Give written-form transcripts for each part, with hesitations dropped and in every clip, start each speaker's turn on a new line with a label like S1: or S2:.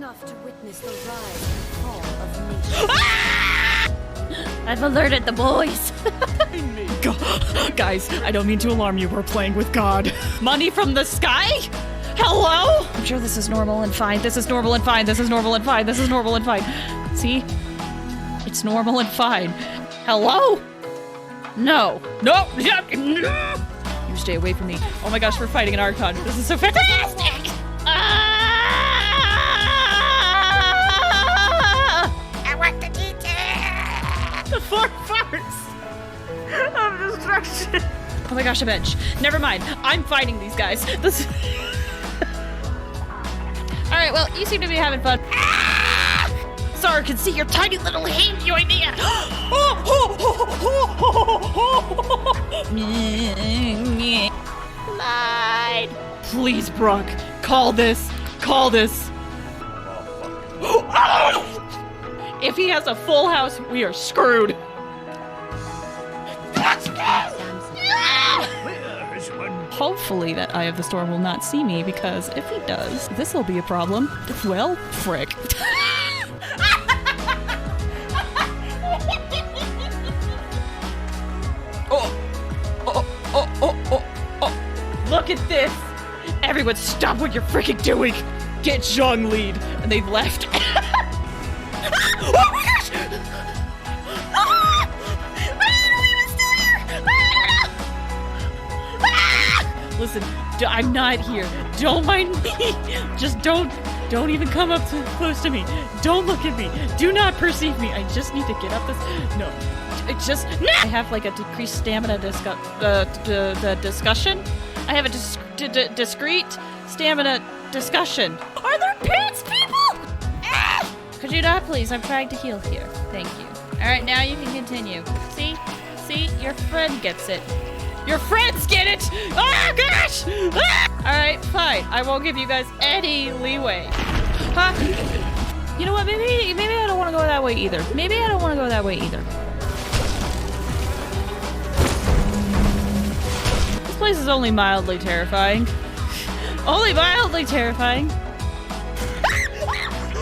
S1: enough to witness the rise and fall of nature. I've alerted the boys.
S2: Guys, I don't mean to alarm you. We're playing with God. Money from the sky? Hello? I'm sure this is normal and fine. This is normal and fine. This is normal and fine. This is normal and fine. See? It's normal and fine. Hello? No. No. You stay away from me. Oh my gosh, we're fighting an Archon. This is so fantastic!
S1: I want the details.
S2: The 4 parts of destruction. Oh my gosh, a bench. Never mind. I'm fighting these guys. This. All right. Well, you seem to be having fun. Sorry, I can see your tiny little hand join in. Lied. Please, Brock. Call this. Call this. If he has a full house, we are screwed. Hopefully that Eye of the Storm will not see me, because if he does, this will be a problem. Well, frick. Look at this! Everyone stop what you're freaking doing! Get Zhang lead! And they've left. Oh my gosh! Listen, I'm not here. Don't mind me. Just don't even come up too close to me. Don't look at me. Do not perceive me. I just need to get up this. No, I have like a decreased stamina discussion. I have a discrete stamina discussion. Are there pants, people? Could you not, please? I'm trying to heal here. Thank you. All right, now you can continue. See, your friend gets it. Your friends get it! Oh gosh! Ah! Alright, fine. I won't give you guys any leeway. Huh? You know what? Maybe I don't want to go that way either. This place is only mildly terrifying. Only mildly terrifying.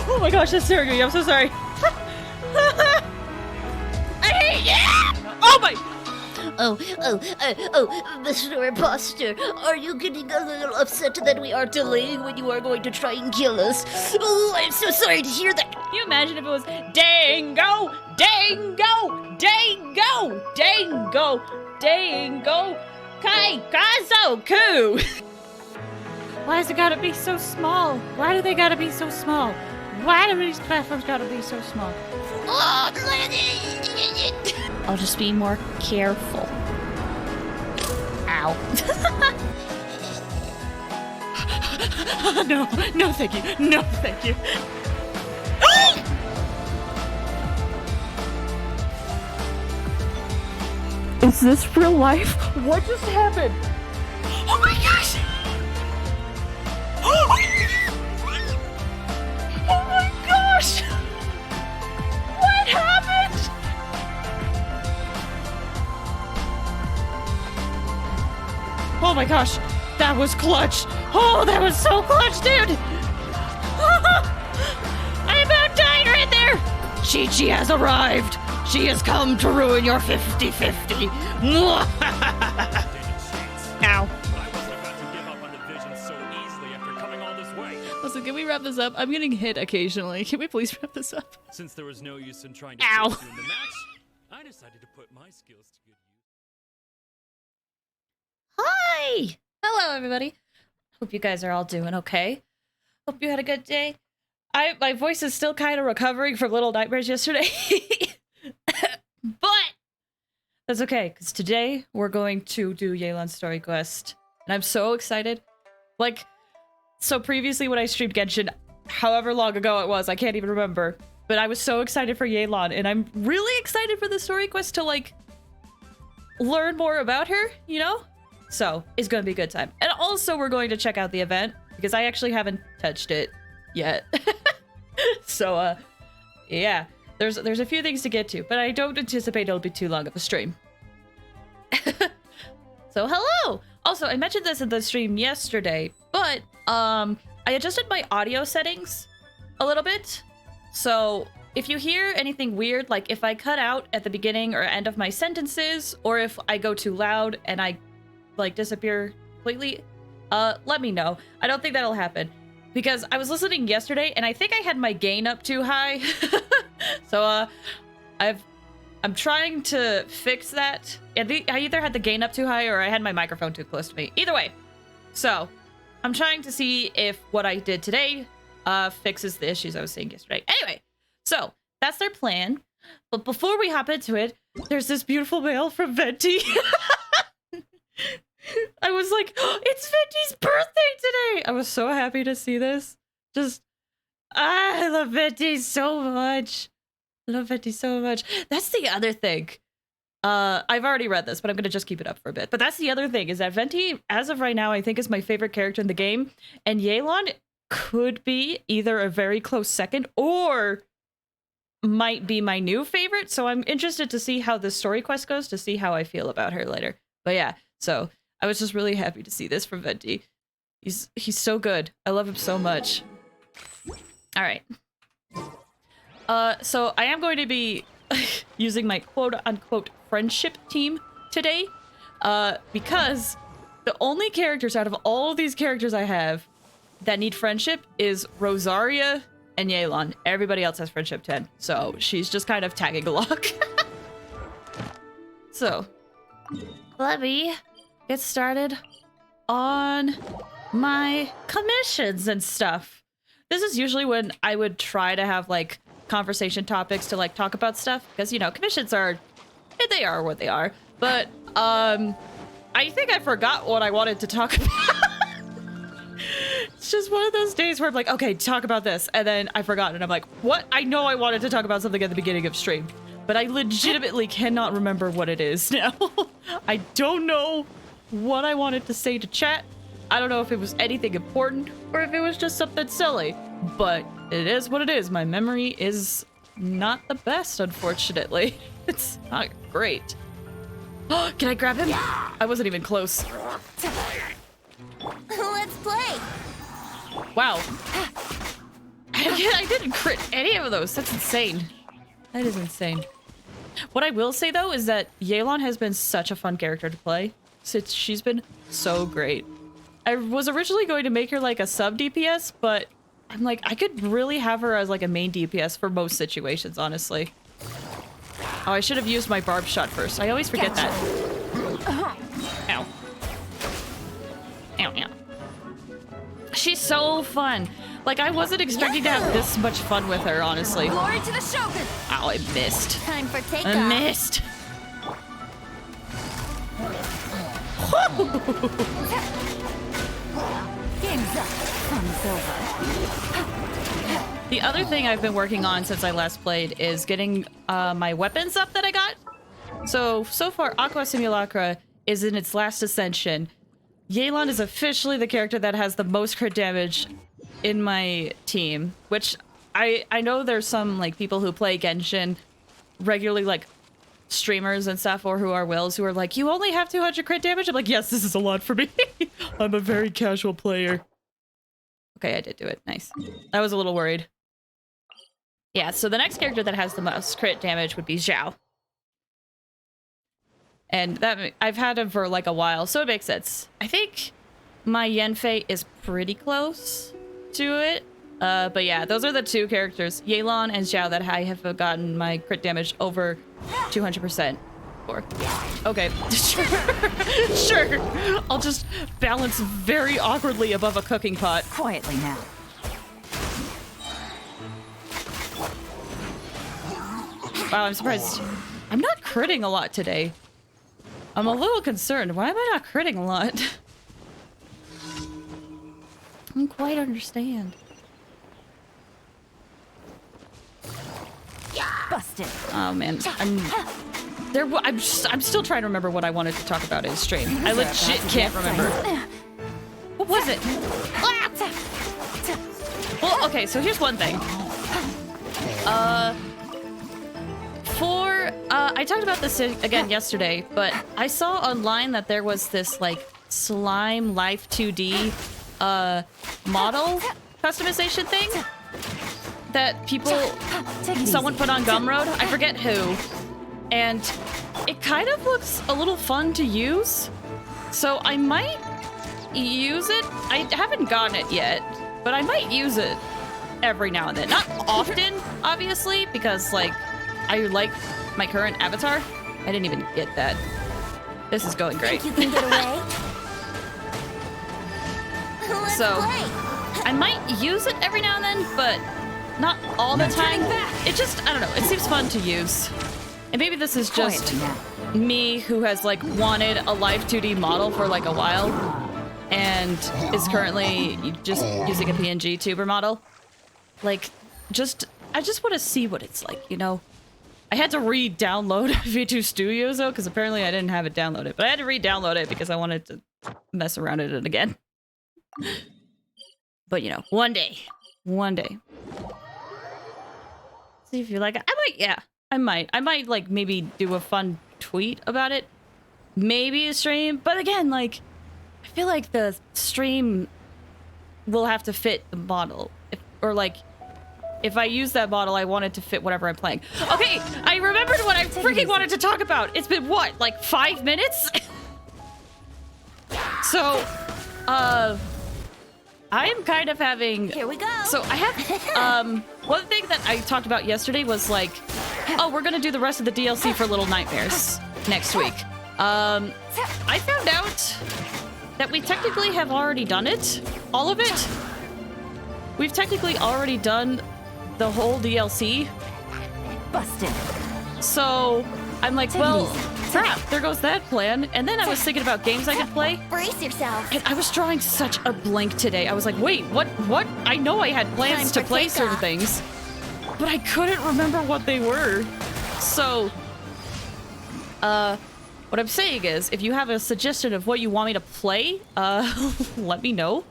S2: Oh my gosh, that's terrifying. I'm so sorry. I hate you! Oh my...
S3: Oh, Mr. Imposter, are you getting a little upset that we are delaying when you are going to try and kill us? Oh, I'm so sorry to hear that.
S2: Can you imagine if it was Dango, Dango, Dango, Dango, Dango, Kai, Kazo, Ku? Why has it gotta be so small? Why do they gotta be so small? Why do these platforms gotta be so small? I'll just be more careful. Ow. No thank you. No thank you. Is this real life? What just happened? Oh my gosh! Oh my gosh! What happened? Oh my gosh, that was clutch. Oh, that was so clutch, dude. I about died right there. Chi-Chi has arrived. She has come to ruin your 50-50. Ow. Listen, can we wrap this up? I'm getting hit occasionally. Can we please wrap this up?
S4: Since there was no use in trying to
S2: Ow.
S4: face you in the match, I decided to put my skills to good use.
S2: Hi! Hello, everybody. Hope you guys are all doing okay. Hope you had a good day. My voice is still kind of recovering from little nightmares yesterday. But that's okay, because today we're going to do Yelan's story quest. And I'm so excited. Like, so previously when I streamed Genshin, however long ago it was, I can't even remember. But I was so excited for Yelan, and I'm really excited for the story quest to, like, learn more about her, you know? So, it's gonna be a good time. And also, we're going to check out the event, because I actually haven't touched it yet. So, yeah. There's a few things to get to, but I don't anticipate it'll be too long of a stream. So, hello! Also, I mentioned this in the stream yesterday, but, I adjusted my audio settings a little bit. So if you hear anything weird, like if I cut out at the beginning or end of my sentences, or if I go too loud and I like disappear completely, let me know. I don't think that'll happen because I was listening yesterday and I think I had my gain up too high. So I'm trying to fix that. I either had the gain up too high or I had my microphone too close to me. Either way. So I'm trying to see if what I did today fixes the issues I was seeing yesterday. Anyway, so that's their plan. But before we hop into it, there's this beautiful mail from Venti. I was like, oh, it's Venti's birthday today. I was so happy to see this. I love Venti so much. I love Venti so much. That's the other thing. I've already read this, but I'm going to just keep it up for a bit. But that's the other thing, is that Venti, as of right now, I think is my favorite character in the game. And Yelan could be either a very close second or might be my new favorite. So I'm interested to see how this story quest goes, to see how I feel about her later. But yeah, so I was just really happy to see this from Venti. He's so good. I love him so much. All right. So I am going to be using my quote-unquote friendship team today, because the only characters out of all of these characters I have that need friendship is Rosaria and Yelan. Everybody else has friendship 10, so she's just kind of tagging along. So, let me get started on my commissions and stuff. This is usually when I would try to have, like, conversation topics to, like, talk about stuff, because, you know, commissions are, they are what they are, but, I think I forgot what I wanted to talk about. It's just one of those days where I'm like, okay, talk about this, and then I forgot, and I'm like, what? I know I wanted to talk about something at the beginning of stream, but I legitimately cannot remember what it is now. I don't know what I wanted to say to chat. I don't know if it was anything important, or if it was just something silly, but it is what it is. My memory is not the best, unfortunately. It's not great. Can I grab him? Yeah. I wasn't even close.
S3: Let's play.
S2: Wow. I didn't crit any of those. That's insane. That is insane. What I will say, though, is that Yelan has been such a fun character to play. She's been so great. I was originally going to make her like a sub DPS, but I'm like, I could really have her as like a main DPS for most situations, honestly. Oh, I should have used my barb shot first. I always forget that. Ow. Ow, ow. She's so fun. Like, I wasn't expecting to have this much fun with her, honestly.
S3: Glory to the Shogun.
S2: Ow, I missed.
S3: Time for takeoff.
S2: I missed.
S3: Game's up. Fun's over.
S2: The other thing I've been working on since I last played is getting my weapons up that I got. So far, Aqua Simulacra is in its last ascension. Yelan is officially the character that has the most crit damage in my team, which I know there's some like people who play Genshin regularly, like streamers and stuff, or who are wills, who are like, you only have 200 crit damage? I'm like, yes, this is a lot for me. I'm a very casual player. Okay, I did do it. Nice. I was a little worried. Yeah, so the next character that has the most crit damage would be Zhao. And that I've had him for like a while, so it makes sense. I think my Yanfei is pretty close to it. But yeah, those are the two characters, Yelan and Zhao, that I have gotten my crit damage over 200% for. Okay, sure. Sure. I'll just balance very awkwardly above a cooking pot.
S3: Quietly now.
S2: Wow, I'm surprised. I'm not critting a lot today. I'm a little concerned. Why am I not critting a lot? I don't quite understand.
S3: Busted.
S2: Oh man, I'm still trying to remember what I wanted to talk about in stream. I legit can't remember. What was it? Well, okay, so here's one thing. I talked about this again yesterday, but I saw online that there was this like slime life 2D model customization thing. that people,
S5: Take it
S2: someone
S5: easy.
S2: put on Gumroad. I forget who. And it kind of looks a little fun to use. So I might use it. I haven't gotten it yet, but I might use it every now and then. Not often, obviously, because like I like my current avatar. I didn't even get that. This is going great.
S5: Think you can get away? Let's
S2: So-
S5: play.
S2: I might use it every now and then, but not all the time. It just, I don't know, it seems fun to use. And maybe this is just
S5: Quietly now.
S2: me who has like wanted a live 2D model for like a while and is currently just using a PNG tuber model. Like, I just want to see what it's like, you know? I had to re-download V2 Studios though, because apparently I didn't have it downloaded. But I had to re-download it because I wanted to mess around in it again. But you know, one day. See if you like it. I might like maybe do a fun tweet about it. Maybe a stream. But again, like, I feel like the stream will have to fit the model. If I use that model, I want it to fit whatever I'm playing. Okay, I remembered what I freaking wanted to talk about. It's been what, like 5 minutes? So, I am kind of having...
S5: Here we go.
S2: So I have, one thing that I talked about yesterday was like, oh, we're gonna do the rest of the DLC for Little Nightmares next week. I found out that we technically have already done it. All of it. We've technically already done the whole DLC.
S5: Busted.
S2: So I'm like,
S5: Take it
S2: well,
S5: easy.
S2: crap, there goes that plan. And then I was thinking about games I could play.
S5: Brace yourself.
S2: And I was drawing such a blank today. I was like, wait, what? I know I had plans to
S5: Time for
S2: play certain
S5: takeoff.
S2: things, but I couldn't remember what they were. So, what I'm saying is, if you have a suggestion of what you want me to play, let me know.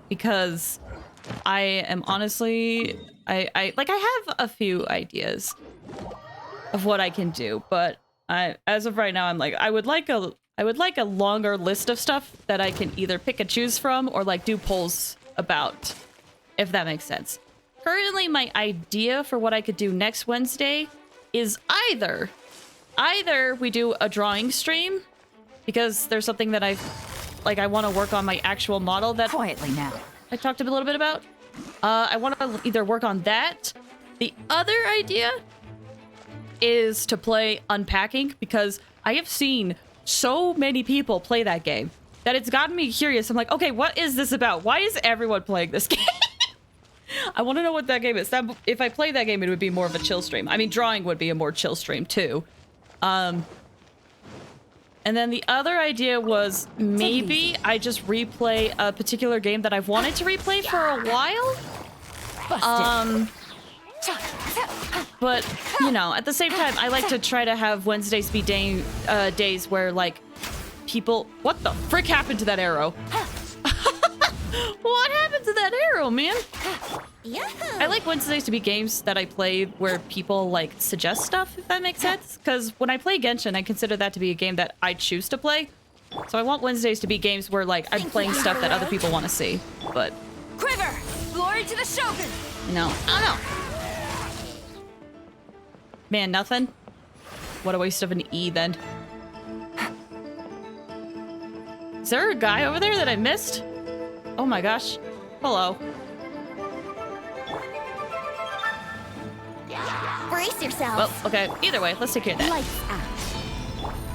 S2: Because I am honestly, I have a few ideas of what I can do, but as of right now, I'm like, I would like a longer list of stuff that I can either pick and choose from or like do polls about, if that makes sense. Currently, my idea for what I could do next Wednesday is either we do a drawing stream, because there's something that I want to work on my actual model that
S5: Quietly now.
S2: I talked a little bit about. I want to either work on that. The other idea is to play Unpacking, because I have seen so many people play that game that it's gotten me curious. I'm like, okay, what is this about? Why is everyone playing this game? I want to know what that game is. If I play that game, it would be more of a chill stream. I mean, drawing would be a more chill stream too. And then the other idea was maybe I just replay a particular game that I've wanted to replay for a while.
S5: Busted.
S2: But, you know, at the same time, I like to try to have Wednesdays be days where, like, people... What the frick happened to that arrow? What happened to that arrow, man?
S5: Yeah.
S2: I like Wednesdays to be games that I play where people, like, suggest stuff, if that makes sense. Because when I play Genshin, I consider that to be a game that I choose to play. So I want Wednesdays to be games where, like, I'm playing stuff that other people want to see. But,
S5: Quiver. Glory to the Shogun.
S2: you know, I don't know. Man, nothing? What a waste of an E, then. Is there a guy over there that I missed? Oh my gosh. Hello.
S5: Brace yourself.
S2: Well, okay. Either way, let's take care of that.
S5: Lights out.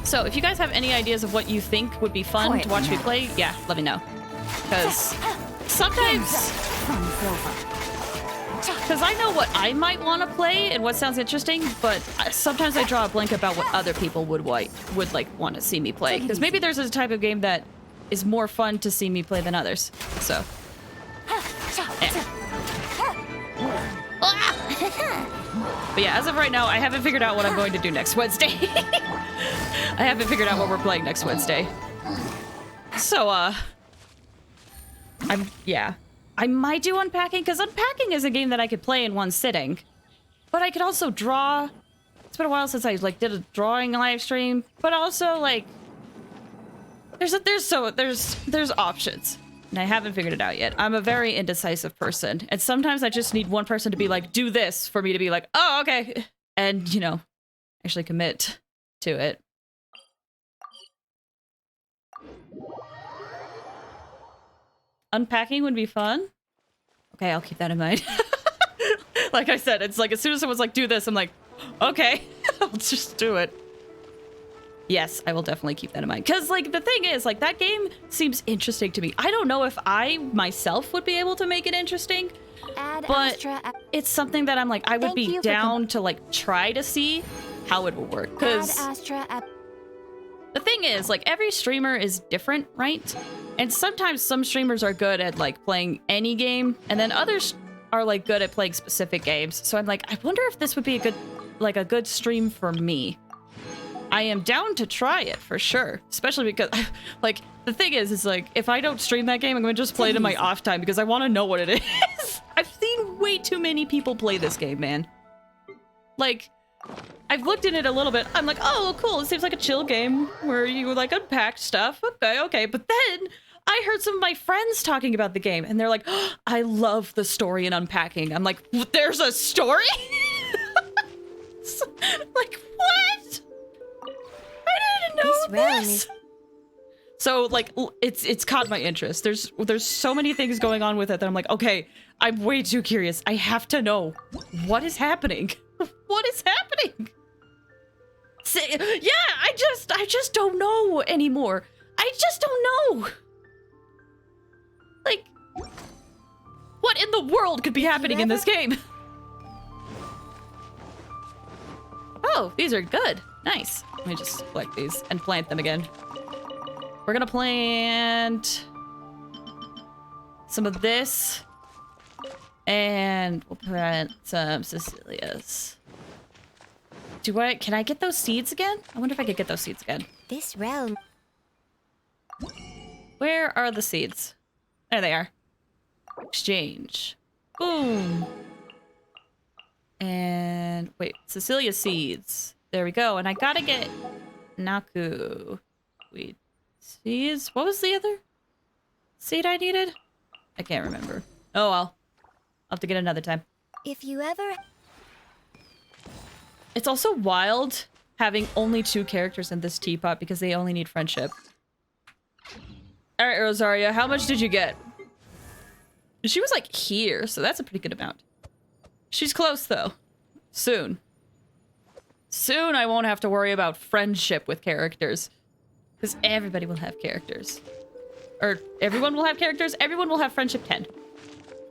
S2: So, if you guys have any ideas of what you think would be fun to watch me play, yeah, let me know. Because sometimes...
S5: Fun's over.
S2: Because I know what I might want to play and what sounds interesting, but sometimes I draw a blank about what other people would like want to see me play. Because maybe there's a type of game that is more fun to see me play than others. So, yeah. But yeah, as of right now, I haven't figured out what I'm going to do next Wednesday. I haven't figured out what we're playing next Wednesday. So, I might do Unpacking, because Unpacking is a game that I could play in one sitting. But I could also draw. It's been a while since I, like, did a drawing live stream. But also, like, there's options. and I haven't figured it out yet. I'm a very indecisive person, and sometimes I just need one person to be like, do this, for me to be like, oh, okay, and, you know, actually commit to it. Unpacking would be fun. Okay, I'll keep that in mind. Like I said, it's like as soon as someone's like, do this, I'm like, okay, I'll just do it. Yes, I will definitely keep that in mind. Because, like, the thing is, like, that game seems interesting to me. I don't know if I, myself, would be able to make it interesting. But it's something that I'm like, I would be down to, like, try to see how it will work. Because the thing is, like, every streamer is different, right? And sometimes some streamers are good at, like, playing any game. And then others are, like, good at playing specific games. So I'm like, I wonder if this would be a good stream for me. I am down to try it for sure, especially because, like, the thing is like, if I don't stream that game, I'm going to just play it in my off time because I want to know what it is. I've seen way too many people play this game, man. Like, I've looked in it a little bit. I'm like, oh, cool. It seems like a chill game where you, like, unpack stuff. Okay. But then I heard some of my friends talking about the game, and they're like, oh, I love the story and unpacking. I'm like, there's a story? Like, what? I didn't know this. So, like, it's caught my interest. There's so many things going on with it that I'm like, okay, I'm way too curious. I have to know what is happening. What is happening? Yeah, I just don't know anymore. I just don't know. Like, what in the world could be happening in this game? Oh, these are good. Nice. Let me just collect these and plant them again. We're gonna plant some of this, and we'll plant some Cecilias. Can I get those seeds again? I wonder if I could get those seeds again.
S5: This realm.
S2: Where are the seeds? There they are. Exchange. Boom. And wait, Cecilia seeds. There we go. And I gotta get Naku. Wait, seeds? What was the other seed I needed? I can't remember. Oh well. I'll have to get another time.
S5: If you ever...
S2: It's also wild having only 2 characters in this teapot because they only need friendship. Alright, Rosaria, how much did you get? She was like here, so that's a pretty good amount. She's close though. Soon. Soon I won't have to worry about friendship with characters. Because everybody will have characters. Or everyone will have characters. Everyone will have friendship 10.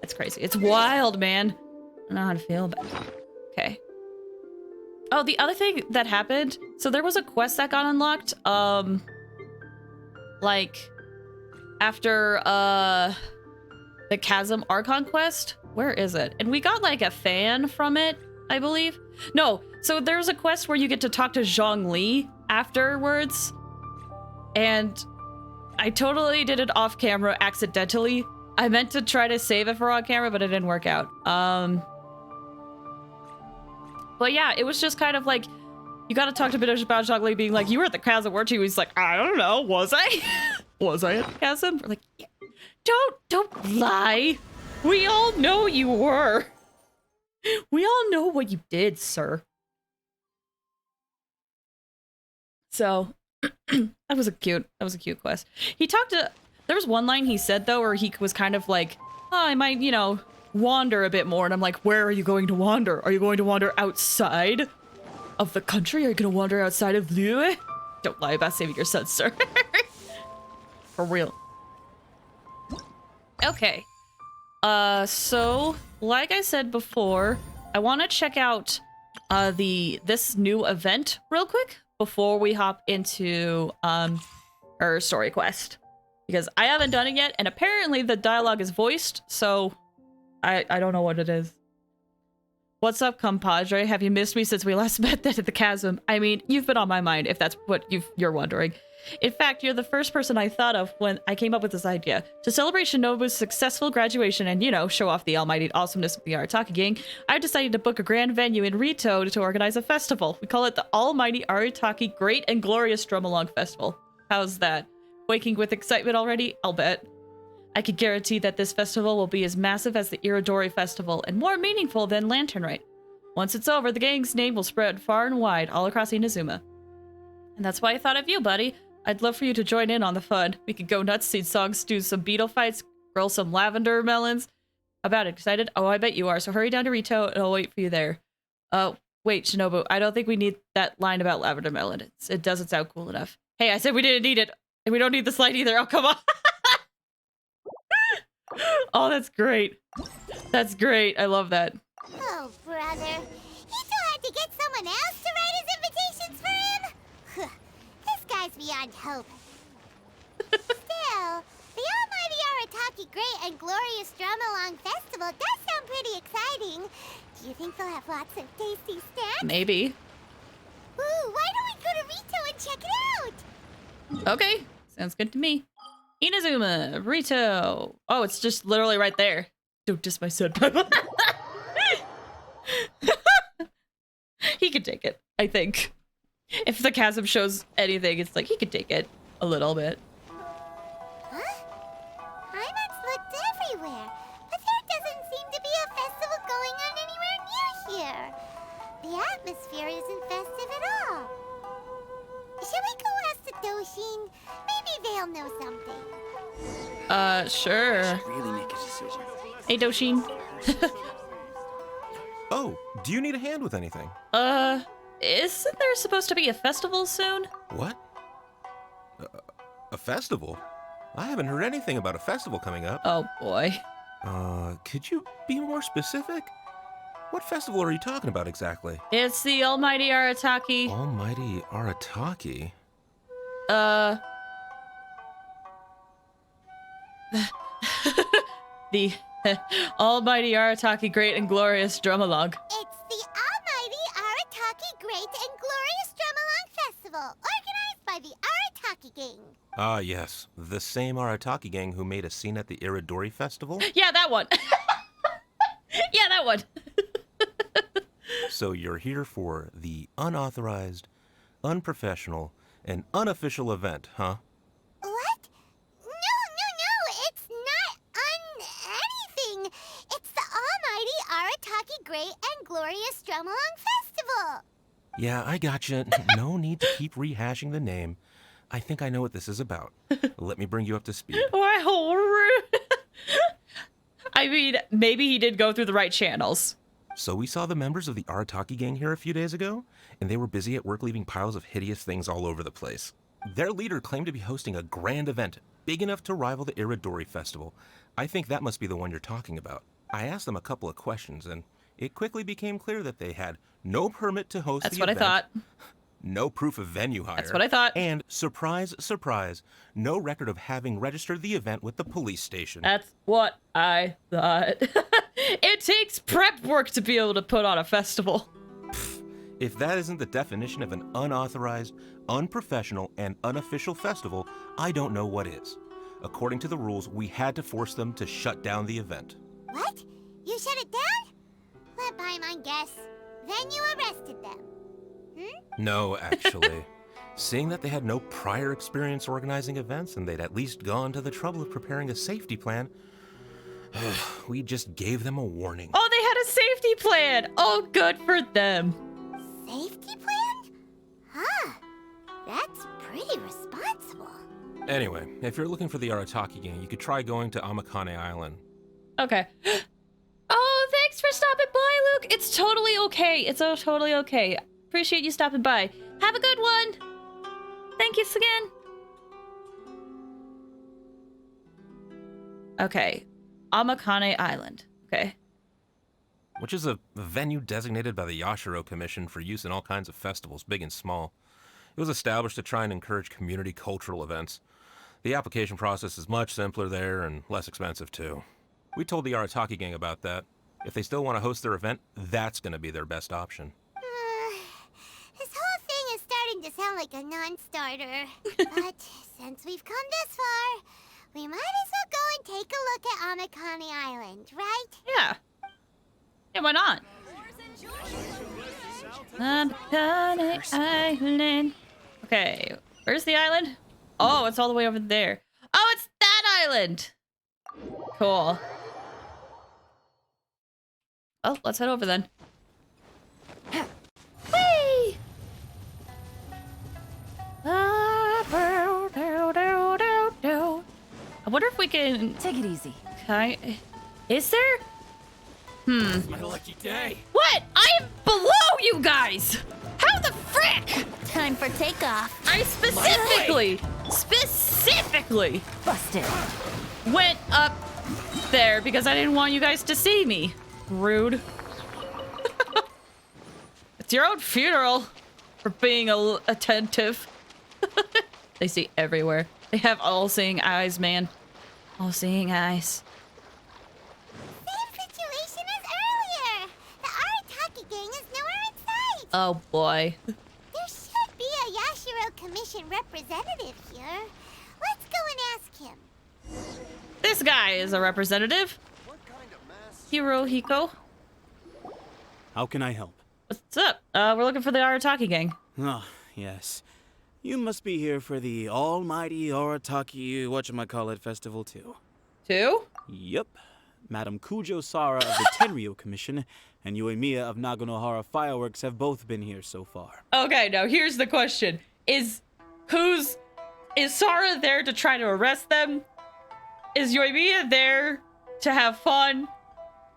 S2: That's crazy. It's wild, man. I don't know how to feel about it. Okay. Oh, the other thing that happened. So there was a quest that got unlocked. Like after the Chasm Archon quest. Where is it? And we got like a fan from it, I believe. No, so there's a quest where you get to talk to Zhongli afterwards. And I totally did it off camera accidentally. I meant to try to save it for on camera, but it didn't work out. But yeah, it was just kind of like, you gotta talk to Binoche about Zhongli being like, you were at the chasm, weren't you? He's like, I don't know, was I? Was I at the chasm? We're like, yeah. Don't lie. We all know you were. We all know what you did, sir. So that was a cute quest. He talked to, there was one line he said though, where he was kind of like, oh, I might, you know, wander a bit more. And I'm like, where are you going to wander? Are you going to wander outside of the country? Are you going to wander outside of Liyue? Don't lie about saving your son, sir. For real. Okay. So like I said before, I want to check out this new event real quick before we hop into her story quest, because I haven't done it yet, and apparently the dialogue is voiced, so I don't know what it is. What's up, compadre? Have you missed me since we last met at the chasm? I mean, you've been on my mind, if that's what you're wondering. In fact, you're the first person I thought of when I came up with this idea. To celebrate Shinobu's successful graduation and, you know, show off the almighty awesomeness of the Arataki gang, I decided to book a grand venue in Rito to organize a festival. We call it the Almighty Arataki Great and Glorious Drum Along Festival. How's that? Waking with excitement already? I'll bet. I can guarantee that this festival will be as massive as the Iridori Festival and more meaningful than Lantern Rite. Once it's over, the gang's name will spread far and wide all across Inazuma. And that's why I thought of you, buddy. I'd love for you to join in on the fun. We could go nuts, sing songs, do some beetle fights, grill some lavender melons. About it, excited? Oh, I bet you are. So hurry down to Rito and I'll wait for you there. Wait, Shinobu, I don't think we need that line about lavender melon. It doesn't sound cool enough. Hey, I said we didn't need it. And we don't need the slide either. Oh, come on. Oh, that's great. That's great. I love that.
S5: Oh, brother. He still had to get someone else to write his invitations for him? This guy's beyond hope. Still, the Almighty Arataki Great and Glorious Drum-Along Festival does sound pretty exciting. Do you think they'll have lots of tasty snacks?
S2: Maybe.
S5: Ooh, why don't we go to Rito and check it out?
S2: Okay. Sounds good to me. Inazuma, Rito. Oh, it's just literally right there. Don't diss my senpai. He could take it, I think. If the chasm shows anything, it's like he could take it a little bit.
S5: Huh? Imon's looked everywhere, but there doesn't seem to be a festival going on anywhere near here. The atmosphere isn't festive at all. Should we go ask the Doshin? Maybe they'll know something.
S2: Sure.
S6: Really make a decision.
S2: Hey, Doshin.
S7: Oh, do you need a hand with anything?
S2: Isn't there supposed to be a festival soon?
S7: What? A festival? I haven't heard anything about a festival coming up.
S2: Oh, boy.
S7: Could you be more specific? What festival are you talking about exactly?
S2: It's the Almighty Arataki.
S7: Almighty Arataki?
S2: The Almighty Arataki Great and Glorious Drum-Along.
S5: It's the Almighty Arataki Great and Glorious Drum-Along Festival, organized by the Arataki Gang.
S7: Ah, yes. The same Arataki gang who made a scene at the Iridori Festival?
S2: Yeah, that one. Yeah, that one.
S7: So you're here for the unauthorized, unprofessional, and unofficial event, huh?
S5: What? No, it's not anything. It's the Almighty Arataki Great and Glorious Drum-Along Festival.
S7: Yeah, I gotcha. No need to keep rehashing the name. I think I know what this is about. Let me bring you up to speed.
S2: Wow, rude. I mean, maybe he did go through the right channels.
S7: So we saw the members of the Arataki gang here a few days ago, and they were busy at work leaving piles of hideous things all over the place. Their leader claimed to be hosting a grand event, big enough to rival the Iridori Festival. I think that must be the one you're talking about. I asked them a couple of questions, and it quickly became clear that they had no permit to host
S2: That's
S7: the
S2: what
S7: event.
S2: I thought.
S7: No proof of venue hire.
S2: That's what I thought.
S7: And, surprise, surprise, no record of having registered the event with the police station.
S2: That's what I thought. It takes prep work to be able to put on a festival.
S7: If that isn't the definition of an unauthorized, unprofessional, and unofficial festival, I don't know what is. According to the rules, we had to force them to shut down the event.
S5: What? You shut it down? Let Paimon guess. Then you arrested them.
S7: No, actually. Seeing that they had no prior experience organizing events and they'd at least gone to the trouble of preparing a safety plan, we just gave them a warning.
S2: Oh, they had a safety plan. Oh, good for them.
S5: Safety plan? Huh. That's pretty responsible.
S7: Anyway, if you're looking for the Arataki gang, you could try going to Amakane Island.
S2: Okay. Oh, thanks for stopping by, Luke. It's totally okay. It's totally okay. Appreciate you stopping by. Have a good one. Thank you again. Okay. Amakane Island. Okay.
S7: Which is a venue designated by the Yashiro Commission for use in all kinds of festivals, big and small. It was established to try and encourage community cultural events. The application process is much simpler there and less expensive, too. We told the Arataki gang about that. If they still want to host their event, that's going to be their best option.
S5: This whole thing is starting to sound like a non-starter. But since we've come this far, we might as well go and take a look at Amakane Island, right?
S2: Yeah. Yeah, why not? Amakane Island. Okay, where's the island? Oh, it's all the way over there. Oh, it's that island. Cool. Oh, let's head over then. Whee! I wonder if we can...
S1: Take it easy.
S2: Is there?
S4: My lucky day.
S2: What? I am below you guys! How the frick?
S5: Time for takeoff.
S2: I specifically
S1: Busted.
S2: went up there because I didn't want you guys to see me. Rude. It's your own funeral for being attentive. They see everywhere. They have all-seeing eyes, man. All-seeing eyes.
S5: Same situation as earlier. The Arataki gang is nowhere in sight.
S2: Oh boy.
S5: There should be a Yashiro Commission representative here. Let's go and ask him.
S2: This guy is a representative. Hirohiko.
S6: How can I help?
S2: What's up? We're looking for the Arataki gang.
S6: Ah, yes. You must be here for the almighty Arataki whatchamacallit festival too.
S2: Two?
S6: Yep. Madam Kujo Sara of the Tenryo Commission and Uemiya of Naganohara Fireworks have both been here so far.
S2: Okay, now here's the question. Is Sara there to try to arrest them? Is Yoimiya there to have fun?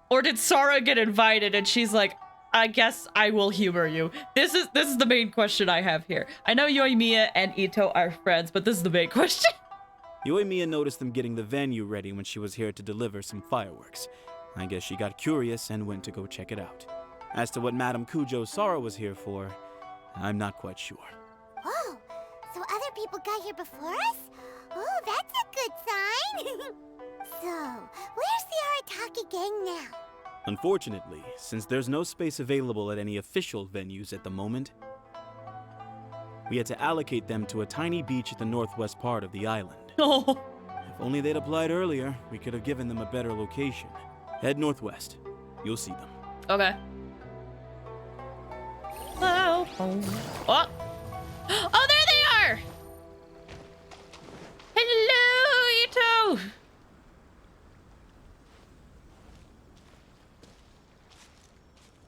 S2: Or did Sara get invited and she's like, I guess I will humor you? This is the main question I have here. I know Yoimiya and Ito are friends, but this is the main question.
S6: Uemiya noticed them getting the venue ready when she was here to deliver some fireworks. I guess she got curious and went to go check it out. As to what Madam Kujo Sara was here for, I'm not quite sure.
S5: Oh, so other people got here before us? Oh, that's a good sign. So, where's the Arataki gang now?
S6: Unfortunately, since there's no space available at any official venues at the moment, we had to allocate them to a tiny beach at the northwest part of the island.
S2: Oh.
S6: If only they'd applied earlier, we could have given them a better location. Head northwest. You'll see them.
S2: Okay. Oh. Oh. Oh, there they are! Hello, Ito!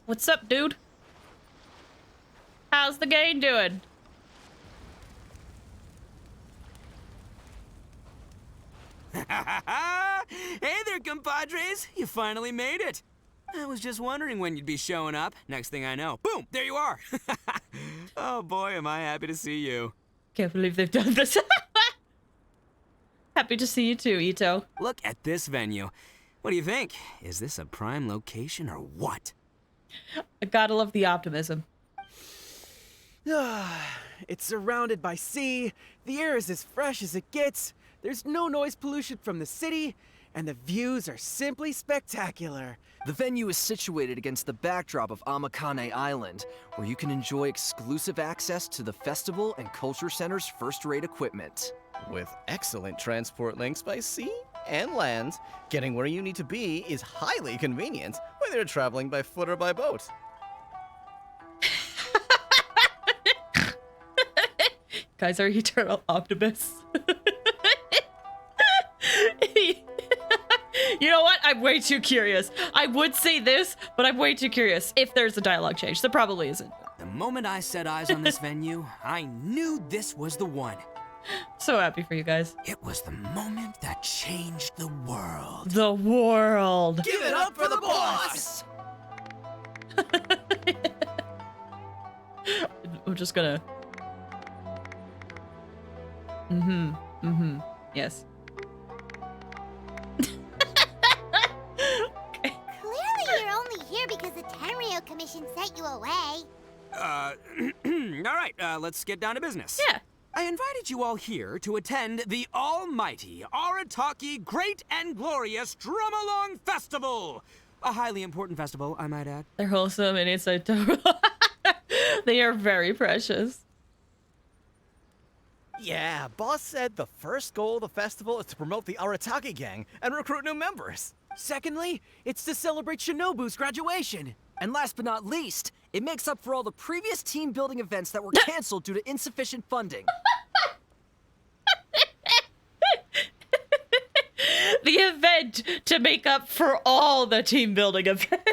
S2: What's up, dude? How's the game doing?
S8: Hey there, compadres! You finally made it! I was just wondering when you'd be showing up. Next thing I know, boom! There you are! Oh boy, am I happy to see you.
S2: Can't believe they've done this. Happy to see you too, Ito.
S8: Look at this venue. What do you think? Is this a prime location or what?
S2: I gotta love the optimism.
S9: It's surrounded by sea, the air is as fresh as it gets, there's no noise pollution from the city, and the views are simply spectacular.
S10: The venue is situated against the backdrop of Amakane Island, where you can enjoy exclusive access to the festival and culture center's first-rate equipment.
S11: With excellent transport links by sea and land, getting where you need to be is highly convenient, whether you're traveling by foot or by boat.
S2: Guys are eternal optimists. You know what? I'm way too curious. I would say this, but I'm way too curious if there's a dialogue change. There probably isn't.
S8: The moment I set eyes on this venue, I knew this was the one.
S2: So happy for you guys.
S8: It was the moment that changed the world.
S2: The world.
S9: Give it up for the boss!
S2: I'm just gonna... Yes.
S5: Clearly you're only here because the Tenryo Commission sent you away.
S8: All right, let's get down to business.
S2: Yeah.
S8: I invited you all here to attend the almighty Arataki Great and Glorious Drum-Along Festival! A highly important festival, I might add.
S2: They're wholesome and inside total. They are very precious.
S11: Yeah, boss said the first goal of the festival is to promote the Arataki gang and recruit new members.
S9: Secondly, it's to celebrate Shinobu's graduation.
S10: And last but not least, it makes up for all the previous team building events that were canceled due to insufficient funding.
S2: the event to make up for all the team building events.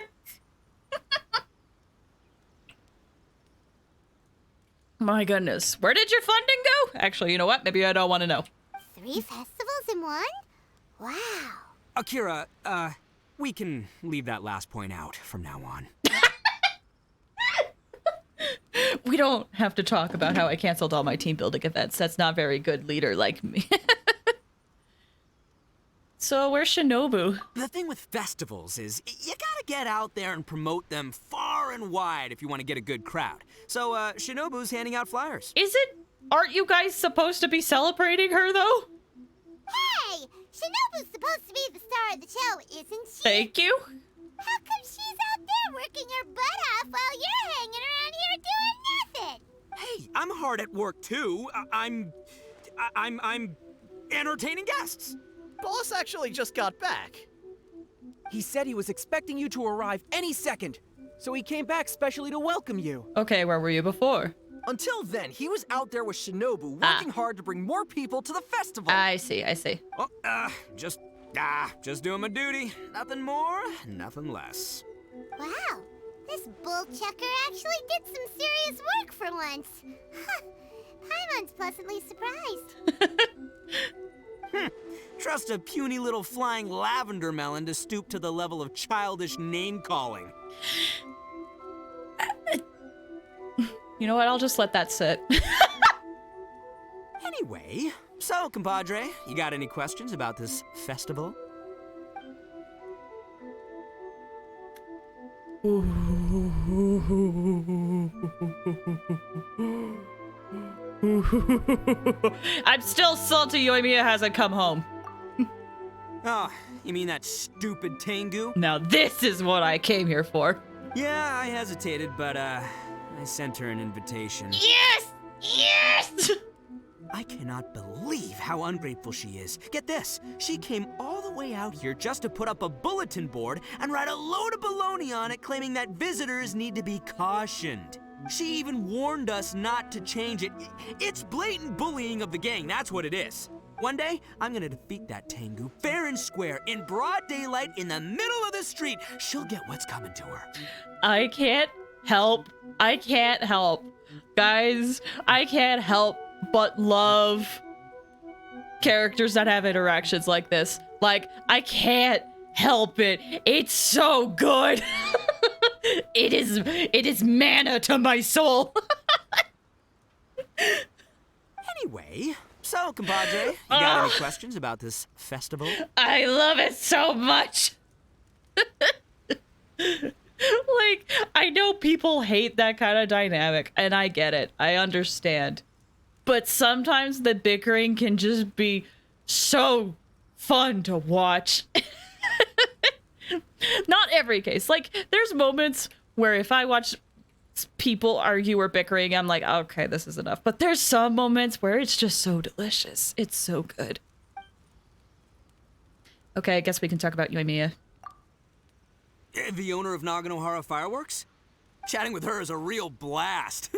S2: My goodness. Where did your funding go? Actually, you know what? Maybe I don't want to know.
S5: 3 festivals in one? Wow.
S8: Akira, we can leave that last point out from now on.
S2: We don't have to talk about how I canceled all my team building events. That's not very good leader like me. So where's Shinobu?
S8: The thing with festivals is you gotta get out there and promote them far and wide if you want to get a good crowd. So, Shinobu's handing out flyers.
S2: Aren't you guys supposed to be celebrating her, though?
S5: Hey! Shinobu's supposed to be the star of the show, isn't she?
S2: Thank you.
S5: How come she's out there working her butt off while you're hanging around here doing nothing?
S8: Hey, I'm hard at work too. I'm entertaining guests.
S11: Boss actually just got back.
S9: He said he was expecting you to arrive any second, so he came back specially to welcome you.
S2: Okay, where were you before?
S10: Until then, he was out there with Shinobu working hard to bring more people to the festival.
S2: I see.
S8: Well, just doing my duty. Nothing more, nothing less.
S5: Wow, this bull chucker actually did some serious work for once. Huh. Paimon's pleasantly surprised.
S8: Trust a puny little flying lavender melon to stoop to the level of childish name-calling.
S2: You know what? I'll just let that sit.
S8: Anyway, so, compadre, you got any questions about this festival?
S2: I'm still salty Yoimiya hasn't come home.
S8: Oh, you mean that stupid Tengu?
S2: Now this is what I came here for.
S8: Yeah, I hesitated, but, I sent her an invitation.
S2: Yes! Yes!
S8: I cannot believe how ungrateful she is. Get this, she came all the way out here just to put up a bulletin board and write a load of baloney on it claiming that visitors need to be cautioned. She even warned us not to change it. It's blatant bullying of the gang, that's what it is. One day, I'm gonna defeat that Tengu fair and square in broad daylight in the middle of the street. She'll get what's coming to her.
S2: I can't help. Guys, I can't help but love characters that have interactions like this. Like, I can't help it. It's so good. It is manna to my soul.
S8: Anyway, so, compadre, you got any questions about this festival?
S2: I love it so much. Like, I know people hate that kind of dynamic, and I get it. I understand. But sometimes the bickering can just be so fun to watch. Not every case. Like, there's moments where if I watch people argue or bickering, I'm like, okay, this is enough. But there's some moments where it's just so delicious. It's so good. Okay, I guess we can talk about Yoimiya.
S8: The owner of Naganohara Fireworks? Chatting with her is a real blast.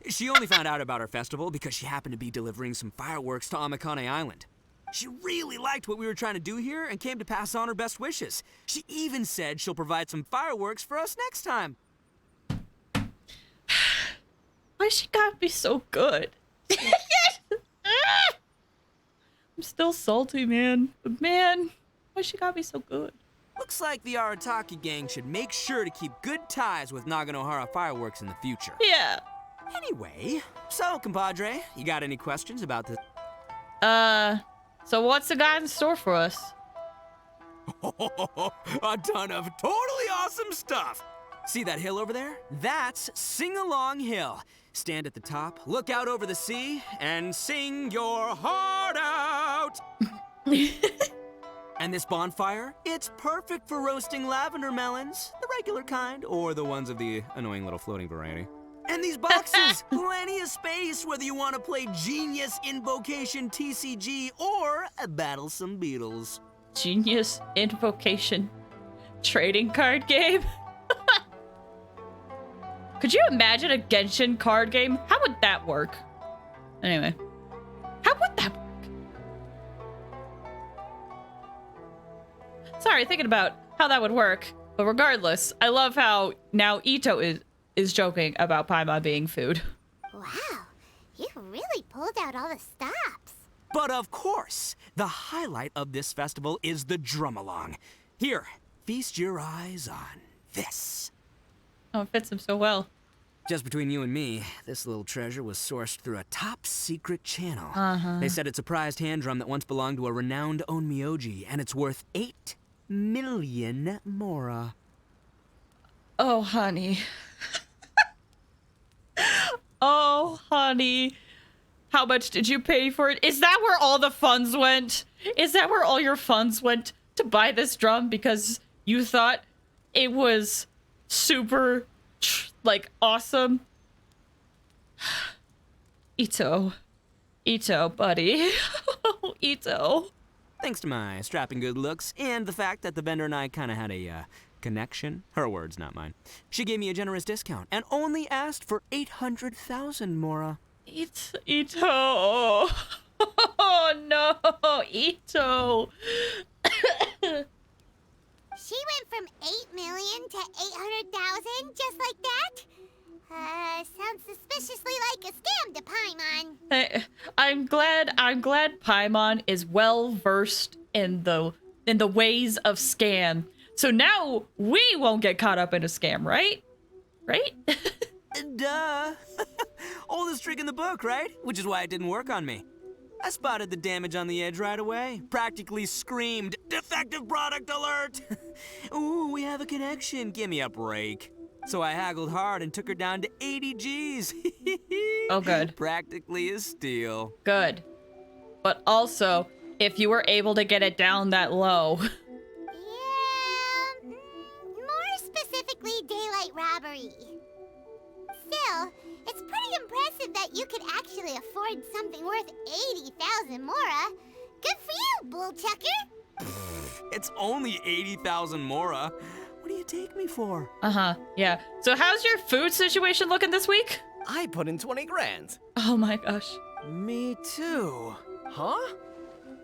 S8: She only found out about our festival because she happened to be delivering some fireworks to Amakane Island. She really liked what we were trying to do here and came to pass on her best wishes. She even said she'll provide some fireworks for us next time.
S2: Why she gotta be so good? I'm still salty, man. But man, why she gotta be so good?
S8: Looks like the Arataki gang should make sure to keep good ties with Naganohara Fireworks in the future.
S2: Yeah.
S8: Anyway, so, compadre, you got any questions about this?
S2: So what's the guy in store for us?
S8: A ton of totally awesome stuff. See that hill over there? That's Sing Along Hill. Stand at the top, look out over the sea, and sing your heart out. And this bonfire, it's perfect for roasting lavender melons, the regular kind, or the ones of the annoying little floating variety. And these boxes, plenty of space whether you want to play Genius Invocation TCG or battle some beetles.
S2: Genius Invocation trading card game? Could you imagine a Genshin card game? How would that work? Anyway, how would that work? Sorry, thinking about how that would work. But regardless, I love how now Ito is joking about Paimon being food.
S5: Wow, you really pulled out all the stops.
S8: But of course, the highlight of this festival is the drum-along. Here, feast your eyes on this.
S2: Oh, it fits him so well.
S8: Just between you and me, this little treasure was sourced through a top-secret channel. They said it's a prized hand drum that once belonged to a renowned onmyoji, and it's worth 8 million mora.
S2: Oh, honey. Oh, honey. How much did you pay for it? Is that where all the funds went? Is that where all your funds went to buy this drum because you thought it was super, like, awesome? Ito, buddy. Ito.
S8: Thanks to my strapping good looks and the fact that the vendor and I kind of had a connection. Her words, not mine. She gave me a generous discount and only asked for 800,000 mora.
S2: Ito. Oh no, Ito.
S5: She went from 8 million to 800,000 just like that? Sounds suspiciously like a scam to Paimon.
S2: I'm glad Paimon is well versed in the ways of scam. So now we won't get caught up in a scam, right? Right?
S8: Duh. Oldest trick in the book, right? Which is why it didn't work on me. I spotted the damage on the edge right away. Practically screamed, "Defective product alert!" Ooh, we have a connection. Give me a break. So I haggled hard and took her down to 80 G's.
S2: Oh, good.
S8: Practically a steal.
S2: Good. But also, if you were able to get it down that low.
S5: Yeah, more specifically, daylight robbery. Still, it's pretty impressive that you could actually afford something worth 80,000 mora. Good for you, bull chucker.
S8: It's only 80,000 mora. What do you take me for?
S2: Yeah. So how's your food situation looking this week?
S11: I put in 20 grand.
S2: Oh my gosh.
S9: Me too.
S10: Huh?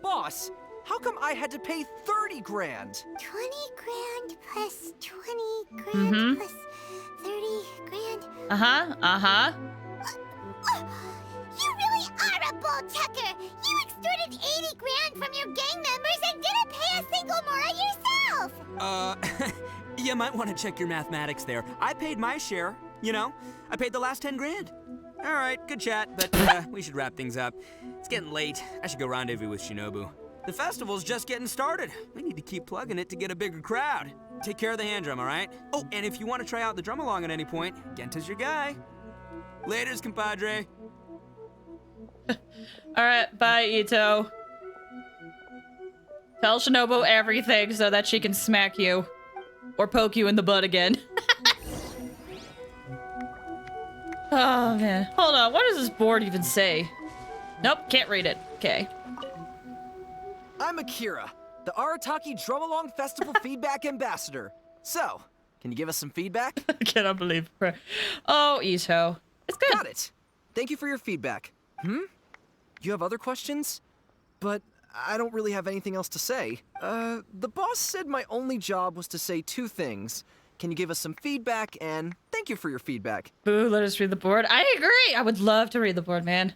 S10: Boss, how come I had to pay 30 grand?
S5: 20 grand plus 20 grand plus 30 grand. You really are a bull chucker. You extorted 80 grand from your gang members and didn't pay a single mora yourself.
S8: You might want to check your mathematics there. I paid my share, you know? I paid the last 10 grand. All right, good chat, but we should wrap things up. It's getting late. I should go rendezvous with Shinobu. The festival's just getting started. We need to keep plugging it to get a bigger crowd. Take care of the hand drum, all right? Oh, and if you want to try out the drum along at any point, Genta's your guy. Laters, compadre.
S2: All right, bye, Ito. Tell Shinobu everything so that she can smack you. Or poke you in the butt again. Oh, man. Hold on. What does this board even say? Nope, can't read it. Okay.
S10: I'm Akira, the Arataki Drum-Along Festival Feedback Ambassador. So, can you give us some feedback?
S2: I cannot believe it. Oh, Ito. It's good.
S10: Got it. Thank you for your feedback. You have other questions? But I don't really have anything else to say. The boss said my only job was to say 2 things. Can you give us some feedback, and thank you for your feedback.
S2: Boo, let us read the board. I agree. I would love to read the board, man.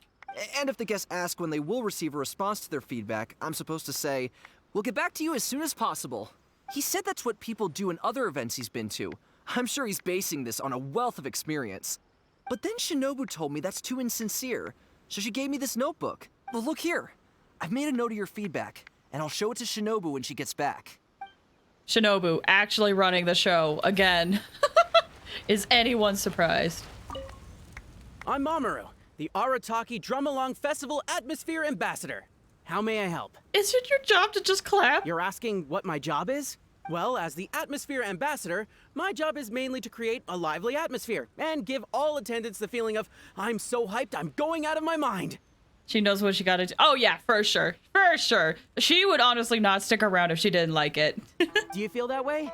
S10: And if the guests ask when they will receive a response to their feedback, I'm supposed to say, "We'll get back to you as soon as possible." He said that's what people do in other events he's been to. I'm sure he's basing this on a wealth of experience. But then Shinobu told me that's too insincere, so she gave me this notebook. Well, look here. I've made a note of your feedback, and I'll show it to Shinobu when she gets back.
S2: Shinobu actually running the show again. Is anyone surprised?
S9: I'm Mamoru, the Arataki Drum-Along Festival Atmosphere Ambassador. How may I help?
S2: Is it your job to just clap?
S9: You're asking what my job is? Well, as the Atmosphere Ambassador, my job is mainly to create a lively atmosphere and give all attendants the feeling of, I'm so hyped, I'm going out of my mind.
S2: She knows what she gotta do. Oh yeah, for sure. For sure. She would honestly not stick around if she didn't like it.
S9: Do you feel that way?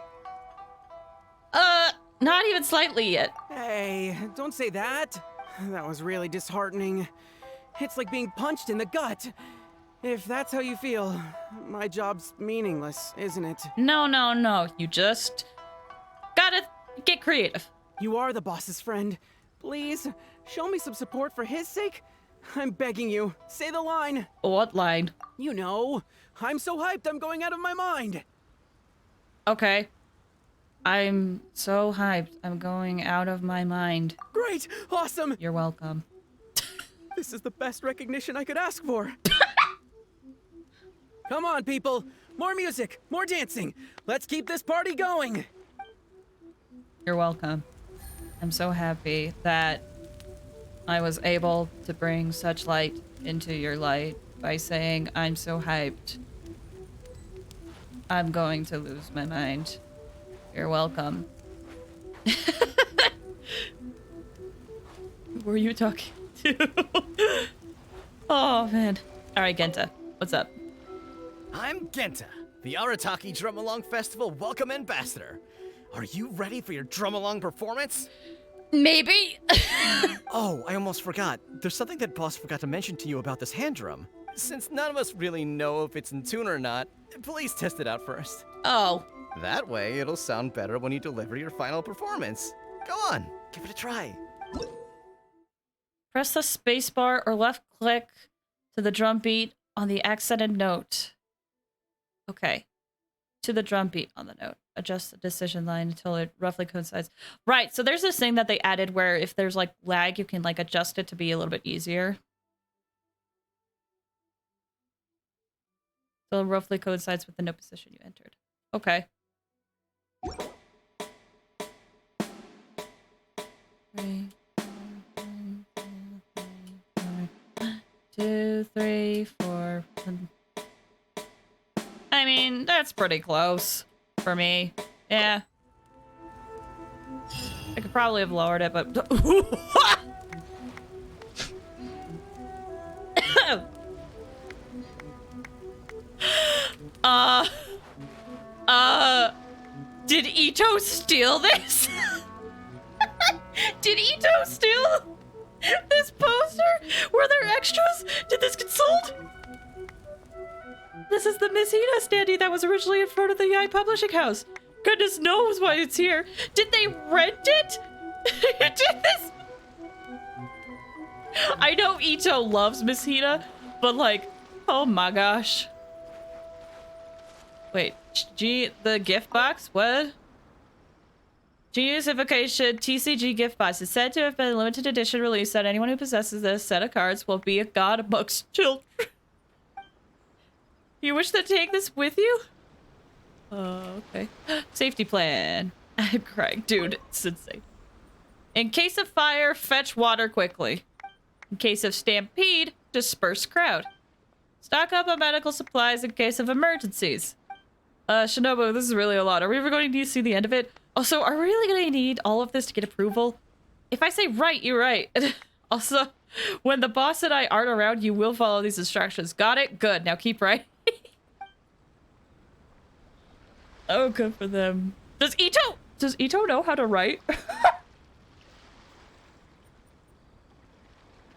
S2: Not even slightly yet.
S9: Hey, don't say that. That was really disheartening. It's like being punched in the gut. If that's how you feel, my job's meaningless, isn't it?
S2: No, no, no. You just gotta get creative.
S9: You are the boss's friend. Please, show me some support for his sake. I'm begging you, say the line.
S2: What line?
S9: You know, I'm so hyped I'm going out of my mind.
S2: Okay. I'm so hyped. I'm going out of my mind.
S9: Great, awesome.
S2: You're welcome.
S9: This is the best recognition I could ask for. Come on, people. More music, more dancing. Let's keep this party going.
S2: You're welcome. I'm so happy that I was able to bring such light into your light by saying I'm so hyped. I'm going to lose my mind. You're welcome. Who were you talking to? Oh, man. All right, Genta. What's up?
S11: I'm Genta, the Arataki Drum Along Festival Welcome Ambassador. Are you ready for your drum along performance?
S2: Maybe.
S11: Oh, I almost forgot. There's something that Boss forgot to mention to you about this hand drum. Since none of us really know if it's in tune or not, please test it out first.
S2: Oh.
S11: That way, it'll sound better when you deliver your final performance. Go on, give it a try.
S2: Press the spacebar or left click to the drum beat on the accented note. Okay. To the drum beat on the note. Adjust the decision line until it roughly coincides. Right, so there's this thing that they added where if there's like lag, you can like adjust it to be a little bit easier. So it roughly coincides with the note position you entered. Okay. 3, 4, 2, 3, 4. I mean, that's pretty close for me. Yeah. I could probably have lowered it, but did Ito steal this? Did Ito steal this poster? Were there extras? Did this get sold? This is the Miss Hina standee that was originally in front of the Yai Publishing House. Goodness knows why it's here. Did they rent it? Did this? I know Ito loves Miss Hina, but like, oh my gosh. Wait, the gift box? What? Geniusification TCG gift box is said to have been a limited edition release that anyone who possesses this set of cards will be a god amongst children. You wish to take this with you? Okay. Safety plan. I'm crying. Dude, it's insane. In case of fire, fetch water quickly. In case of stampede, disperse crowd. Stock up on medical supplies in case of emergencies. Shinobu, this is really a lot. Are we ever going to see the end of it? Also, are we really going to need all of this to get approval? If I say right, you're right. Also, when the boss and I aren't around, you will follow these instructions. Got it? Good. Now keep right. Oh, good for them. Does Ito know how to write?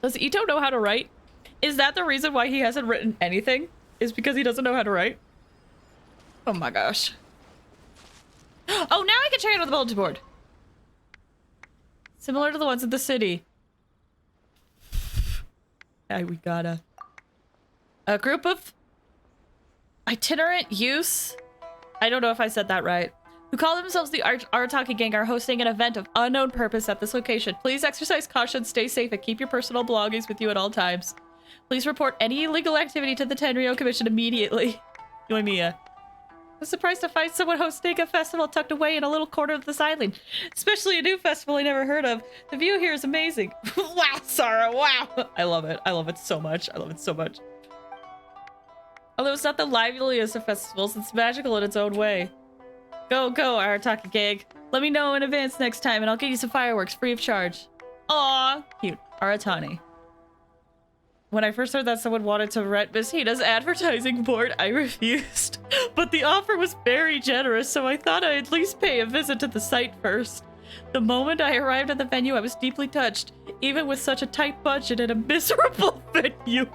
S2: Does Ito know how to write? Is that the reason why he hasn't written anything? Is because he doesn't know how to write? Oh my gosh. Oh, now I can check it on the bulletin board. Similar to the ones in the city. Yeah, we gotta. A group of itinerant youths, I don't know if I said that right, who call themselves the Arataki Gang are hosting an event of unknown purpose at this location. Please exercise caution, stay safe, and keep your personal belongings with you at all times. Please report any illegal activity to the Tenryo Commission immediately. Yoimiya. I'm surprised to find someone hosting a festival tucked away in a little corner of this island. Especially a new festival I never heard of. The view here is amazing. Wow, Sarah, wow. I love it. I love it so much. I love it so much. Although it's not the liveliest of festivals, it's magical in its own way. Go, go, Arataki Gang. Let me know in advance next time and I'll get you some fireworks free of charge. Aw, cute. Aratani. When I first heard that someone wanted to rent Miss Hina's advertising board, I refused. But the offer was very generous, so I thought I'd at least pay a visit to the site first. The moment I arrived at the venue, I was deeply touched, even with such a tight budget and a miserable venue.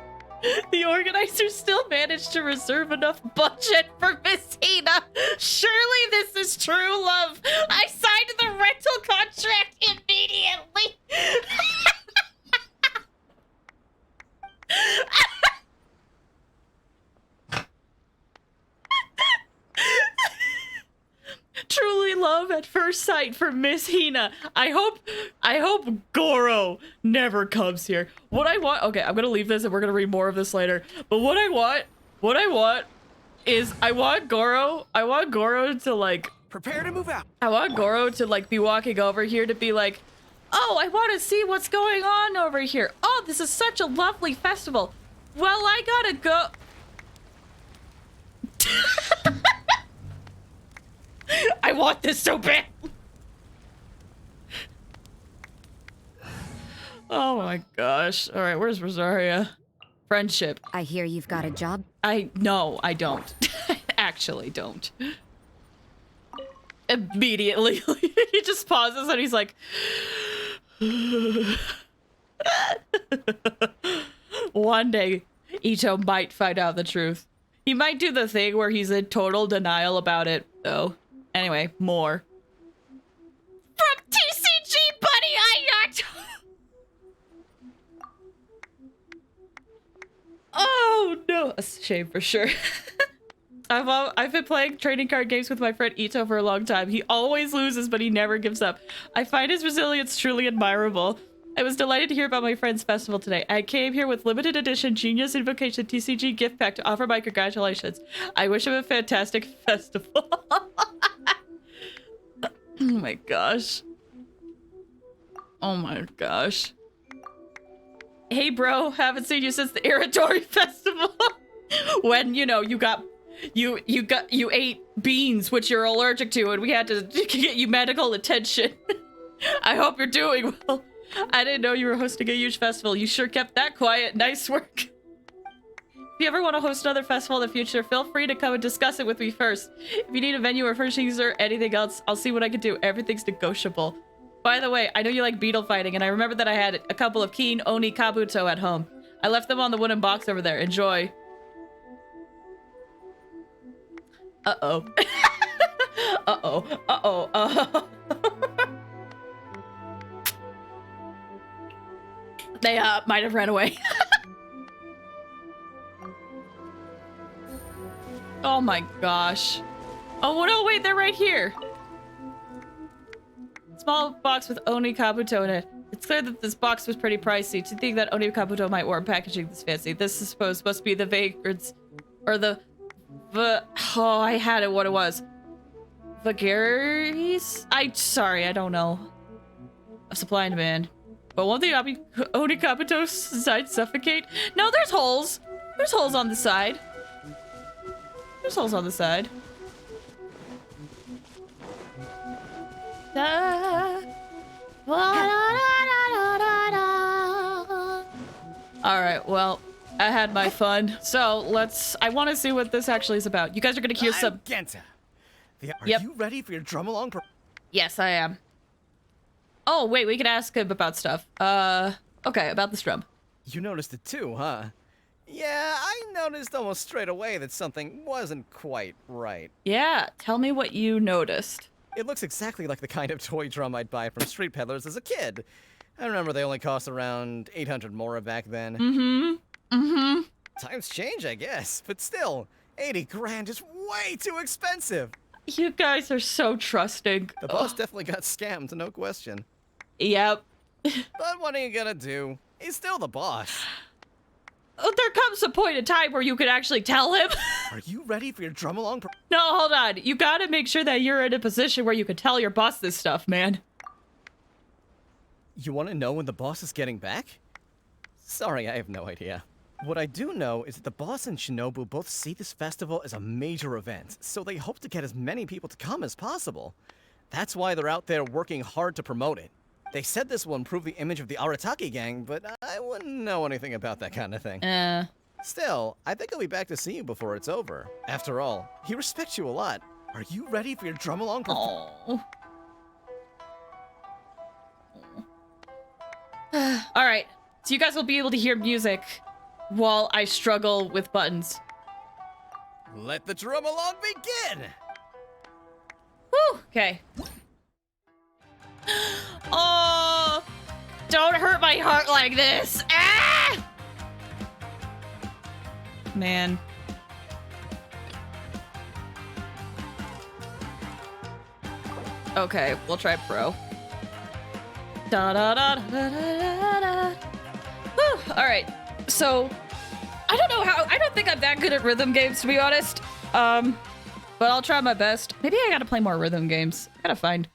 S2: The organizers still managed to reserve enough budget for Miss Hina. Surely this is true love. I signed the rental contract immediately. Truly love at first sight for Miss Hina. I hope Goro never comes here. What I want, okay, I'm gonna leave this and we're gonna read more of this later. But what I want is I want Goro to like
S8: Prepare to move out.
S2: I want Goro to like be walking over here to be like, oh, I want to see what's going on over here. Oh, this is such a lovely festival. Well, I gotta go. I want this so bad. Oh my gosh. All right, where's Rosaria? Friendship.
S1: I hear you've got a job.
S2: No, I don't. I actually don't. Immediately, he just pauses and he's like, one day, Ito might find out the truth. He might do the thing where he's in total denial about it, though. Anyway, more. From TCG, buddy, I not. Oh no, a shame for sure. I've been playing trading card games with my friend Ito for a long time. He always loses, but he never gives up. I find his resilience truly admirable. I was delighted to hear about my friend's festival today. I came here with limited edition Genius Invocation TCG gift pack to offer my congratulations. I wish him a fantastic festival. Oh my gosh. Oh my gosh. Hey bro, haven't seen you since the Irritori festival. When, you know, you ate beans which you're allergic to and we had to get you medical attention. I hope you're doing well. I didn't know you were hosting a huge festival. You sure kept that quiet. Nice work. If you ever want to host another festival in the future, feel free to come and discuss it with me first. If you need a venue or furnishings or anything else, I'll see what I can do. Everything's negotiable. By the way, I know you like beetle fighting, and I remember that I had a couple of keen Oni Kabuto at home. I left them on the wooden box over there. Enjoy. Uh-oh. Uh-oh. Uh-oh. They might have ran away. Oh my gosh. Oh no, wait, they're right here. Small box with Oni Kabuto in it. It's clear that this box was pretty pricey. To think that Oni Kabuto might warrant packaging this fancy. This is supposed to be the vagrants, or the oh, I had it what it was. Vagaries? Sorry, I don't know. A supply and demand. But won't the Oni Kabuto side suffocate? No, there's holes. There's holes on the side. There's holes on the side. Alright, well, I had my fun. So I want to see what this actually is about. You guys are going to hear some...
S11: Genta. Are
S2: Yep.
S11: you ready for your drum along?
S2: Yes, I am. Oh, wait, we can ask him about stuff. Okay, about this drum.
S11: You noticed it too, huh? Yeah, I noticed almost straight away that something wasn't quite right.
S2: Yeah, tell me what you noticed.
S11: It looks exactly like the kind of toy drum I'd buy from street peddlers as a kid. I remember they only cost around 800 mora back then. Times change, I guess, but still, 80 grand is way too expensive.
S2: You guys are so trusting.
S11: The boss definitely got scammed, no question.
S2: Yep.
S11: But what are you gonna do? He's still the boss.
S2: There comes a point in time where you could actually tell him.
S11: Are you ready for your drum along?
S2: No, hold on. You gotta make sure that you're in a position where you can tell your boss this stuff, man.
S11: You want to know when the boss is getting back? Sorry, I have no idea. What I do know is that the boss and Shinobu both see this festival as a major event, so they hope to get as many people to come as possible. That's why they're out there working hard to promote it. They said this will improve the image of the Arataki gang, but I wouldn't know anything about that kind of thing. Still, I think I'll be back to see you before it's over. After all, he respects you a lot. Are you ready for your drum along performance?
S2: Alright, so you guys will be able to hear music while I struggle with buttons.
S11: Let the drum along begin!
S2: Whew, okay. Oh, don't hurt my heart like this. Ah! Man. Okay, we'll try pro. Da da da da da da da. Whew, all right. So, I don't know how. I don't think I'm that good at rhythm games, to be honest. But I'll try my best. Maybe I gotta play more rhythm games. I gotta find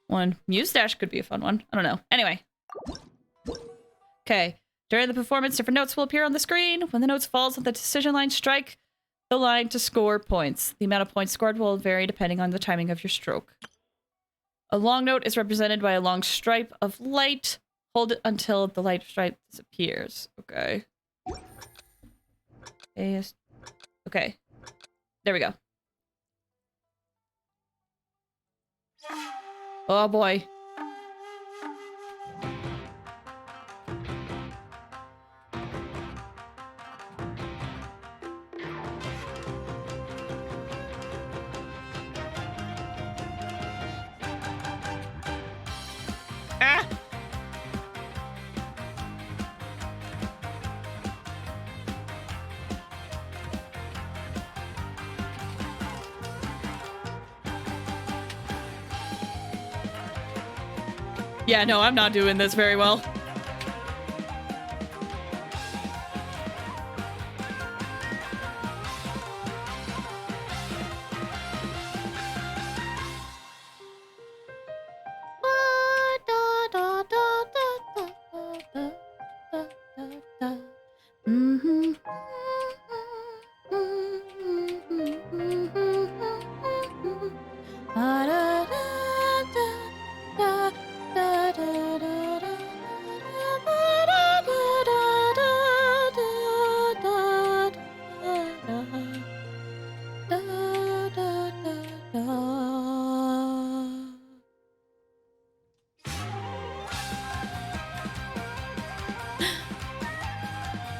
S2: one. Muse Dash could be a fun one. I don't know. Anyway. Okay. During the performance, different notes will appear on the screen. When the notes falls on the decision line, strike the line to score points. The amount of points scored will vary depending on the timing of your stroke. A long note is represented by a long stripe of light. Hold it until the light stripe disappears. Okay. Okay. There we go. Oh boy. Ah! Yeah, no, I'm not doing this very well.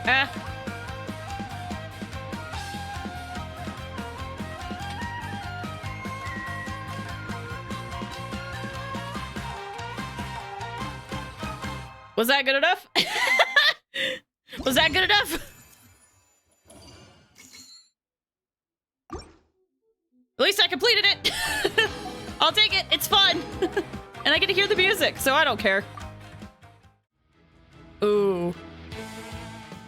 S2: Ah. Was that good enough? Was that good enough? At least I completed it. I'll take it. It's fun. And I get to hear the music, so I don't care. Ooh.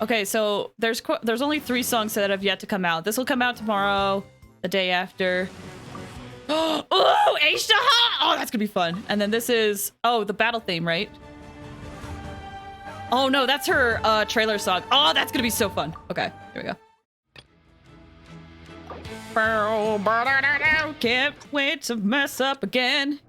S2: Okay, so there's only 3 songs that have yet to come out. This will come out tomorrow, the day after. Oh, H-Daha! Oh, that's gonna be fun. And then this is, oh, the battle theme, right? Oh no, that's her trailer song. Oh, that's gonna be so fun. Okay, here we go. Can't wait to mess up again.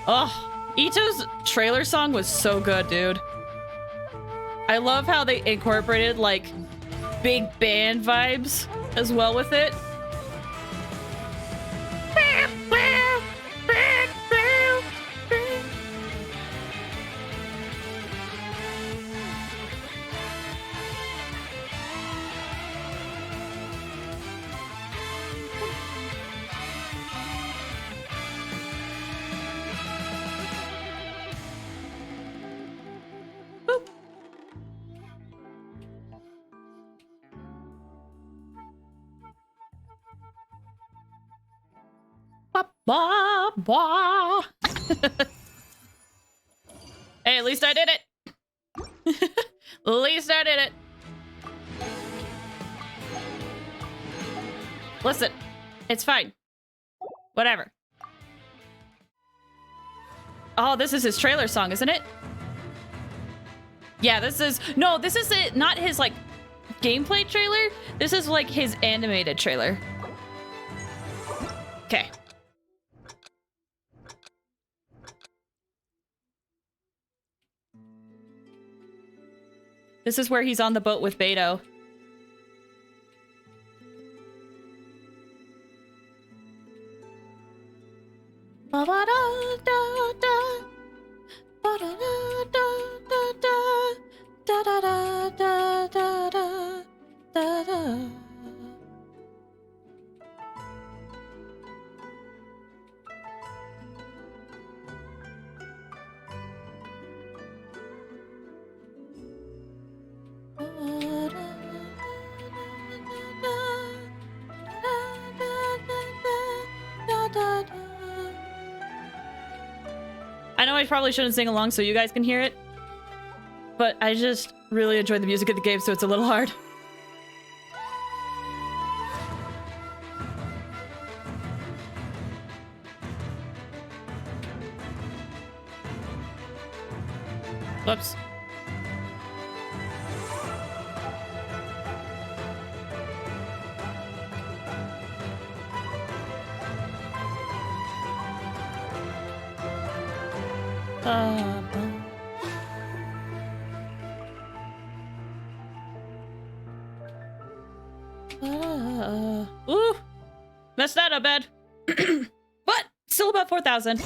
S2: Oh, Ito's trailer song was so good, dude. I love how they incorporated like big band vibes as well with it. Blah, blah. Hey, at least I did it. At least I did it. Listen, it's fine. Whatever. Oh, this is his trailer song, isn't it? Yeah, this is... No, this is it. Not his, like, gameplay trailer. This is, like, his animated trailer. Okay. This is where he's on the boat with Beto. I know I probably shouldn't sing along so you guys can hear it, but I just really enjoy the music of the game, so it's a little hard. Whoops. Ooh, messed that up bad. But still about 4,000.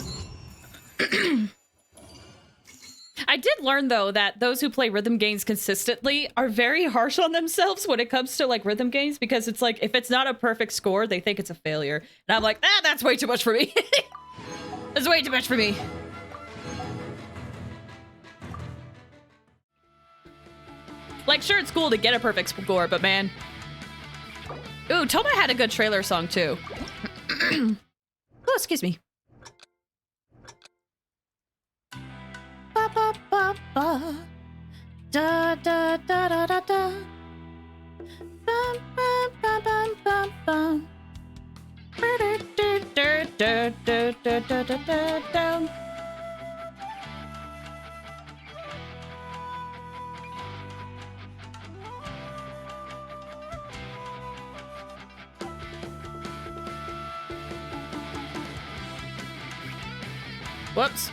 S2: I did learn though that those who play rhythm games consistently are very harsh on themselves when it comes to like rhythm games, because it's like if it's not a perfect score, they think it's a failure. And I'm like, that's way too much for me. That's way too much for me. Like, sure, it's cool to get a perfect score, but man. Ooh, Toma had a good trailer song, too. Oh, excuse me. Ba, ba, ba, ba. Da, da, da, da, da, da. Bum, bum, bum, bum, bum, bum. Da, da, da, da, da, da, da, da, da. Whoops.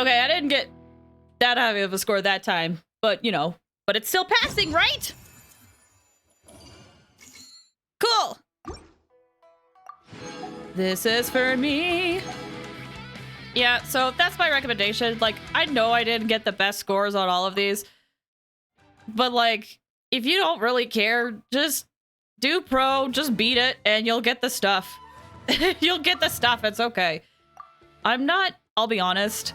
S2: Okay, I didn't get that high of a score that time, but you know, but it's still passing, right? Cool. This is for me. Yeah, so that's my recommendation. Like, I know I didn't get the best scores on all of these, but like, if you don't really care, just do pro, just beat it, and you'll get the stuff. You'll get the stuff, it's okay. I'll be honest,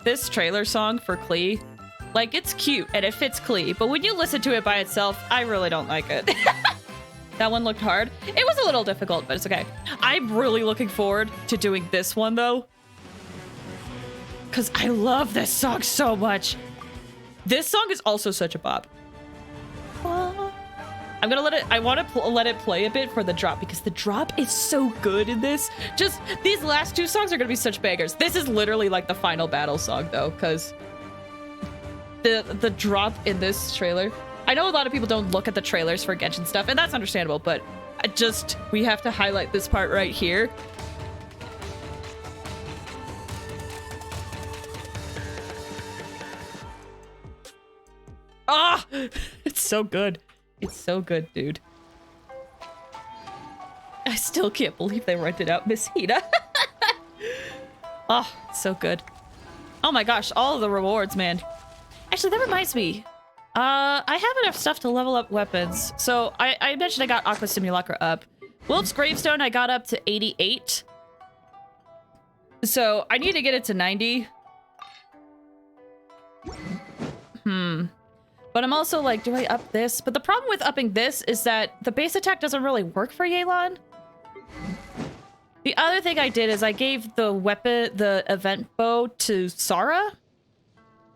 S2: this trailer song for Klee, like, it's cute and it fits Klee, but when you listen to it by itself, I really don't like it. That one looked hard. It was a little difficult, but it's okay. I'm really looking forward to doing this one, though, because I love this song so much. This song is also such a bop. I'm gonna let it, I want to let it play a bit for the drop, because the drop is so good in this. Just, these last two songs are gonna be such bangers. This is literally like the final battle song, though, because the drop in this trailer, I know a lot of people don't look at the trailers for Genshin stuff, and that's understandable, but we have to highlight this part right here. Ah! It's so good. It's so good, dude. I still can't believe they rented out Miss Hina. Oh, so good. Oh my gosh, all of the rewards, man. Actually, that reminds me. I have enough stuff to level up weapons. So I mentioned I got Aqua Simulacra up, Wolf's Gravestone, I got up to 88. So I need to get it to 90. But I'm also like, do I up this? But the problem with upping this is that the base attack doesn't really work for Yelan. The other thing I did is I gave the event bow to Sara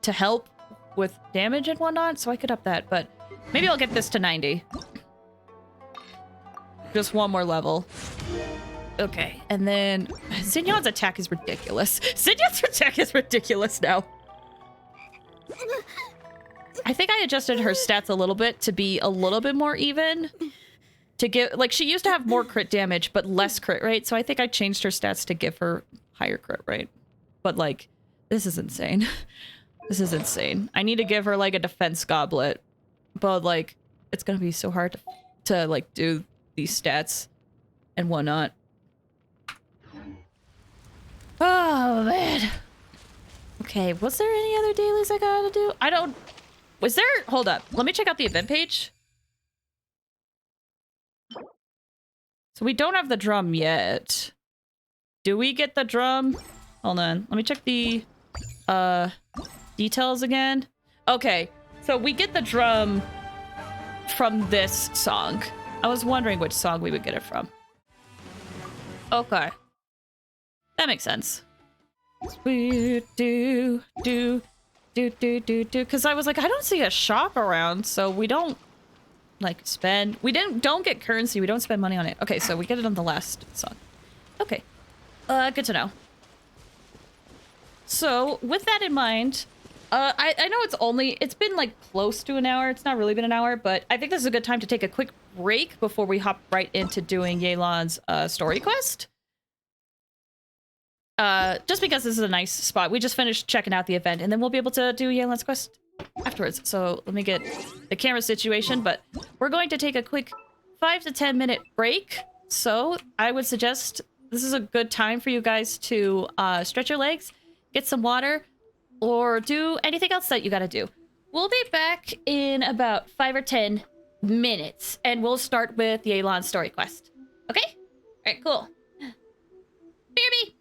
S2: to help with damage and whatnot, so I could up that, but maybe I'll get this to 90. Just one more level. Okay, and then Xinyan's attack is ridiculous. Xinyan's attack is ridiculous now. I think I adjusted her stats a little bit to be a little bit more even. To give, like, she used to have more crit damage, but less crit rate, so I think I changed her stats to give her higher crit rate. But, like, this is insane. This is insane. I need to give her, like, a defense goblet. But, like, it's gonna be so hard to like, do these stats and whatnot. Oh, man. Okay, was there any other dailies I gotta do? I don't... Was there... Hold up. Let me check out the event page. So we don't have the drum yet. Do we get the drum? Hold on. Let me check the details again. Okay, so we get the drum from this song. I was wondering which song we would get it from. Okay. That makes sense. Because I was like, I don't see a shop around, so we don't like spend, don't get currency, we don't spend money on it. Okay, so we get it on the last song. Okay, good to know. So with that in mind, I know it's been like close to an hour. It's not really been an hour, but I think this is a good time to take a quick break before we hop right into doing Yelan's story quest. Just because this is a nice spot. We just finished checking out the event, and then we'll be able to do Yelan's quest afterwards. So let me get the camera situation, but we're going to take a quick 5 to 10 minute break. So I would suggest this is a good time for you guys to stretch your legs, get some water, or do anything else that you gotta do. We'll be back in about 5 or 10 minutes, and we'll start with Yelan's story quest. Okay? All right, cool. BRB!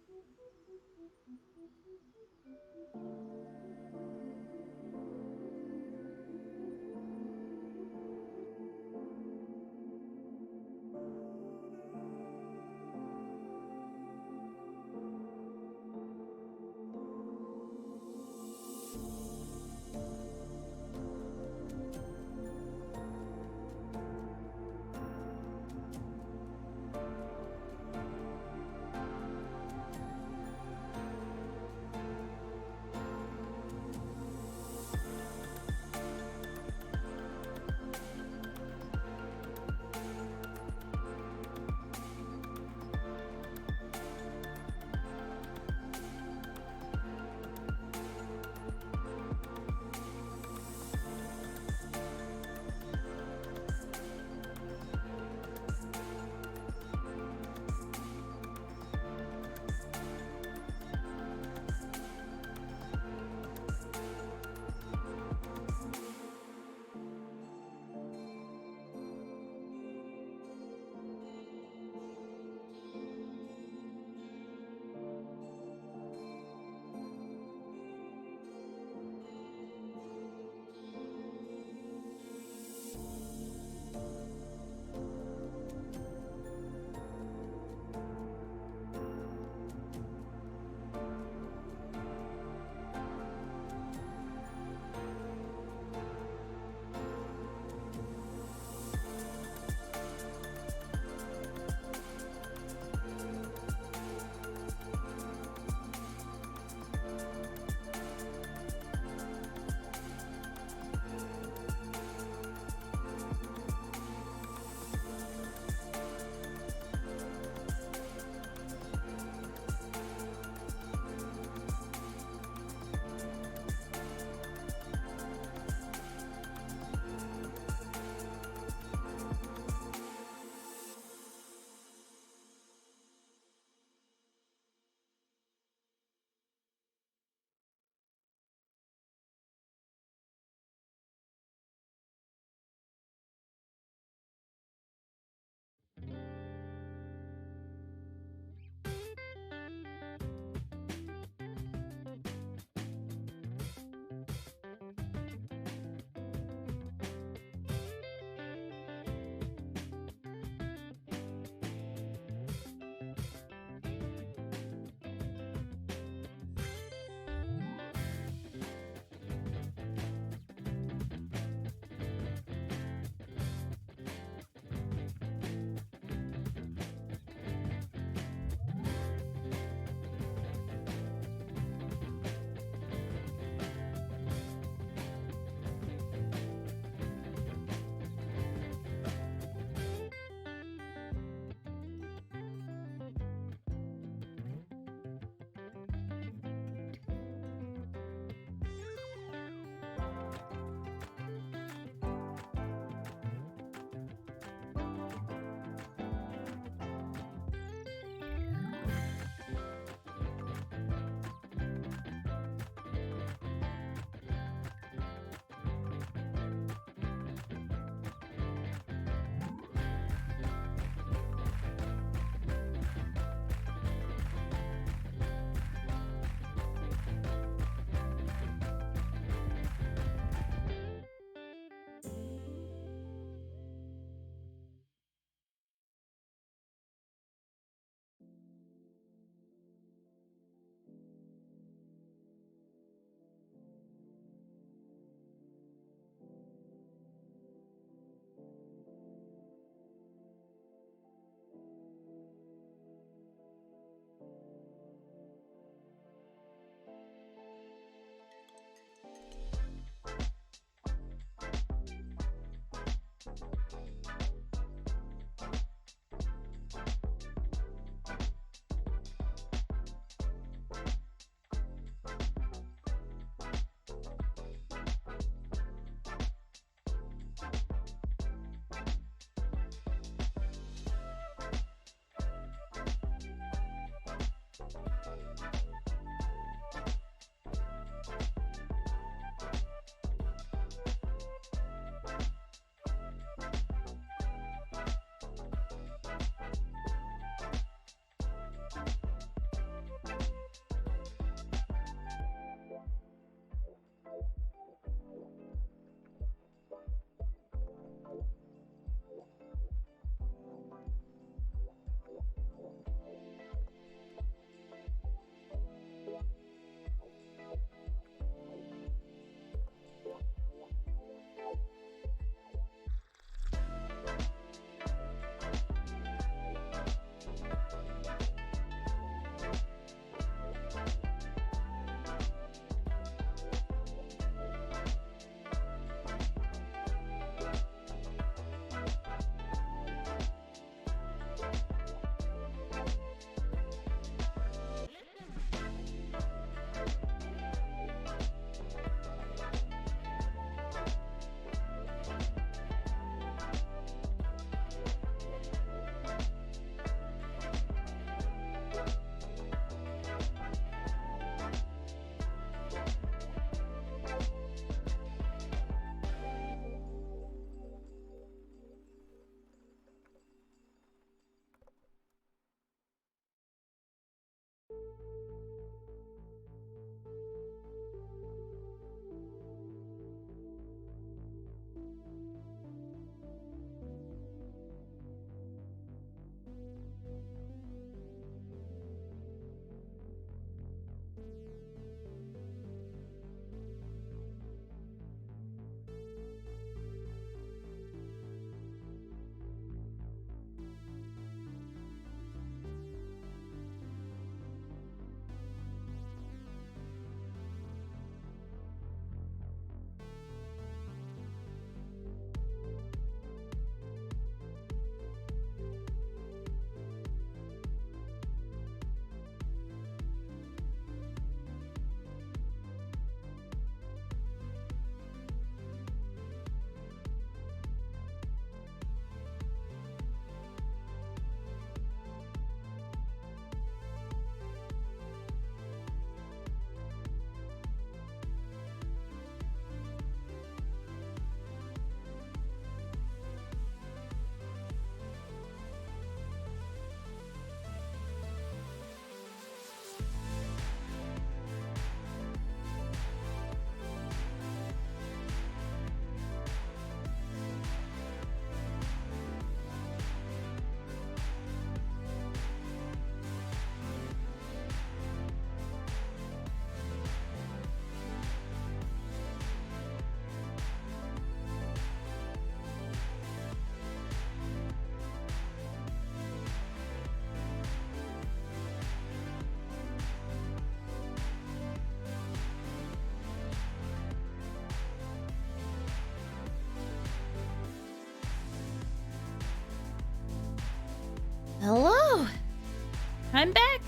S2: I'm back.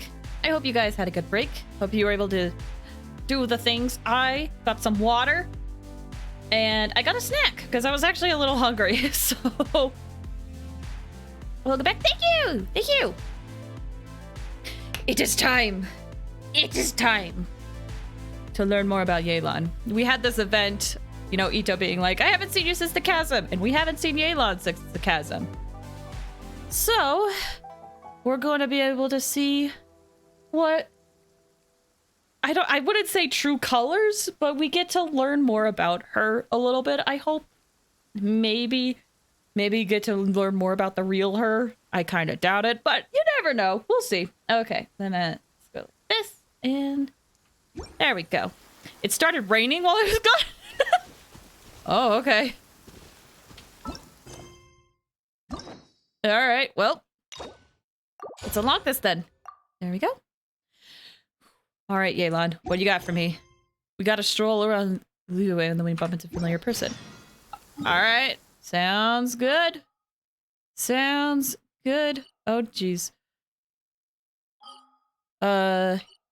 S2: I hope you guys had a good break. Hope you were able to do the things. I got some water and I got a snack because I was actually a little hungry. So welcome back. Thank you. Thank you. It is time. It is time to learn more about Yelan. We had this event, you know, Ito being like, I haven't seen you since the chasm, and we haven't seen Yelan since the chasm. So we're going to be able to see what I wouldn't say true colors, but we get to learn more about her a little bit. I hope maybe get to learn more about the real her. I kind of doubt it, but you never know. We'll see. Okay, then let's go like this, and there we go. It started raining while I was gone. Oh, okay. All right, well, let's unlock this then. There we go. All right, Yelan, what do you got for me? We got to stroll around Liyue and then we bump into a familiar person. All right, sounds good. Sounds good. Oh, jeez.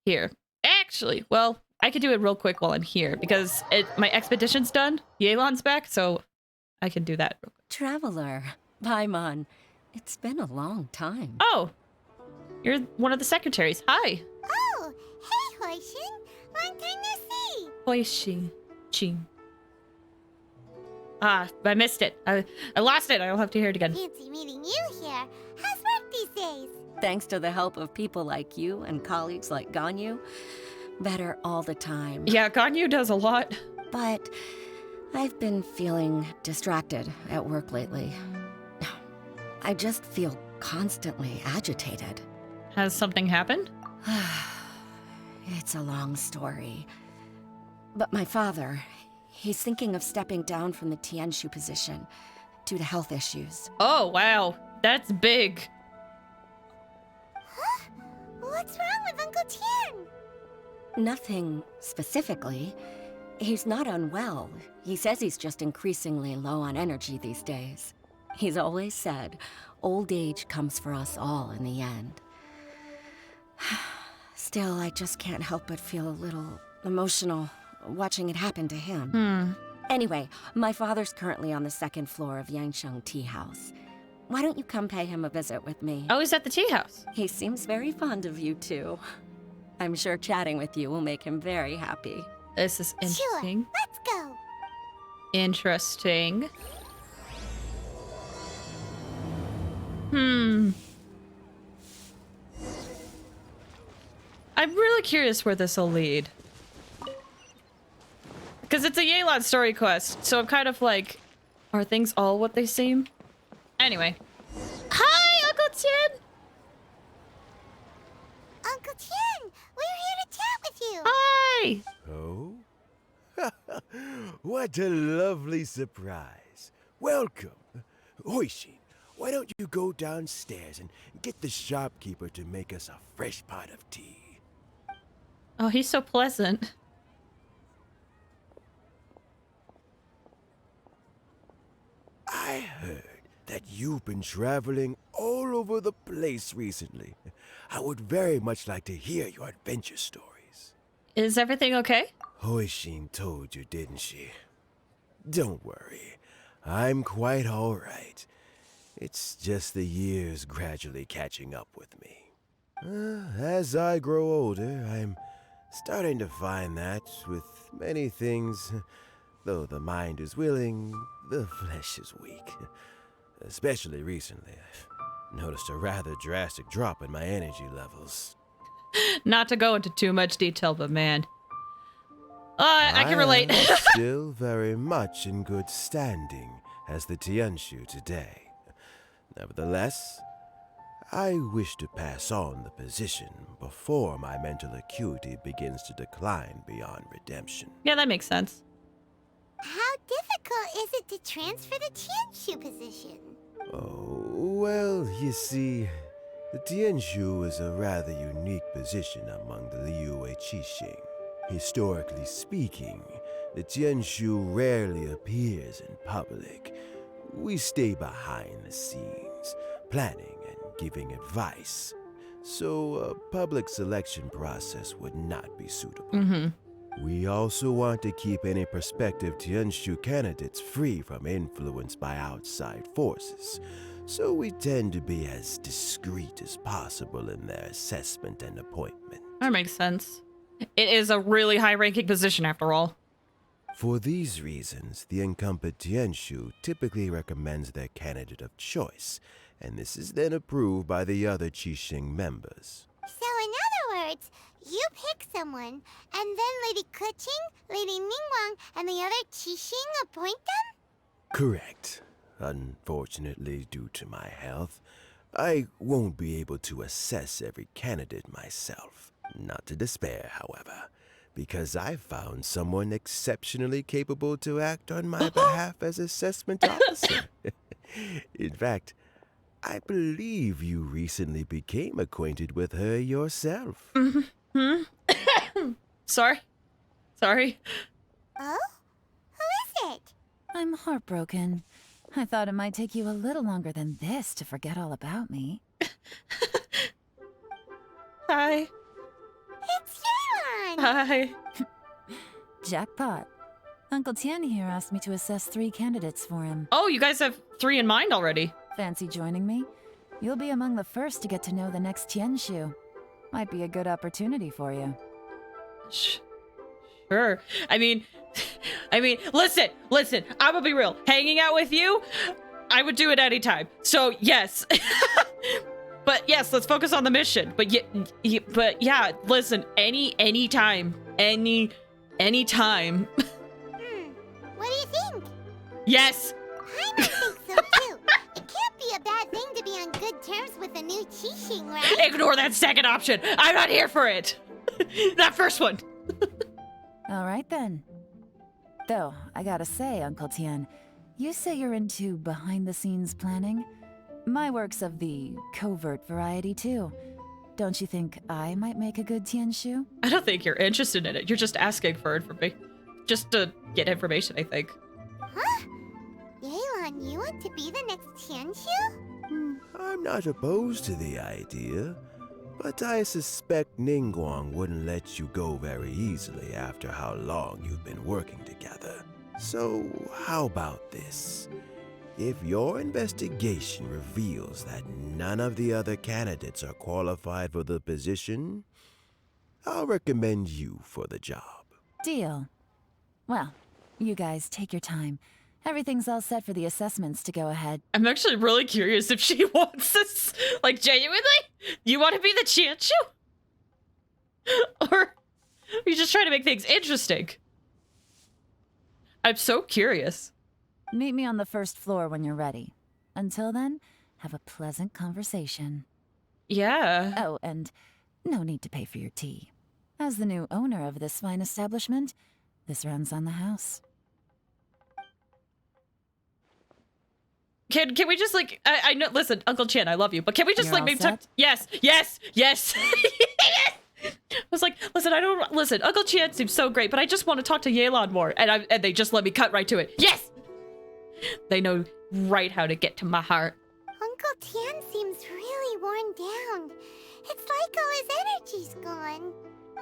S2: Here. Actually, well, I could do it real quick while I'm here because my expedition's done. Yelan's back, so I can do that real quick.
S12: Traveler, Paimon, it's been a long time.
S2: Oh, you're one of the secretaries. Hi.
S5: Oh, hey, Hoishin. Long time no see.
S2: Hoishin. Ching. Ah, I missed it. I lost it. I'll have to hear it again.
S5: Fancy meeting you here. How's work these days?
S12: Thanks to the help of people like you and colleagues like Ganyu, better all the time.
S2: Yeah, Ganyu does a lot.
S12: But I've been feeling distracted at work lately. I just feel constantly agitated.
S2: Has something happened?
S12: It's a long story. But my father, he's thinking of stepping down from the Tianshu position due to health issues.
S2: Oh, wow. That's big.
S5: Huh? What's wrong with Uncle Tian?
S12: Nothing specifically. He's not unwell. He says he's just increasingly low on energy these days. He's always said, old age comes for us all in the end. Still, I just can't help but feel a little emotional watching it happen to him. Anyway, my father's currently on the second floor of Yangsheng Tea House. Why don't you come pay him a visit with me?
S2: Oh, he's at the tea house.
S12: He seems very fond of you, too. I'm sure chatting with you will make him very happy.
S2: This is interesting.
S5: Sure, let's go.
S2: Interesting. I'm really curious where this will lead. Because it's a Yelan story quest, so I'm kind of like, are things all what they seem? Anyway. Hi, Uncle Tian!
S5: Uncle Tian, we're here to chat with you.
S2: Hi!
S13: Oh? What a lovely surprise. Welcome. Hoishin, why don't you go downstairs and get the shopkeeper to make us a fresh pot of tea?
S2: Oh, he's so pleasant.
S13: I heard that you've been traveling all over the place recently. I would very much like to hear your adventure stories.
S2: Is everything okay?
S13: Hoishin told you, didn't she? Don't worry. I'm quite all right. It's just the years gradually catching up with me. As I grow older, I'm starting to find that with many things, though the mind is willing, the flesh is weak. Especially recently, I've noticed a rather drastic drop in my energy levels.
S2: Not to go into too much detail, but man. I can relate.
S13: I'm still very much in good standing as the Tianshu today. Nevertheless, I wish to pass on the position before my mental acuity begins to decline beyond redemption.
S2: Yeah, that makes sense.
S5: How difficult is it to transfer the Tianshu position?
S13: Oh, well, you see, the Tianshu is a rather unique position among the Liyue Qixing. Historically speaking, the Tianshu rarely appears in public. We stay behind the scenes, planning and giving advice. so a public selection process would not be suitable.
S2: Mm-hmm.
S13: We also want to keep any prospective Tianshu candidates free from influence by outside forces, so we tend to be as discreet as possible in their assessment and appointment.
S2: That makes sense. It is a really high-ranking position, after all.
S13: For these reasons, the incumbent Tianshu typically recommends their candidate of choice, and this is then approved by the other Qixing members.
S5: So in other words, you pick someone, and then Lady Keqing, Lady Ningguang, and the other Qixing appoint them?
S13: Correct. Unfortunately, due to my health, I won't be able to assess every candidate myself. Not to despair, however, because I found someone exceptionally capable to act on my behalf as assessment officer. In fact, I believe you recently became acquainted with her yourself.
S2: Mm-hmm. Sorry?
S5: Oh? Who is it?
S14: I'm heartbroken. I thought it might take you a little longer than this to forget all about me.
S2: Hi.
S5: It's Yelan!
S2: Hi.
S14: Jackpot. Uncle Tian here asked me to assess 3 candidates for him.
S2: Oh, you guys have 3 in mind already.
S14: Fancy joining me? You'll be among the first to get to know the next Tianshu. Might be a good opportunity for you.
S2: Sure. I mean, listen, I'm gonna be real. Hanging out with you, I would do it anytime. So, yes. But yes, let's focus on the mission. But yeah, listen, anytime.
S5: What do you think?
S2: Yes.
S5: I might think so too. It can't be a bad thing to be on good terms with a new Qixing, right?
S2: Ignore that second option. I'm not here for it. That first one.
S14: All right then. Though, I gotta say, Uncle Tian, you say you're into behind-the-scenes planning? My work's of the covert variety too. Don't you think I might make a good Tianshu?
S2: I don't think you're interested in it. You're just asking for information. Just to get information, I think.
S5: Huh? Yelan, you want to be the next Tianshu?
S13: I'm not opposed to the idea, but I suspect Ningguang wouldn't let you go very easily after how long you've been working together. So, how about this? If your investigation reveals that none of the other candidates are qualified for the position, I'll recommend you for the job.
S14: Deal. Well, you guys take your time. Everything's all set for the assessments to go ahead.
S2: I'm actually really curious if she wants this. Like, genuinely? You want to be the Tianshu? Or are you just trying to make things interesting? I'm so curious.
S14: Meet me on the first floor when you're ready. Until then, have a pleasant conversation.
S2: Yeah.
S14: Oh, and no need to pay for your tea. As the new owner of this fine establishment, this runs on the house.
S2: Can we just like I know, listen, Uncle Chin, I love you, but can we just
S14: You're
S2: like
S14: all
S2: maybe
S14: set?
S2: talk? Yes. Yes. I was like, listen, Uncle Chin seems so great, but I just want to talk to Yelan more, and they just let me cut right to it. Yes. They know right how to get to my heart.
S5: Uncle Tian seems really worn down. It's like all his energy's gone.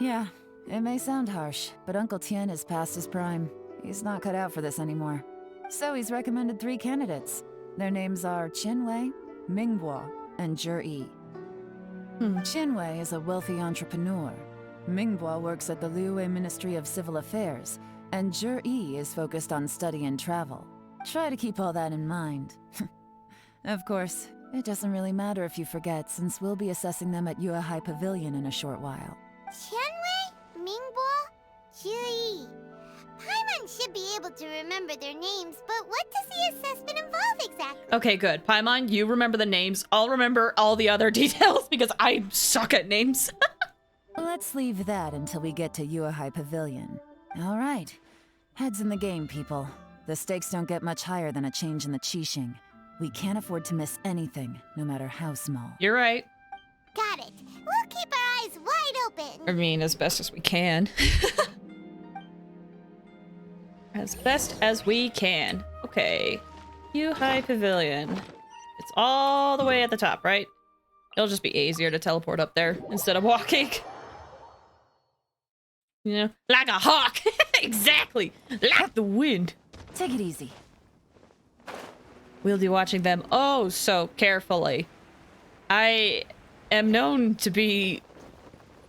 S14: Yeah, it may sound harsh, but Uncle Tian is past his prime. He's not cut out for this anymore. So he's recommended 3 candidates. Their names are Qinwei, Mingbo, and Zhi. Qinwei is a wealthy entrepreneur. Mingbo works at the Liyue Ministry of Civil Affairs, and Zhi is focused on study and travel. Try to keep all that in mind. Of course, it doesn't really matter if you forget, since we'll be assessing them at Yuehai Pavilion in a short while.
S5: Qianwei, Mingbo, Zhi. Paimon should be able to remember their names, but what does the assessment involve exactly?
S2: Okay, good. Paimon, you remember the names. I'll remember all the other details because I suck at names.
S14: Let's leave that until we get to Yuehai Pavilion. All right. Heads in the game, people. The stakes don't get much higher than a change in the Qixing. We can't afford to miss anything, no matter how small.
S2: You're right.
S5: Got it. We'll keep our eyes wide open.
S2: I mean, as best as we can. As best as we can. Okay. Yuehai Pavilion. It's all the way at the top, right? It'll just be easier to teleport up there instead of walking. You know, like a hawk. Exactly. Like the wind.
S14: Take it easy.
S2: We'll be watching them oh so carefully. I am known to be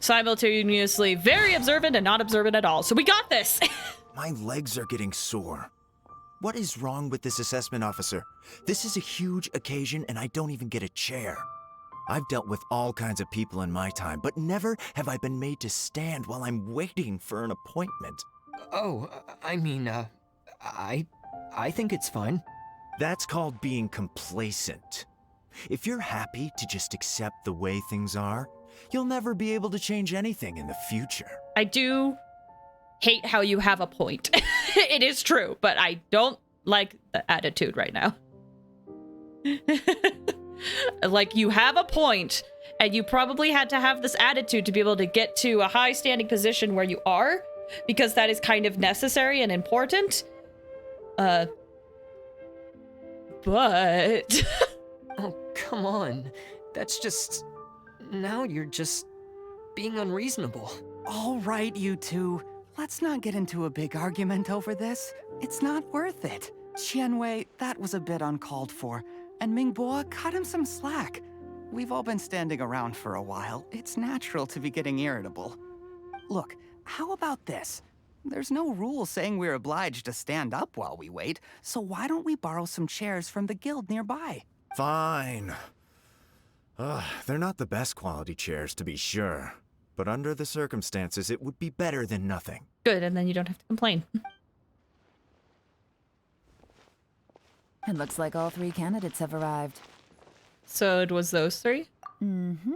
S2: simultaneously very observant and not observant at all. So we got this.
S15: My legs are getting sore. What is wrong with this assessment officer? This is a huge occasion and I don't even get a chair. I've dealt with all kinds of people in my time, but never have I been made to stand while I'm waiting for an appointment.
S8: Oh, I mean, I think it's fine.
S15: That's called being complacent. If you're happy to just accept the way things are, you'll never be able to change anything in the future.
S2: I do hate how you have a point. It is true, but I don't like the attitude right now. Like, you have a point, and you probably had to have this attitude to be able to get to a high standing position where you are, because that is kind of necessary and important. But...
S8: Oh, come on. That's just... Now you're just being unreasonable.
S16: All right, you two. Let's not get into a big argument over this. It's not worth it. Qianwei, that was a bit uncalled for. And Mingbo, cut him some slack. We've all been standing around for a while. It's natural to be getting irritable. Look, how about this? There's no rule saying we're obliged to stand up while we wait, so why don't we borrow some chairs from the guild nearby?
S15: Fine. They're not the best quality chairs, to be sure. But under the circumstances, it would be better than nothing.
S2: Good, and then you don't have to complain.
S14: It looks like all 3 candidates have arrived.
S2: So it was those 3?
S14: Mm-hmm.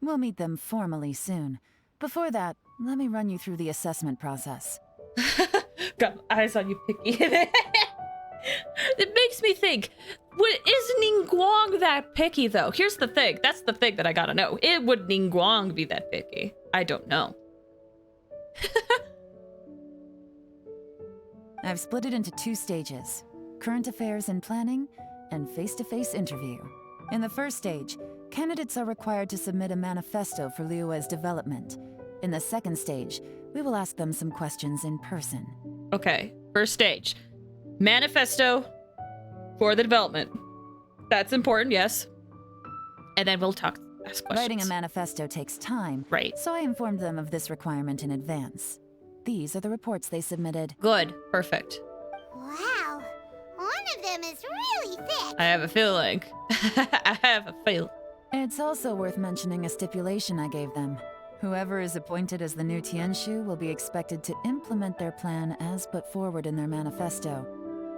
S14: We'll meet them formally soon. Before that, let me run you through the assessment process.
S2: Got eyes on you, Picky. It makes me think, is Ningguang that picky, though? Here's the thing. That's the thing that I gotta know. Would Ningguang be that picky? I don't know.
S14: I've split it into 2 stages. Current affairs and planning, and face-to-face interview. In the first stage, candidates are required to submit a manifesto for Liyue's development. In the second stage, we will ask them some questions in person.
S2: Okay, first stage. Manifesto for the development. That's important, yes. And then we'll ask questions.
S14: Writing a manifesto takes time.
S2: Right.
S14: So I informed them of this requirement in advance. These are the reports they submitted.
S2: Good. Perfect.
S5: Wow. One of them is really thick.
S2: I have a feeling. I have a feeling.
S14: It's also worth mentioning a stipulation I gave them. Whoever is appointed as the new Tianshu will be expected to implement their plan as put forward in their manifesto.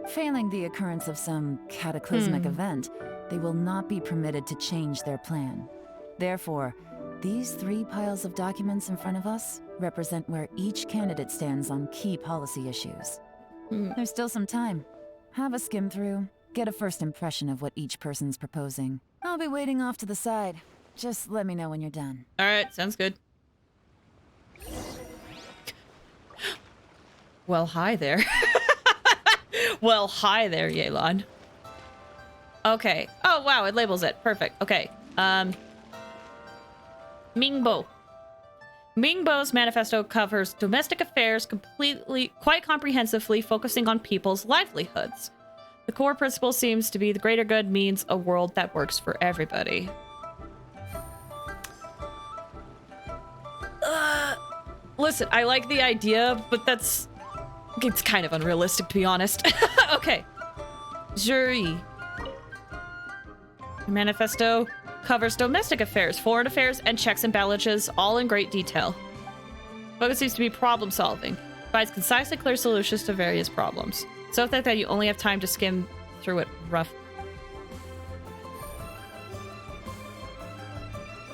S14: Failing the occurrence of some cataclysmic event, they will not be permitted to change their plan. Therefore, these 3 piles of documents in front of us represent where each candidate stands on key policy issues. There's still some time. Have a skim through, get a first impression of what each person's proposing. I'll be waiting off to the side. Just let me know when you're done.
S2: All right, sounds good. Well, hi there. Well, hi there, Yelan. Okay. Oh, wow, it labels it. Perfect. Okay. Mingbo. Mingbo's manifesto covers domestic affairs quite comprehensively, focusing on people's livelihoods. The core principle seems to be the greater good means a world that works for everybody. Listen, I like the idea, but it's kind of unrealistic, to be honest. Okay. Jury. Manifesto covers domestic affairs, foreign affairs, and checks and balances, all in great detail. Focus seems to be problem solving. Provides concise and clear solutions to various problems. So that you only have time to skim through it rough.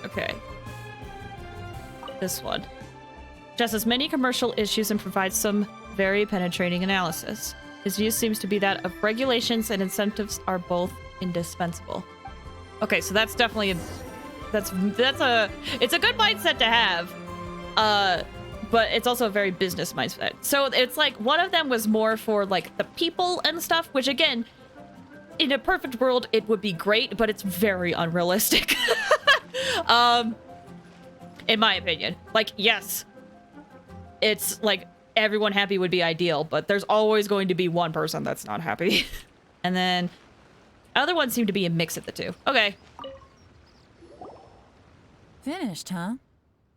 S2: Okay. This one. Just as many commercial issues and provides some very penetrating analysis. His view seems to be that of regulations and incentives are both indispensable. Okay, so that's definitely it's a good mindset to have. But it's also a very business mindset. So it's like one of them was more for like the people and stuff, which again, in a perfect world, it would be great, but it's very unrealistic. In my opinion. Like, yes, it's like everyone happy would be ideal, but there's always going to be one person that's not happy. And then other ones seem to be a mix of the two. Okay.
S14: Finished, huh?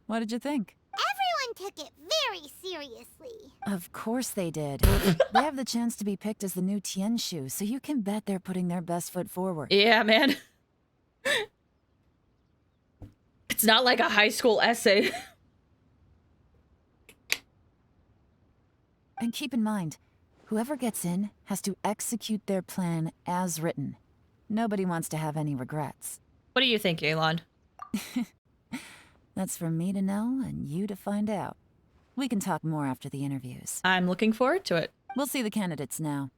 S14: What did you think?
S5: Everyone took it very seriously.
S14: Of course they did. They have the chance to be picked as the new Tianshu, so you can bet they're putting their best foot forward.
S2: Yeah, man. It's not like a high school essay.
S14: And keep in mind, whoever gets in has to execute their plan as written. Nobody wants to have any regrets.
S2: What do you think, Yelan?
S14: That's for me to know and you to find out. We can talk more after the interviews.
S2: I'm looking forward to it.
S14: We'll see the candidates now.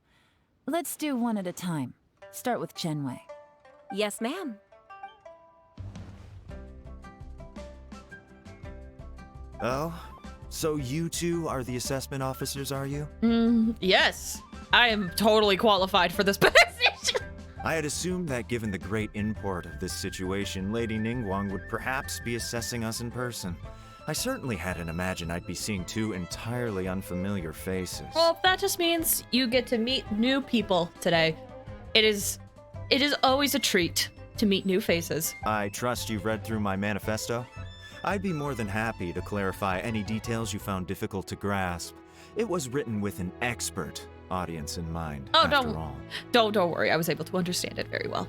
S14: Let's do one at a time. Start with Chenwei.
S12: Yes, ma'am.
S15: Oh? So you two are the assessment officers, are you?
S2: Yes. I am totally qualified for this position.
S15: I had assumed that given the great import of this situation, Lady Ningguang would perhaps be assessing us in person. I certainly hadn't imagined I'd be seeing two entirely unfamiliar faces.
S2: Well, that just means you get to meet new people today. It is always a treat to meet new faces.
S15: I trust you've read through my manifesto? I'd be more than happy to clarify any details you found difficult to grasp. It was written with an expert audience in mind, after all.
S2: Don't worry. I was able to understand it very well.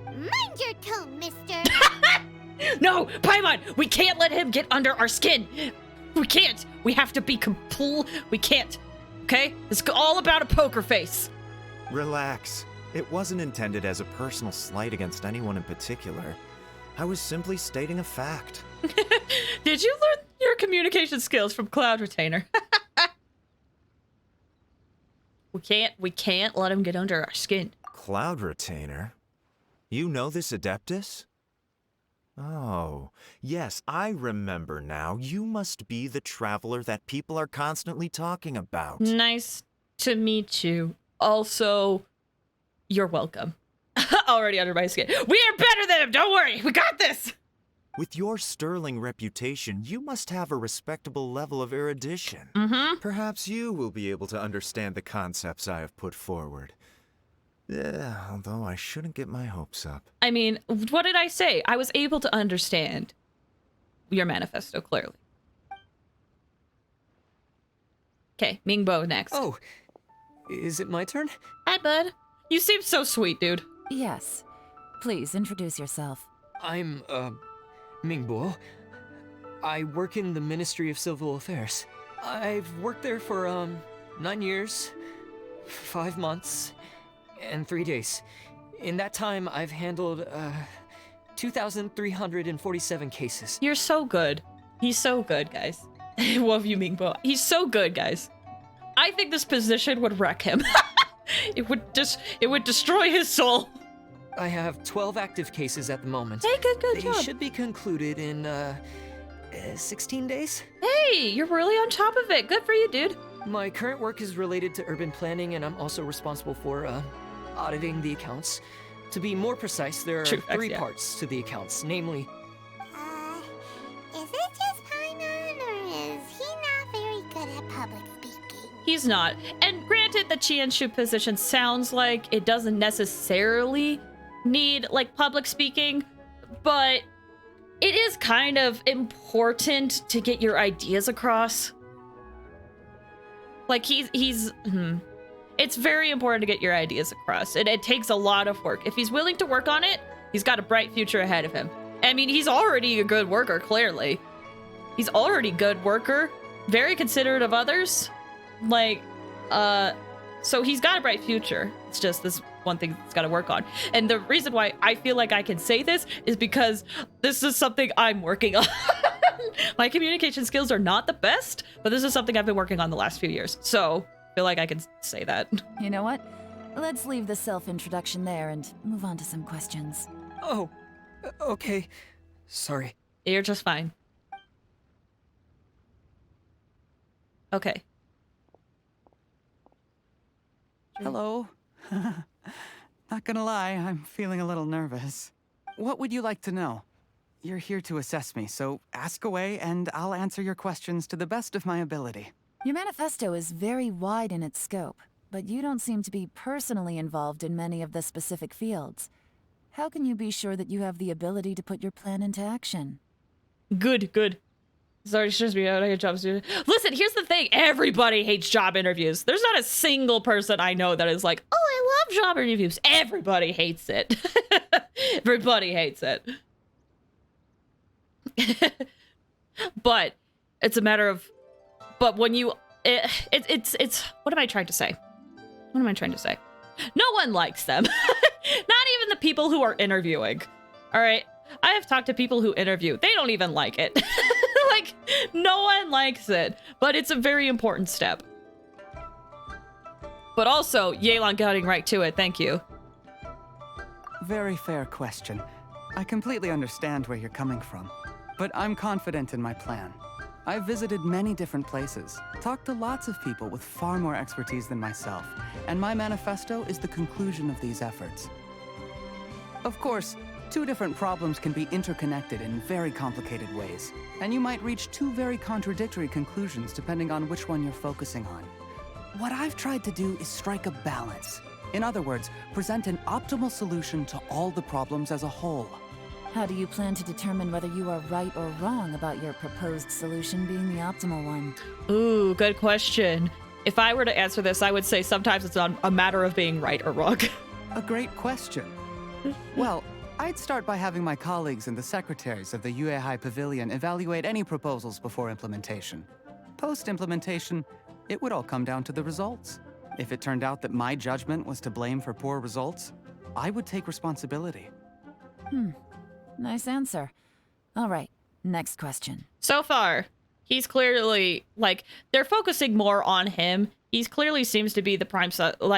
S5: Mind your tone, mister.
S2: No, Paimon, we can't let him get under our skin. We can't. We have to be we can't. Okay? It's all about a poker face.
S15: Relax. It wasn't intended as a personal slight against anyone in particular. I was simply stating a fact.
S2: Did you learn your communication skills from Cloud Retainer? We can't let him get under our skin.
S15: Cloud Retainer? You know this Adeptus? Oh, yes, I remember now. You must be the traveler that people are constantly talking about.
S2: Nice to meet you. Also, you're welcome. Already under my skin. We are better than him, don't worry. We got this.
S15: With your sterling reputation, you must have a respectable level of erudition. Perhaps you will be able to understand the concepts I have put forward. Although I shouldn't get my hopes up.
S2: I mean, what did I say? I was able to understand your manifesto clearly. Okay, Mingbo next.
S17: Oh, is it my turn?
S2: Hi, bud. You seem so sweet, dude.
S14: Yes. Please, introduce yourself.
S17: I'm, Mingbo. I work in the Ministry of Civil Affairs. I've worked there for, 9 years, 5 months, and 3 days. In that time, I've handled, 2,347 cases.
S2: You're so good. He's so good, guys. I love you, Mingbo. He's so good, guys. I think this position would wreck him. It would destroy his soul.
S17: I have 12 active cases at the moment.
S2: Hey, good job.
S17: They should be concluded in, 16 days?
S2: Hey, you're really on top of it. Good for you, dude.
S17: My current work is related to urban planning, and I'm also responsible for, auditing the accounts. To be more precise, there are three parts to the accounts, namely...
S5: Is it just Paimon, or is he not very good at public speaking?
S2: He's not. And granted, the Qianshu position sounds like it doesn't necessarily need, like, public speaking, but it is kind of important to get your ideas across. Like, it's very important to get your ideas across. It takes a lot of work. If he's willing to work on it, he's got a bright future ahead of him. I mean, he's already a good worker, clearly. He's already a good worker, very considerate of others. Like, so he's got a bright future. It's just this one thing he's got to work on. And the reason why I feel like I can say this is because this is something I'm working on. My communication skills are not the best, but this is something I've been working on the last few years. So I feel like I can say that.
S14: You know what? Let's leave the self-introduction there and move on to some questions.
S17: Oh, okay. Sorry.
S2: You're just fine. Okay.
S16: Hello. Not gonna lie, I'm feeling a little nervous. What would you like to know? you're here to assess me, so ask away and I'll answer your questions to the best of my ability.
S14: Your manifesto is very wide in its scope, but you don't seem to be personally involved in many of the specific fields. How can you be sure that you have the ability to put your plan into action?
S2: Good. Sorry, it's just me. I hate jobs. Listen, here's the thing. Everybody hates job interviews. There's not a single person I know that is like, oh, I love job interviews. Everybody hates it. Everybody hates it. But it's a matter of, but when you, it's, what am I trying to say? No one likes them. Not even the people who are interviewing. All right. I have talked to people who interview. They don't even like it. Like, no one likes it. But it's a very important step. But also, Yelan getting right to it. Thank you.
S16: Very fair question. I completely understand where you're coming from, but I'm confident in my plan. I've visited many different places, talked to lots of people with far more expertise than myself, and my manifesto is the conclusion of these efforts. Of course, two different problems can be interconnected in very complicated ways, and you might reach two very contradictory conclusions depending on which one you're focusing on. What I've tried to do is strike a balance. In other words, present an optimal solution to all the problems as a whole.
S14: How do you plan to determine whether you are right or wrong about your proposed solution being the optimal one?
S2: Ooh, good question. If I were to answer this, I would say sometimes it's a matter of being right or wrong.
S16: A great question. Well, I'd start by having my colleagues and the secretaries of the Yuehai Pavilion evaluate any proposals before implementation. Post-implementation, it would all come down to the results. If it turned out that my judgment was to blame for poor results, I would take responsibility.
S14: Nice answer. All right, next question.
S2: So far, he's clearly, like, they're focusing more on him. He clearly seems to be the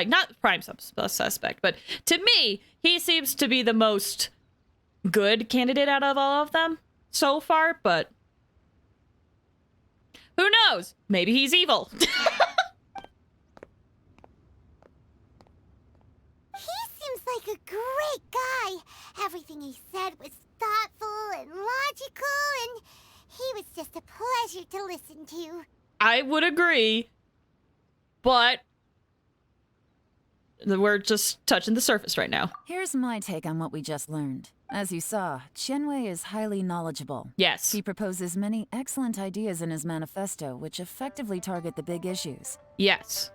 S2: not prime suspect, but to me, he seems to be the most good candidate out of all of them so far, but who knows? Maybe he's evil.
S5: Like a great guy. Everything he said was thoughtful and logical, and he was just a pleasure to listen to.
S2: I would agree, but we're just touching the surface right now.
S14: Here's my take on what we just learned. As you saw, Qianwei is highly knowledgeable.
S2: Yes.
S14: He proposes many excellent ideas in his manifesto, which effectively target the big issues.
S2: Yes.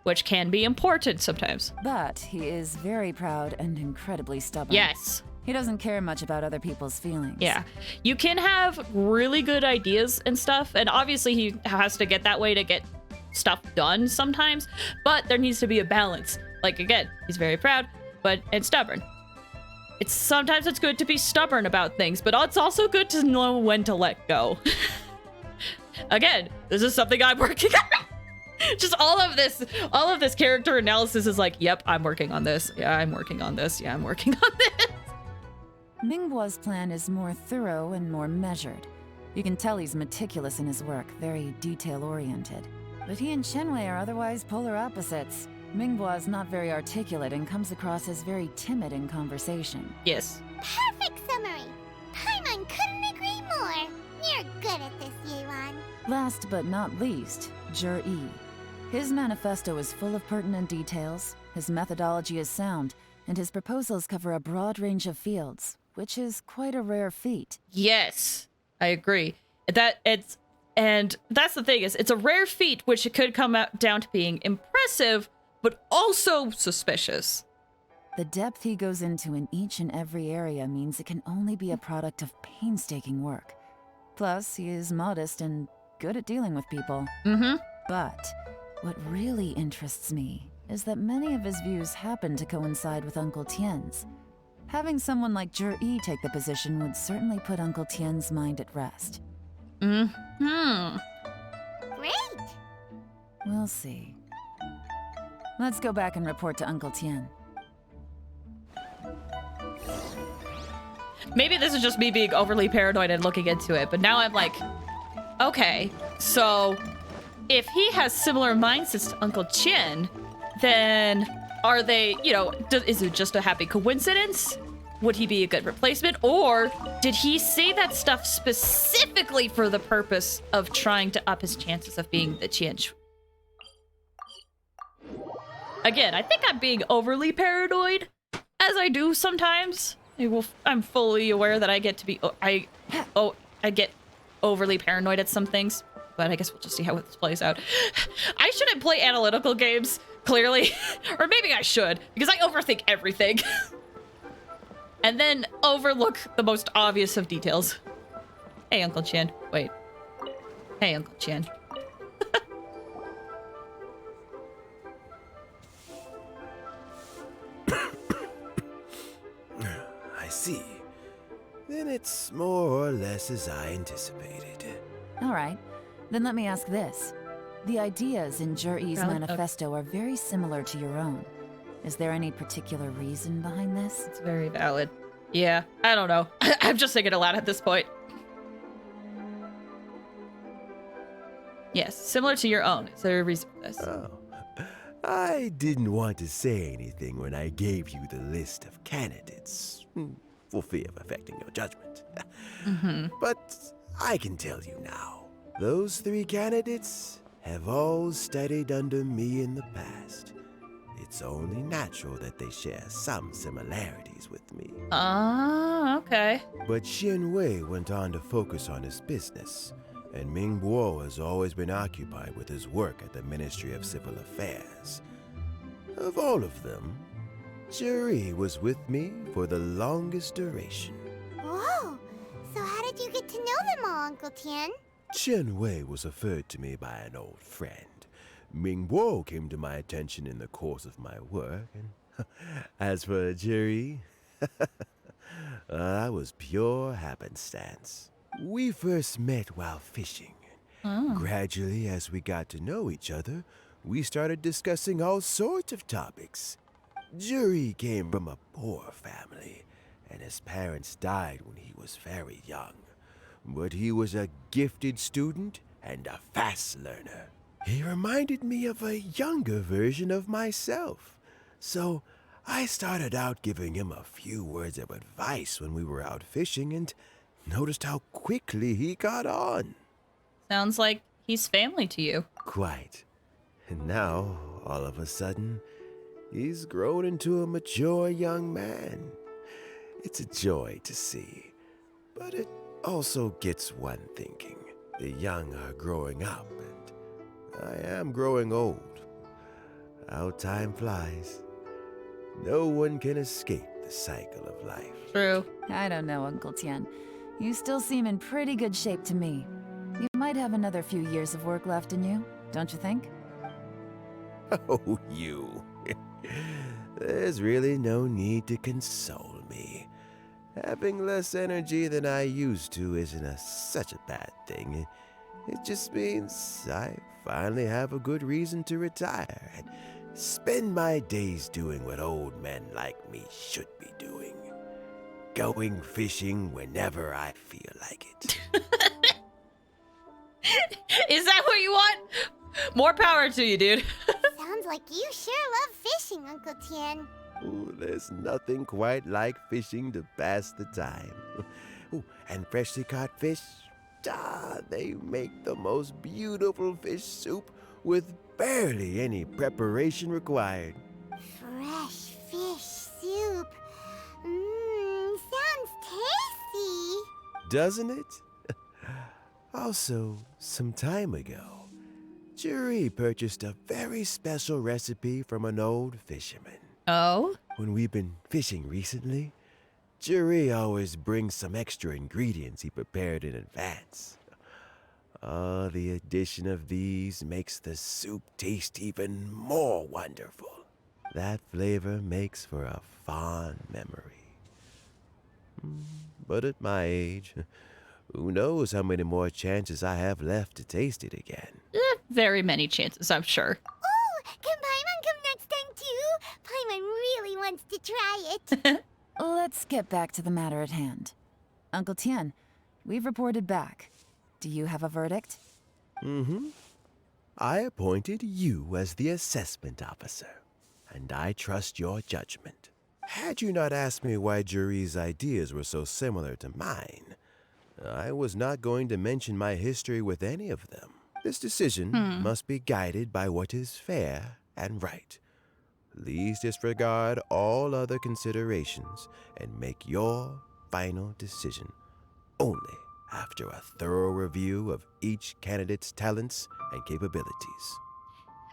S2: Which can be important sometimes.
S14: But he is very proud and incredibly stubborn.
S2: Yes.
S14: He doesn't care much about other people's feelings.
S2: Yeah. You can have really good ideas and stuff, and obviously he has to get that way to get stuff done sometimes, but there needs to be a balance. Like, again, he's very proud, and stubborn. Sometimes it's good to be stubborn about things, but it's also good to know when to let go. Again, this is something I'm working on. Just all of this character analysis is like, yep, I'm working on this. Yeah, I'm working on this. Yeah, I'm working on this.
S14: Mingguo's plan is more thorough and more measured. You can tell he's meticulous in his work, very detail-oriented. But he and Qianwei are otherwise polar opposites. Mingguo is not very articulate and comes across as very timid in conversation.
S2: Yes.
S5: Perfect summary. Paimon couldn't agree more. You're good at this, Yelan.
S14: Last but not least, Zhi. His manifesto is full of pertinent details, his methodology is sound, and his proposals cover a broad range of fields, which is quite a rare feat.
S2: Yes, I agree. And that's the thing, is it's a rare feat, which it could come out down to being impressive, but also suspicious.
S14: The depth he goes into in each and every area means it can only be a product of painstaking work. Plus, he is modest and good at dealing with people. But what really interests me is that many of his views happen to coincide with Uncle Tien's. Having someone like Zhi take the position would certainly put Uncle Tien's mind at rest.
S5: Great.
S14: We'll see. Let's go back and report to Uncle Tien.
S2: Maybe this is just me being overly paranoid and looking into it, but now I'm like, okay, so if he has similar mindsets to Uncle Tien, then are they, is it just a happy coincidence? would he be a good replacement? Or did he say that stuff specifically for the purpose of trying to up his chances of being the Qian? Again, I think I'm being overly paranoid, as I do sometimes. I'm fully aware that I get to be... I get overly paranoid at some things, but I guess we'll just see how this plays out. I shouldn't play analytical games, clearly. Or maybe I should, because I overthink everything. And then overlook the most obvious of details. Hey, Uncle Chin. Wait. Hey, Uncle Chin.
S13: I see. Then it's more or less as I anticipated.
S14: All right, then let me ask this. The ideas in Jur-E's manifesto are very similar to your own. Is there any particular reason behind this?
S2: It's very valid. Yeah, I don't know. I'm just thinking aloud at this point. Yes, similar to your own. Is there a reason for this?
S13: Oh. I didn't want to say anything when I gave you the list of candidates, for fear of affecting your judgment. But I can tell you now, those 3 candidates have all studied under me in the past. It's only natural that they share some similarities with me.
S2: Okay.
S13: But Xin Wei went on to focus on his business, and Ming Guo has always been occupied with his work at the Ministry of Civil Affairs. Of all of them, Juri was with me for the longest duration.
S5: Whoa! So how did you get to know them all, Uncle Tian?
S13: Chen Wei was referred to me by an old friend. Ming Guo came to my attention in the course of my work, and as for Juri, that was pure happenstance. We first met while fishing. Gradually, as we got to know each other, we started discussing all sorts of topics. Juri came from a poor family, and his parents died when he was very young. But he was a gifted student and a fast learner. He reminded me of a younger version of myself. So I started out giving him a few words of advice when we were out fishing and noticed how quickly he got on.
S2: Sounds like he's family to you.
S13: Quite. And now, all of a sudden, he's grown into a mature young man. It's a joy to see. But it also gets one thinking. The young are growing up, and I am growing old. How time flies. No one can escape the cycle of life.
S2: True.
S14: I don't know, Uncle Tian. You still seem in pretty good shape to me. You might have another few years of work left in you, don't you think?
S13: Oh, you. There's really no need to console me. Having less energy than I used to isn't such a bad thing. It just means I finally have a good reason to retire and spend my days doing what old men like me should be doing. Going fishing whenever I feel like it.
S2: Is that what you want? More power to you, dude.
S5: Sounds like you sure love fishing, Uncle Tian.
S13: Ooh, there's nothing quite like fishing to pass the time. Ooh, and freshly caught fish, they make the most beautiful fish soup with barely any preparation required.
S5: Fresh fish soup. Sounds tasty.
S13: Doesn't it? Also, some time ago, Juri purchased a very special recipe from an old fisherman.
S2: Oh?
S13: When we've been fishing recently, Juri always brings some extra ingredients he prepared in advance. The addition of these makes the soup taste even more wonderful. That flavor makes for a fond memory. But at my age, who knows how many more chances I have left to taste it again.
S2: Very many chances, I'm sure.
S5: Oh, can Paimon come next time too? Paimon really wants to try it.
S14: Let's get back to the matter at hand. Uncle Tian, we've reported back. Do you have a verdict?
S13: I appointed you as the assessment officer, and I trust your judgment. Had you not asked me why Juri's ideas were so similar to mine, I was not going to mention my history with any of them. This decision must be guided by what is fair and right. Please disregard all other considerations and make your final decision only after a thorough review of each candidate's talents and capabilities.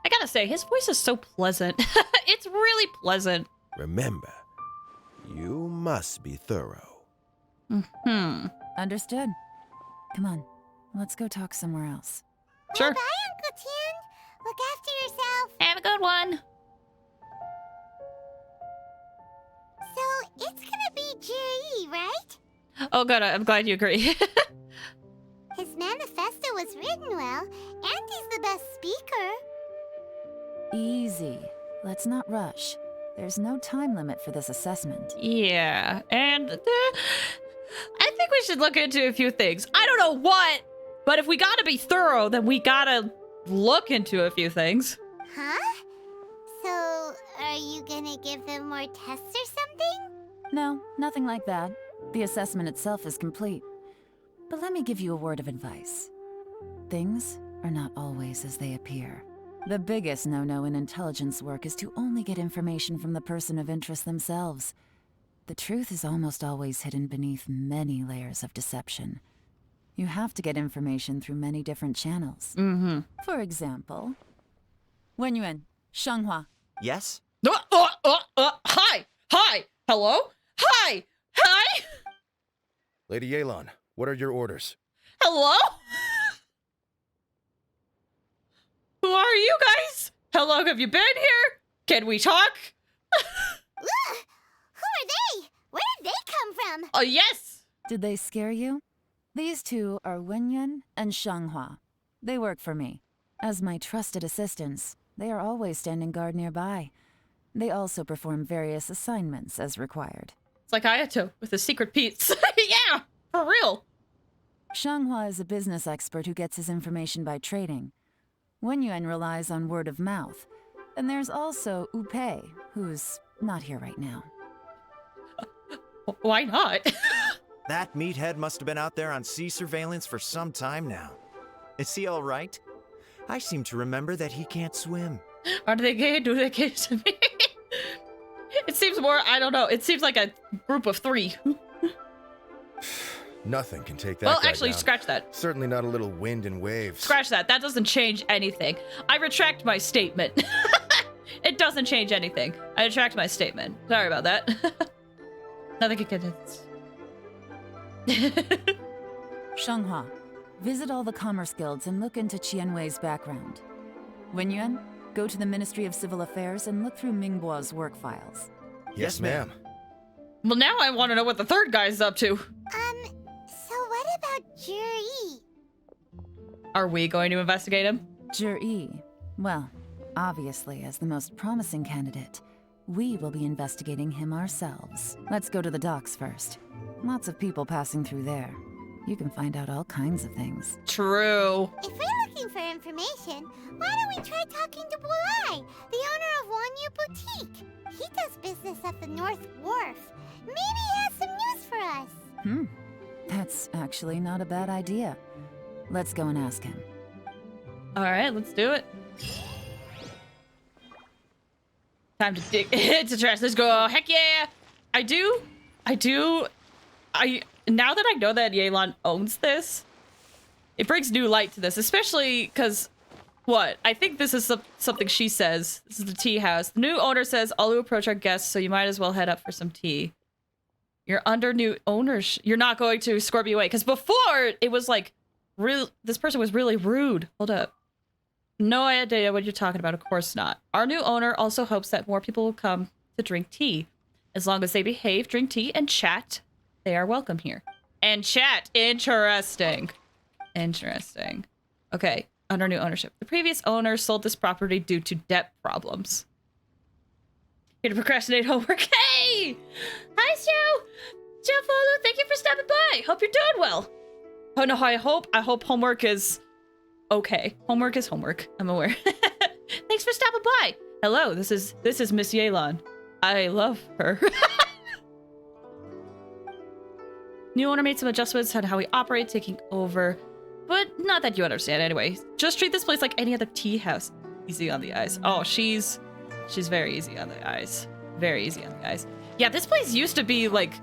S2: I gotta say, his voice is so pleasant. It's really pleasant.
S13: Remember, you must be thorough.
S14: Understood. Come on, let's go talk somewhere else.
S2: Sure.
S5: Bye, Uncle Tien. Look after yourself.
S2: Have a good one.
S5: So, it's gonna be Juri, right?
S2: Oh, good. I'm glad you agree.
S5: His manifesto was written well, and he's the best speaker.
S14: Easy. Let's not rush. There's no time limit for this assessment.
S2: Yeah, and I think we should look into a few things. I don't know what, but if we gotta be thorough, then we gotta look into a few things.
S5: Huh? So, are you gonna give them more tests or something?
S14: No, nothing like that. The assessment itself is complete. But let me give you a word of advice. Things are not always as they appear. The biggest no-no in intelligence work is to only get information from the person of interest themselves. The truth is almost always hidden beneath many layers of deception. You have to get information through many different channels. For example, Wenyuan, Shanghua.
S15: Yes?
S2: Hi! Hi! Hello? Hi! Hi!
S18: Lady Yelan, what are your orders?
S2: Hello? Who are you guys? How long have you been here? Can we talk?
S5: Who are they? Where did they come from?
S2: Oh, yes!
S14: Did they scare you? These two are Wenyuan and Shanghua. They work for me. As my trusted assistants, they are always standing guard nearby. They also perform various assignments as required.
S2: It's like Ayato with the secret Pete's. Yeah, for real.
S14: Shanghua is a business expert who gets his information by trading. Wenyuan relies on word of mouth. And there's also Upei, who's not here right now.
S2: Why not?
S15: That meathead must have been out there on sea surveillance for some time now. Is he all right? I seem to remember that he can't swim.
S2: Are they gay? Do they gay to me? It seems more, I don't know. It seems like a group of three.
S18: Nothing can take that
S2: Well,
S18: guy
S2: actually,
S18: down.
S2: scratch that.
S18: Certainly not a little wind and waves.
S2: Scratch that. That doesn't change anything. I retract my statement. It doesn't change anything. I retract my statement. Sorry about that. Nothing can convince.
S14: Shanghua, visit all the commerce guilds and look into Qianwei's background. Wenyuan, go to the Ministry of Civil Affairs and look through Mingbo's work files.
S18: Yes, ma'am.
S2: Well, now I want to know what the third guy's up to.
S5: So what about Juri?
S2: Are we going to investigate him?
S14: Juri. Well, obviously, as the most promising candidate, we will be investigating him ourselves. Let's go to the docks first. Lots of people passing through there. You can find out all kinds of things.
S2: True.
S5: If we're looking for information, why don't we try talking to Bulai, the owner of Wanyu Boutique? He does business at the North Wharf. Maybe he has some news for us.
S14: That's actually not a bad idea. Let's go and ask him.
S2: All right, let's do it. Time to dig into trash. Let's go. Heck yeah. Now that I know that Yelan owns this, it brings new light to this, especially because, what? I think this is something she says. This is the tea house. The new owner says all who approach are guests, so you might as well head up for some tea. You're under new ownership. You're not going to escort me away. Because before, it was like, this person was really rude. Hold up. No idea what you're talking about. Of course not. Our new owner also hopes that more people will come to drink tea. As long as they behave, drink tea, and chat, they are welcome here. And chat. Interesting. Interesting. Okay. Under new ownership. The previous owner sold this property due to debt problems. Here to procrastinate homework. Hey! Hi, Joe! Joe Folu, thank you for stopping by. Hope you're doing well. Oh no, I hope homework is okay. Homework is homework. I'm aware. Thanks for stopping by. Hello, this is Miss Yelan. I love her. New owner made some adjustments on how we operate, taking over. But not that you understand anyway. Just treat this place like any other tea house. Easy on the eyes. Oh, she's very easy on the eyes. Very easy on the eyes. Yeah, this place used to be like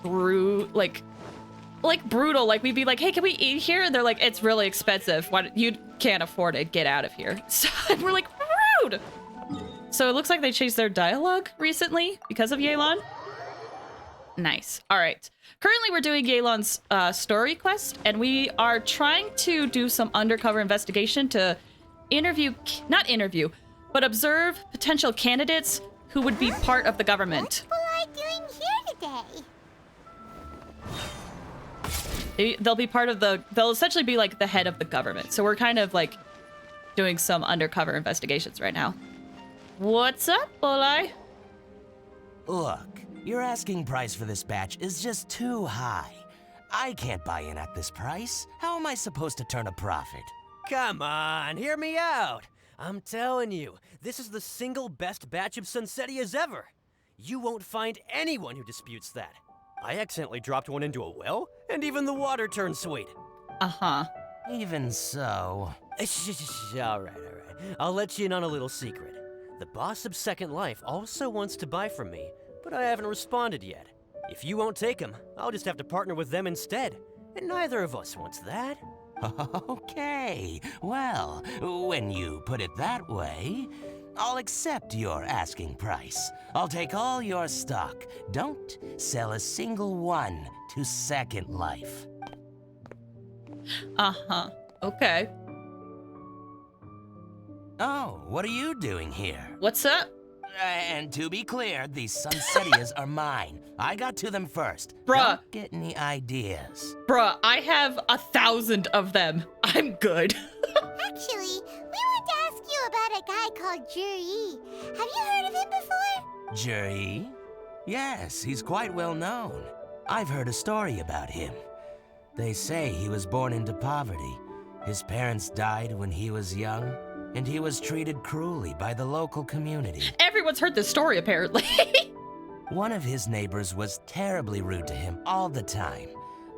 S2: brutal. Like we'd be like, hey, can we eat here? And they're like, it's really expensive. You can't afford it. Get out of here. So we're like, rude. So it looks like they changed their dialogue recently because of Yelan. Nice. All right. Currently, we're doing Yelan's story quest, and we are trying to do some undercover investigation to not interview, but observe potential candidates who would be part of the government.
S5: What are you doing here today?
S2: They'll be part of they'll essentially be like the head of the government. So we're kind of like doing some undercover investigations right now. What's up, Bolai?
S19: Look, your asking price for this batch is just too high. I can't buy in at this price. How am I supposed to turn a profit?
S9: Come on, hear me out. I'm telling you, this is the single best batch of Sunsetias ever. You won't find anyone who disputes that. I accidentally dropped one into a well, and even the water turned sweet.
S2: Uh-huh.
S19: Even so...
S9: All right. I'll let you in on a little secret. The boss of Second Life also wants to buy from me, but I haven't responded yet. If you won't take him, I'll just have to partner with them instead. And neither of us wants that.
S19: Okay, well, when you put it that way, I'll accept your asking price. I'll take all your stock. Don't sell a single one to Second Life.
S2: Uh-huh. Okay.
S19: Oh, what are you doing here?
S2: What's up?
S19: And to be clear, these Sunsetias are mine. I got to them first.
S2: Bruh.
S19: Don't get any ideas.
S2: Bruh, I have 1,000 of them. I'm good.
S5: Actually, we want to ask you about a guy called Juri. Have you heard of him before?
S19: Juri? Yes, he's quite well known. I've heard a story about him. They say he was born into poverty. His parents died when he was young, and he was treated cruelly by the local community.
S2: Everyone's heard this story, apparently.
S19: One of his neighbors was terribly rude to him all the time,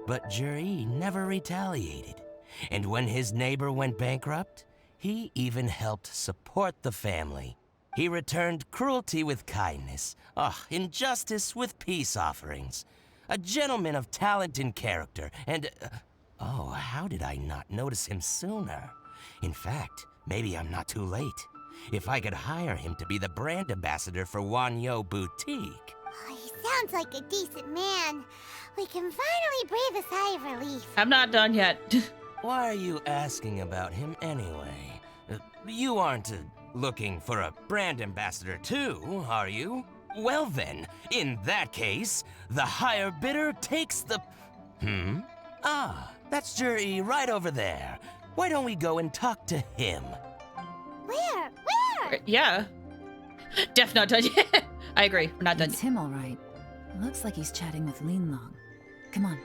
S19: but Juri never retaliated. And when his neighbor went bankrupt, he even helped support the family. He returned cruelty with kindness, injustice with peace offerings. A gentleman of talent and character, and... oh, how did I not notice him sooner? In fact, maybe I'm not too late. If I could hire him to be the brand ambassador for Wanyo Boutique.
S5: Oh, he sounds like a decent man. We can finally breathe a sigh of relief.
S2: I'm not done yet.
S19: Why are you asking about him anyway? You aren't looking for a brand ambassador too, are you? Well then, in that case, the higher bidder takes the... that's Juri right over there. Why don't we go and talk to him?
S5: Where?
S2: Yeah. Def not done yet. I agree. We're not done
S14: It's him, all right. Looks like he's chatting with Linlong. Come on,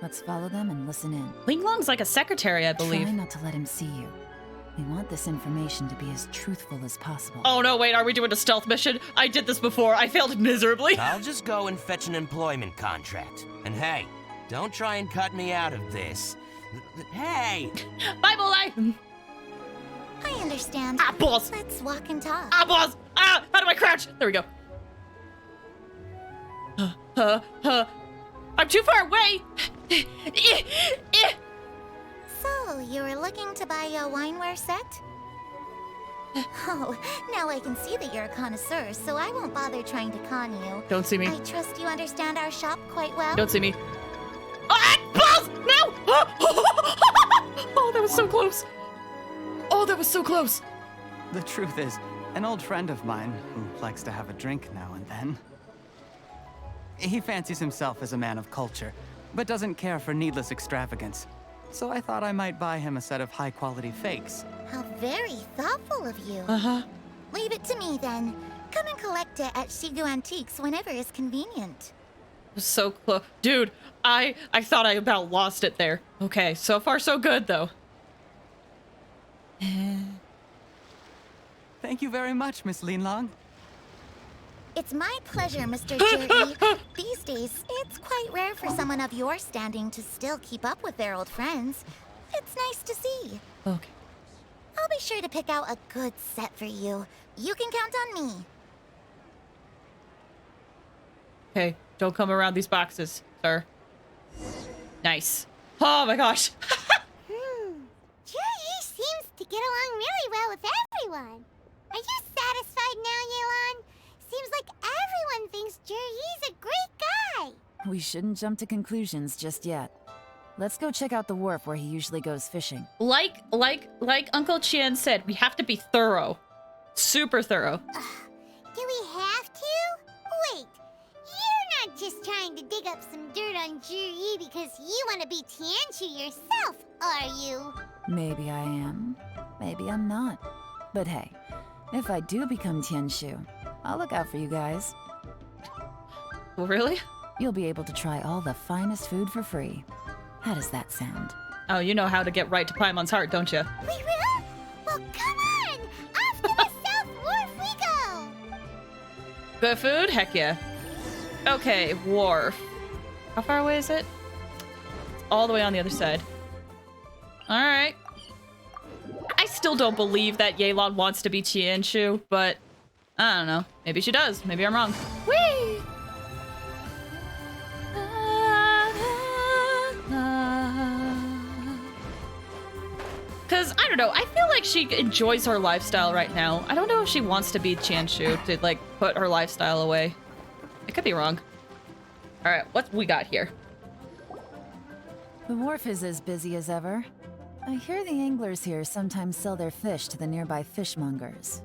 S14: let's follow them and listen in.
S2: Linglong's like a secretary, I believe.
S14: Try not to let him see you. We want this information to be as truthful as possible.
S2: Oh no, wait, are we doing a stealth mission? I did this before. I failed miserably.
S19: I'll just go and fetch an employment contract. And hey, don't try and cut me out of this. Hey!
S2: Bye, Bolai!
S5: I understand.
S2: Ah, balls!
S5: Let's walk and talk.
S2: Ah, balls! Ah! How do I crouch? There we go. I'm too far away!
S5: So, you were looking to buy a wineware set? Oh, now I can see that you're a connoisseur, so I won't bother trying to con you.
S2: Don't see me.
S5: I trust you understand our shop quite well.
S2: Don't see me. Ah! Balls! No! Oh, that was so close. Oh, that was so close.
S16: The truth is, an old friend of mine, who likes to have a drink now and then, he fancies himself as a man of culture, but doesn't care for needless extravagance. So I thought I might buy him a set of high-quality fakes.
S5: How very thoughtful of you.
S2: Uh-huh.
S5: Leave it to me, then. Come and collect it at Shigu Antiques whenever is convenient.
S2: So close. Dude, I thought I about lost it there. Okay, so far so good, though.
S16: Thank you very much, Miss Linlong.
S5: It's my pleasure, Mr. Jerry. These days, it's quite rare for someone of your standing to still keep up with their old friends. It's nice to see.
S2: Okay.
S5: I'll be sure to pick out a good set for you. You can count on me.
S2: Okay, don't come around these boxes, sir. Nice. Oh my gosh.
S5: Jerry seems to get along really well with everyone. Are you satisfied now, Yelan? Seems like everyone thinks Jerry's a great guy.
S14: We shouldn't jump to conclusions just yet. Let's go check out the wharf where he usually goes fishing.
S2: Like Uncle Qian said, we have to be thorough. Super thorough.
S5: Do we have to? Wait, you're not just trying to dig up some dirt on Jerry because you want to be Tianshu yourself, are you?
S14: Maybe I am. Maybe I'm not. But hey, if I do become Tianshu, I'll look out for you guys.
S2: Really?
S14: You'll be able to try all the finest food for free. How does that sound?
S2: Oh, you know how to get right to Paimon's heart, don't you?
S5: We will? Well, come on! Off to the South Wharf we go!
S2: Good food? Heck yeah. Okay, wharf. How far away is it? It's all the way on the other side. Alright. I still don't believe that Yelan wants to be Tianshu, but I don't know. Maybe she does. Maybe I'm wrong. Whee! Because, I don't know, I feel like she enjoys her lifestyle right now. I don't know if she wants to be Tianshu to, like, put her lifestyle away. I could be wrong. Alright, what we got here?
S14: The wharf is as busy as ever. I hear the anglers here sometimes sell their fish to the nearby fishmongers.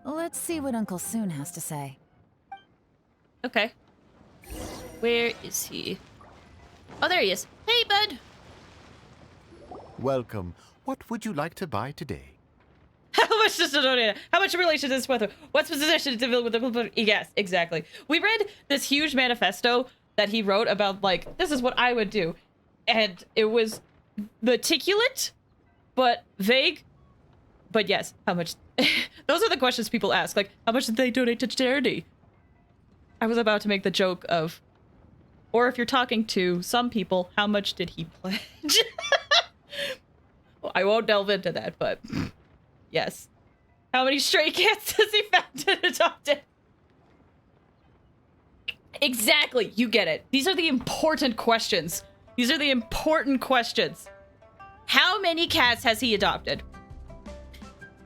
S14: Let's see what Uncle Soon has to say.
S2: Okay. Where is he? Oh, there he is. Hey, bud!
S20: Welcome. What would you like to buy today?
S2: How much does it donate? How much relation is with what's position to build with the yes, exactly. We read this huge manifesto that he wrote about, like, this is what I would do. And it was meticulous, but vague. But yes, how much? Those are the questions people ask. Like, how much did they donate to charity? I was about to make the joke of, or if you're talking to some people, how much did he pledge? Well, I won't delve into that, but yes. How many stray cats has he found and adopted? Exactly, you get it. These are the important questions. These are the important questions. How many cats has he adopted?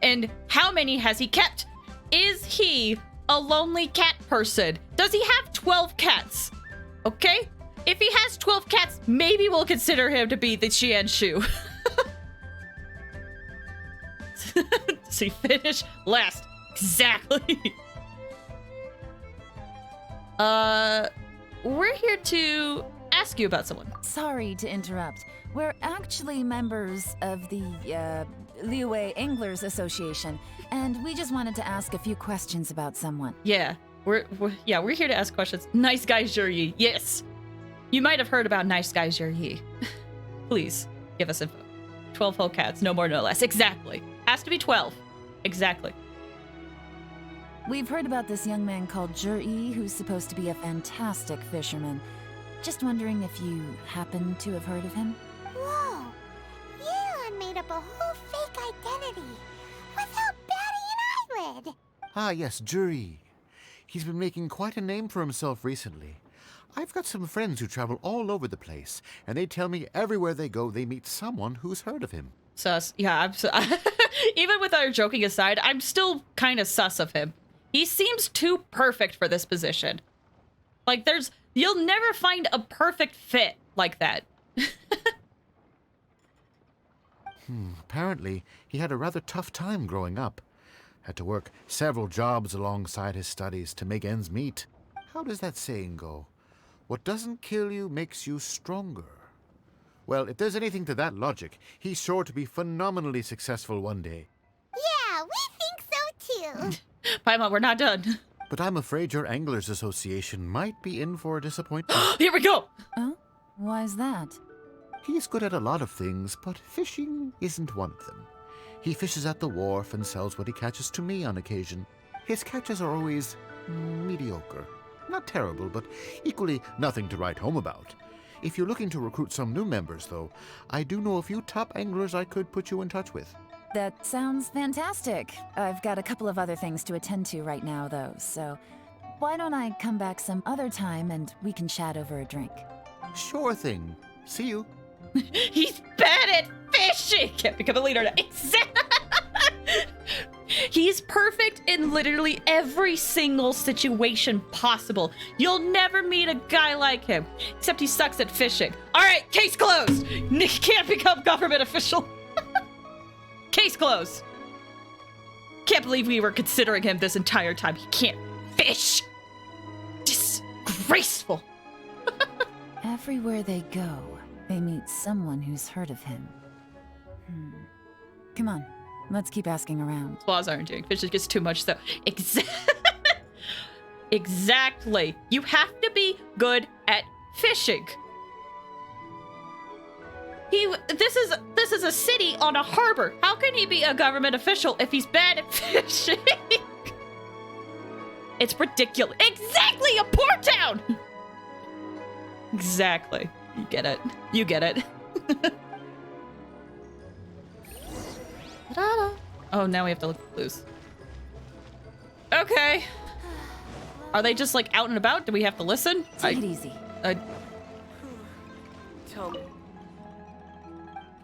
S2: And how many has he kept? Is he a lonely cat person? Does he have 12 cats? Okay? If he has 12 cats, maybe we'll consider him to be the Tianshu. Does he finish last? Exactly. We're here to ask you about someone.
S14: Sorry to interrupt. We're actually members of the, Liyue Anglers Association, and we just wanted to ask a few questions about someone.
S2: Yeah, we're here to ask questions. Nice guy Zhuryi, yes. You might have heard about nice guy Zhuryi. Please, give us info. 12 whole cats, no more, no less. Exactly. Has to be 12. Exactly.
S14: We've heard about this young man called Zhuryi, who's supposed to be a fantastic fisherman. Just wondering if you happen to have heard of him?
S5: Whoa! Yelan made up a whole fake identity without batting an eyelid!
S20: Ah, yes, Jury. He's been making quite a name for himself recently. I've got some friends who travel all over the place, and they tell me everywhere they go, they meet someone who's heard of him.
S2: Sus. Yeah, even with our joking aside, I'm still kind of sus of him. He seems too perfect for this position. Like, you'll never find a perfect fit like that.
S20: Apparently, he had a rather tough time growing up. Had to work several jobs alongside his studies to make ends meet. How does that saying go? What doesn't kill you makes you stronger. Well, if there's anything to that logic, he's sure to be phenomenally successful one day.
S5: Yeah, we think so too.
S2: Paimon, we're not done.
S20: But I'm afraid your Anglers Association might be in for a disappointment.
S2: Here we go!
S14: Oh? Why is that?
S20: He's good at a lot of things, but fishing isn't one of them. He fishes at the wharf and sells what he catches to me on occasion. His catches are always mediocre. Not terrible, but equally nothing to write home about. If you're looking to recruit some new members, though, I do know a few top anglers I could put you in touch with.
S14: That sounds fantastic. I've got a couple of other things to attend to right now, though, so why don't I come back some other time and we can chat over a drink?
S20: Sure thing. See you.
S2: He's bad at fishing! Can't become a leader now. He's perfect in literally every single situation possible. You'll never meet a guy like him, except he sucks at fishing. All right, case closed. Nick can't become government official. Case closed. Can't believe we were considering him this entire time. He can't fish. Disgraceful.
S14: Everywhere they go, they meet someone who's heard of him. Come on, let's keep asking around.
S2: Spas aren't doing fishing, gets too much so. Exactly. You have to be good at fishing. This is a city on a harbor. How can he be a government official if he's bad at fishing? It's ridiculous. Exactly, a port town. Exactly. You get it. You get it. Oh, now we have to look at clues. Okay. Are they just like out and about? Do we have to listen?
S14: Take it easy.
S2: Tell me.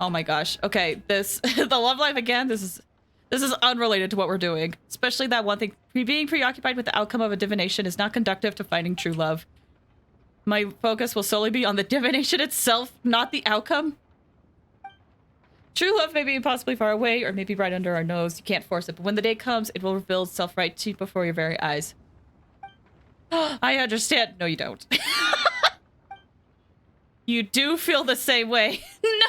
S2: Oh my gosh. Okay, this the love life again. This is unrelated to what we're doing. Especially that one thing. Being preoccupied with the outcome of a divination is not conducive to finding true love. My focus will solely be on the divination itself, not the outcome. True love may be impossibly far away, or maybe right under our nose. You can't force it, but when the day comes, it will reveal itself right to you before your very eyes. I understand. No, you don't. You do feel the same way. No.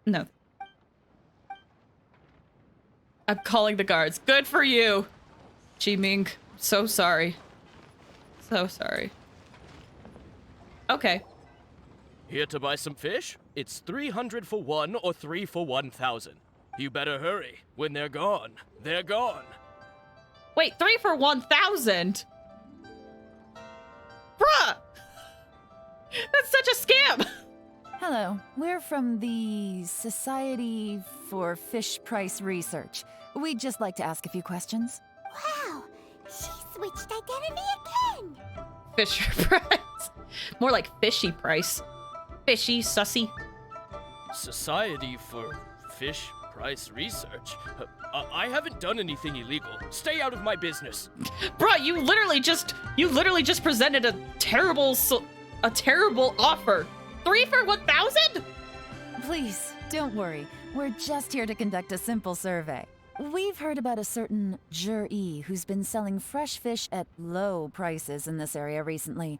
S2: No. I'm calling the guards. Good for you. Ji-Ming, so sorry. So sorry. Okay.
S21: Here to buy some fish? It's 300 for one or 3 for 1,000. You better hurry. When they're gone, they're gone.
S2: Wait, 3 for 1,000? Bruh! That's such a scam!
S14: Hello, we're from the Society for Fish Price Research. We'd just like to ask a few questions.
S5: Wow, she switched identity again.
S2: Fisher price. More like fishy price. Fishy, sussy.
S21: Society for Fish Price Research? I haven't done anything illegal. Stay out of my business.
S2: Bro, you literally just presented a terrible offer. 3 for 1,000?
S14: Please, don't worry. We're just here to conduct a simple survey. We've heard about a certain Jur-E who's been selling fresh fish at low prices in this area recently.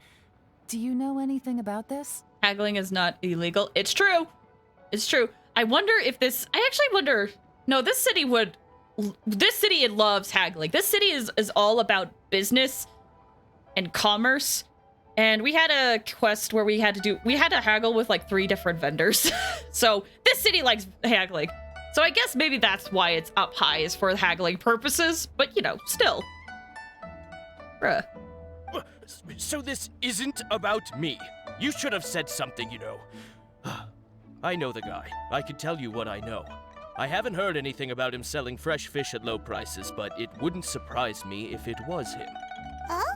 S14: Do you know anything about this?
S2: Haggling is not illegal. It's true. It's true. I wonder if this... I actually wonder... No, this city it loves haggling. This city is all about business and commerce. And we had a quest where we had to haggle with like 3 different vendors. So this city likes haggling. So I guess maybe that's why it's up high, is for haggling purposes. But, you know, still. Bruh.
S21: So this isn't about me. You should have said something, you know. I know the guy. I can tell you what I know. I haven't heard anything about him selling fresh fish at low prices, but it wouldn't surprise me if it was him.
S5: Oh?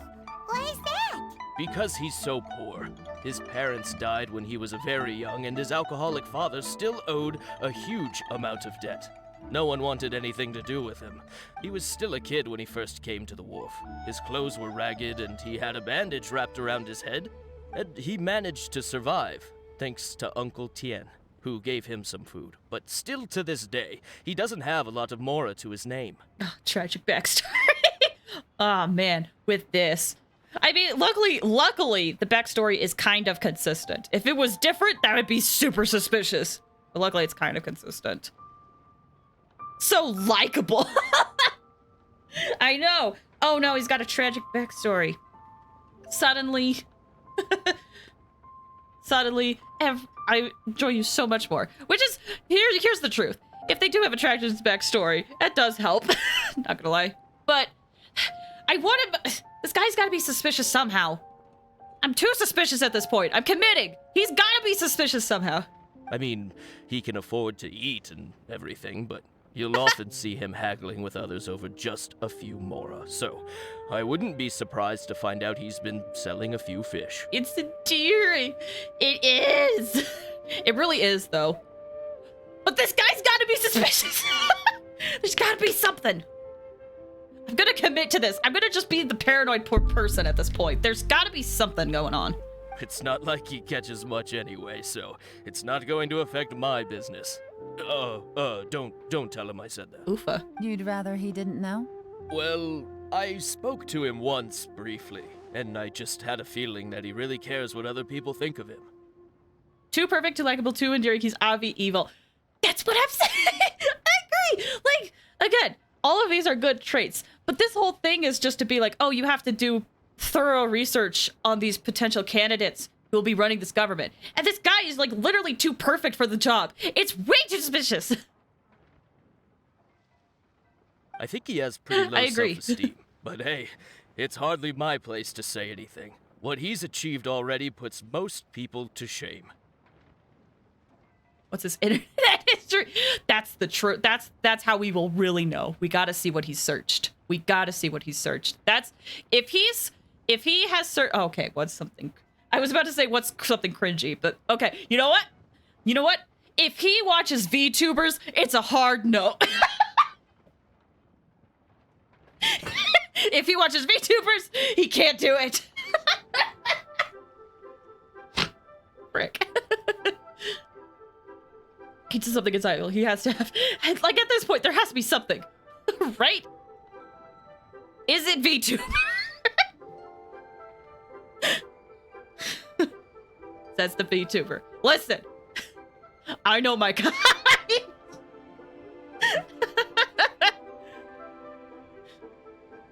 S5: Why is that?
S21: Because he's so poor. His parents died when he was very young, and his alcoholic father still owed a huge amount of debt. No one wanted anything to do with him. He was still a kid when he first came to the wharf. His clothes were ragged, and he had a bandage wrapped around his head. And he managed to survive, thanks to Uncle Tien, who gave him some food. But still to this day, he doesn't have a lot of mora to his name.
S2: Oh, tragic backstory. Oh, man, with this. I mean, luckily, the backstory is kind of consistent. If it was different, that would be super suspicious. But luckily, it's kind of consistent. So likable. I know. Oh no, he's got a tragic backstory. Suddenly, I enjoy you so much more. Which is, here's the truth. if they do have a Tractor's backstory, that does help. Not gonna lie. But I want him. This guy's gotta be suspicious somehow. I'm too suspicious at this point. I'm committing. He's gotta be suspicious somehow.
S21: I mean, he can afford to eat and everything, but you'll often see him haggling with others over just a few mora. So, I wouldn't be surprised to find out he's been selling a few fish.
S2: It's endearing. It is. It really is, though. But this guy's gotta be suspicious. There's gotta be something. I'm gonna commit to this. I'm gonna just be the paranoid poor person at this point. There's gotta be something going on.
S21: It's not like he catches much anyway, so it's not going to affect my business. Don't tell him I said that.
S2: Oofa.
S14: You'd rather he didn't know?
S21: Well, I spoke to him once briefly, and I just had a feeling that he really cares what other people think of him.
S2: Too perfect, too likable, too endearing. He's obvi evil. That's what I'm saying. I agree. Like, again, all of these are good traits, but this whole thing is just to be like, oh, you have to do thorough research on these potential candidates who will be running this government. And this guy is like literally too perfect for the job. It's way too suspicious.
S21: I think he has pretty low
S2: I agree.
S21: self-esteem, but hey, it's hardly my place to say anything. What he's achieved already puts most people to shame.
S2: What's his internet history? That's the truth. That's how we will really know. We gotta see what he's searched. We gotta see what he's searched. That's if he has searched. Oh, okay, what's something? I was about to say what's something cringy, but okay. You know what? You know what? If he watches VTubers, it's a hard no. If he watches VTubers, he can't do it. Frick. He does something inside. He has to have, like, at this point, there has to be something, right? Is it VTuber? That's the VTuber. Listen, I know my kind.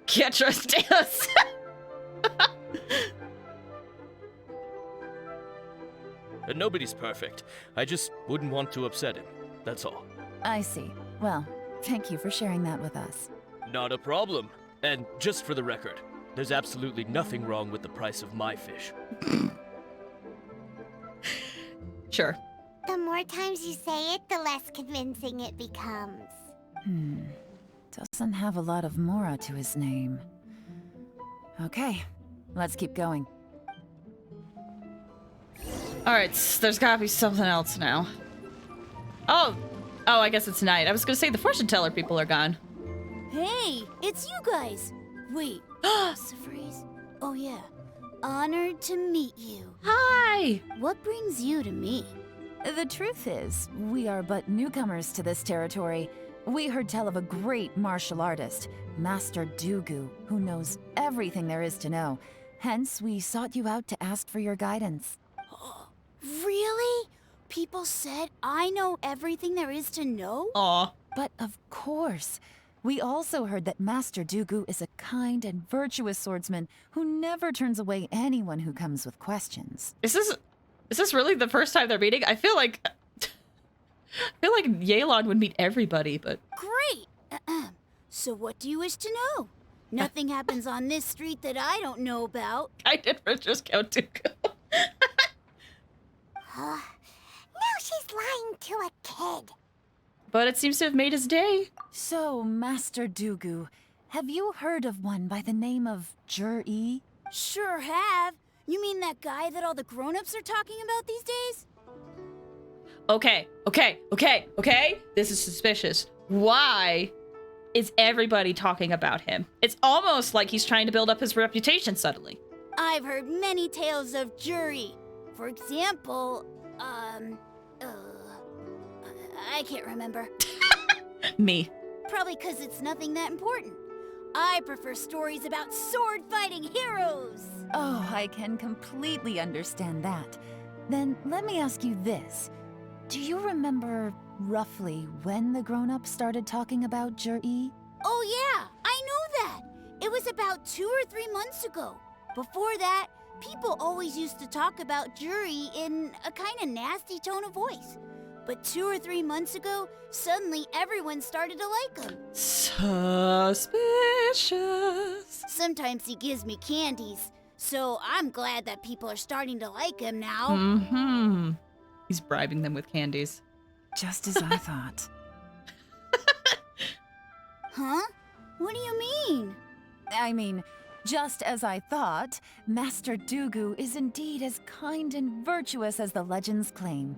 S2: Can't trust us.
S21: And nobody's perfect. I just wouldn't want to upset him. That's all.
S14: I see. Well, thank you for sharing that with us.
S21: Not a problem. And just for the record, there's absolutely nothing wrong with the price of my fish.
S2: Sure.
S5: The more times you say it, the less convincing it becomes.
S14: Doesn't have a lot of mora to his name. Okay, let's keep going.
S2: All right, there's gotta be something else now. Oh, I guess it's night. I was gonna say the fortune teller people are gone.
S3: Hey, it's you guys. Wait, what's the phrase? Oh yeah, honored to meet you.
S2: Hi.
S3: What brings you to me?
S14: The truth is, we are but newcomers to this territory. We heard tell of a great martial artist, Master Dugu, who knows everything there is to know. Hence, we sought you out to ask for your guidance.
S3: Really? People said I know everything there is to know?
S2: Aw.
S14: But of course. We also heard that Master Dugu is a kind and virtuous swordsman who never turns away anyone who comes with questions.
S2: Is this really the first time they're meeting? I feel like Yelan would meet everybody, but
S3: Great! So what do you wish to know? Nothing happens on this street that I don't know about.
S2: I did for just Count Dooku.
S5: Now she's lying to a kid.
S2: But it seems to have made his day.
S14: So, Master Dugu, have you heard of one by the name of Jur-E?
S3: Sure have. You mean that guy that all the grown-ups are talking about these days?
S2: Okay. This is suspicious. Why is everybody talking about him? It's almost like he's trying to build up his reputation suddenly.
S3: I've heard many tales of Juri. For example, I can't remember.
S2: Me.
S3: Probably because it's nothing that important. I prefer stories about sword-fighting heroes.
S14: Oh, I can completely understand that. Then let me ask you this. Do you remember roughly when the grown-ups started talking about Jur-E?
S3: Oh yeah, I know that. It was about 2 or 3 months ago. Before that, people always used to talk about Juri in a kind of nasty tone of voice. But 2 or 3 months ago, suddenly everyone started to like him.
S2: Suspicious.
S3: Sometimes he gives me candies, so I'm glad that people are starting to like him now.
S2: Mm-hmm. He's bribing them with candies.
S14: Just as I thought.
S3: Huh? What do you mean?
S14: I mean, just as I thought, Master Dugu is indeed as kind and virtuous as the legends claim.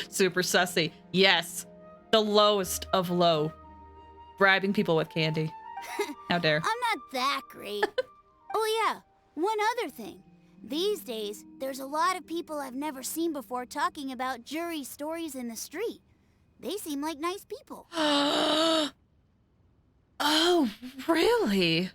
S2: Super sussy. Yes. The lowest of low. Bribing people with candy. How dare.
S3: I'm not that great. Oh yeah, one other thing. These days, there's a lot of people I've never seen before talking about jury stories in the street. They seem like nice people.
S2: Oh, really?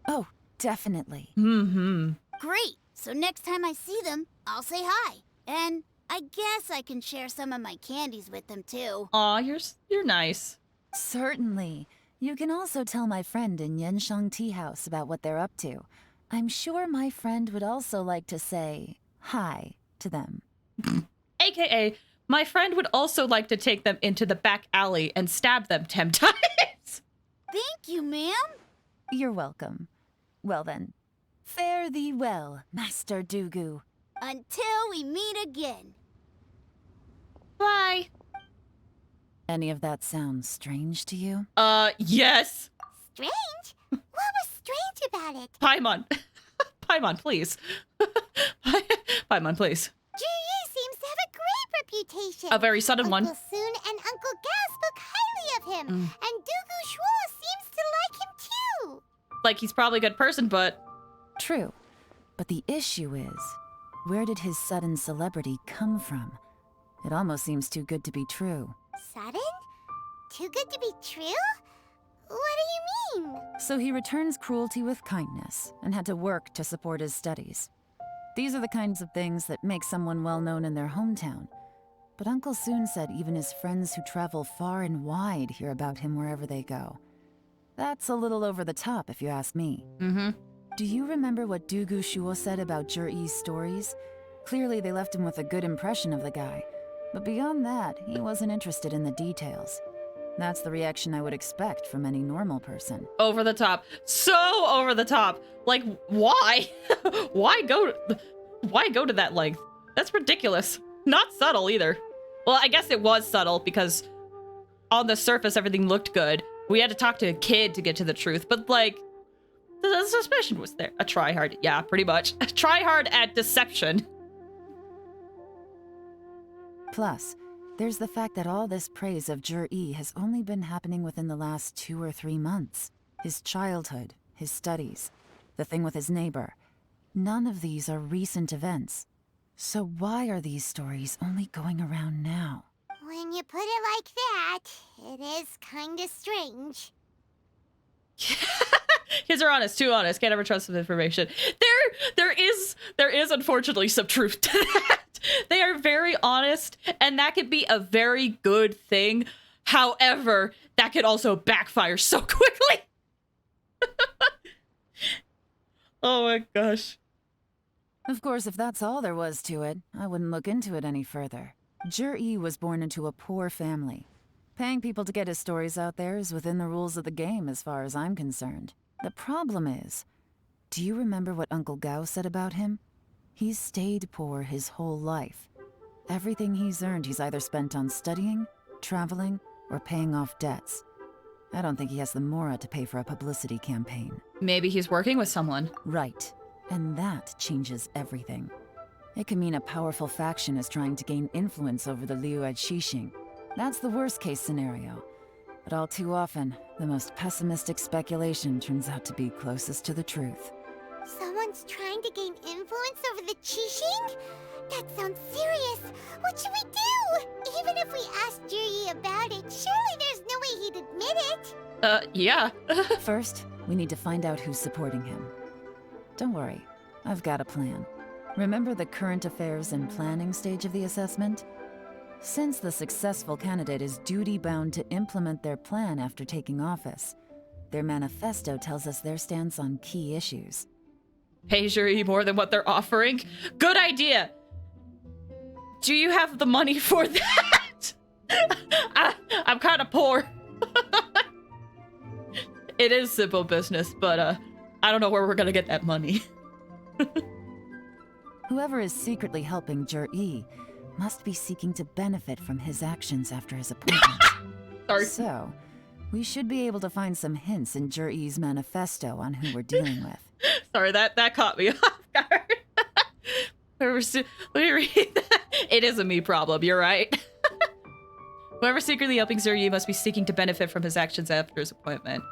S14: Oh, definitely.
S2: Mm-hmm.
S3: Great. So next time I see them, I'll say hi. And I guess I can share some of my candies with them too.
S2: Aw, you're nice.
S14: Certainly. You can also tell my friend in Yenshang Tea House about what they're up to. I'm sure my friend would also like to say hi to them.
S2: AKA, my friend would also like to take them into the back alley and stab them 10 times.
S3: Thank you, ma'am.
S14: You're welcome. Well then, fare thee well, Master Dugu.
S3: Until we meet again.
S2: Bye.
S14: Any of that sound strange to you?
S2: Yes.
S5: Strange? What was strange about it?
S2: Paimon. Paimon, please. Paimon, please.
S5: Juyi seems to have a great reputation.
S2: A very sudden one.
S5: Uncle Soon and Uncle Gao spoke highly of him, and Dugu Shuo seems to like him too.
S2: Like, he's probably a good person, but...
S14: True. But the issue is, where did his sudden celebrity come from? It almost seems too good to be true.
S5: Sudden? Too good to be true? What do you mean?
S14: So he returns cruelty with kindness, and had to work to support his studies. These are the kinds of things that make someone well known in their hometown. But Uncle Soon said even his friends who travel far and wide hear about him wherever they go. That's a little over the top, if you ask me.
S2: Mm-hmm.
S14: Do you remember what Dugu Shuo said about Jur-E's stories? Clearly they left him with a good impression of the guy. But beyond that, he wasn't interested in the details. That's the reaction I would expect from any normal person.
S2: Over the top. So over the top. Like, why? Why go to that length? That's ridiculous. Not subtle either. Well, I guess it was subtle because on the surface everything looked good. We had to talk to a kid to get to the truth, but like, the suspicion was there. A tryhard, yeah, pretty much. A tryhard at deception.
S14: Plus, there's the fact that all this praise of Jur-E has only been happening within the last 2 or 3 months. His childhood, his studies, the thing with his neighbor. None of these are recent events. So why are these stories only going around now?
S5: When you put it like that, it is kinda strange.
S2: Kids are honest, too honest. Can't ever trust some information. There is unfortunately some truth to that. They are very honest, and that could be a very good thing. However, that could also backfire so quickly. Oh my gosh.
S14: Of course, if that's all there was to it, I wouldn't look into it any further. Jur-E was born into a poor family. Paying people to get his stories out there is within the rules of the game as far as I'm concerned. The problem is, do you remember what Uncle Gao said about him? He's stayed poor his whole life. Everything he's earned he's either spent on studying, traveling, or paying off debts. I don't think he has the mora to pay for a publicity campaign.
S2: Maybe he's working with someone.
S14: Right. And that changes everything. It can mean a powerful faction is trying to gain influence over the Liu at Xixing. That's the worst-case scenario. But all too often, the most pessimistic speculation turns out to be closest to the truth.
S5: Someone's trying to gain influence over the Qixing? That sounds serious. What should we do? Even if we asked Juri about it, surely there's no way he'd admit it.
S2: Yeah.
S14: First, we need to find out who's supporting him. Don't worry, I've got a plan. Remember the current affairs and planning stage of the assessment? Since the successful candidate is duty-bound to implement their plan after taking office, their manifesto tells us their stance on key issues.
S2: Pay Juri more than what they're offering? Good idea! Do you have the money for that? I'm kind of poor. It is simple business, but I don't know where we're gonna get that money.
S14: Whoever is secretly helping Jur-E must be seeking to benefit from his actions after his appointment.
S2: Sorry.
S14: So, we should be able to find some hints in Jur-E's manifesto on who we're dealing with.
S2: Sorry, that caught me off guard. Let me read that. It is a me problem, you're right. Whoever secretly helping Jur-E must be seeking to benefit from his actions after his appointment.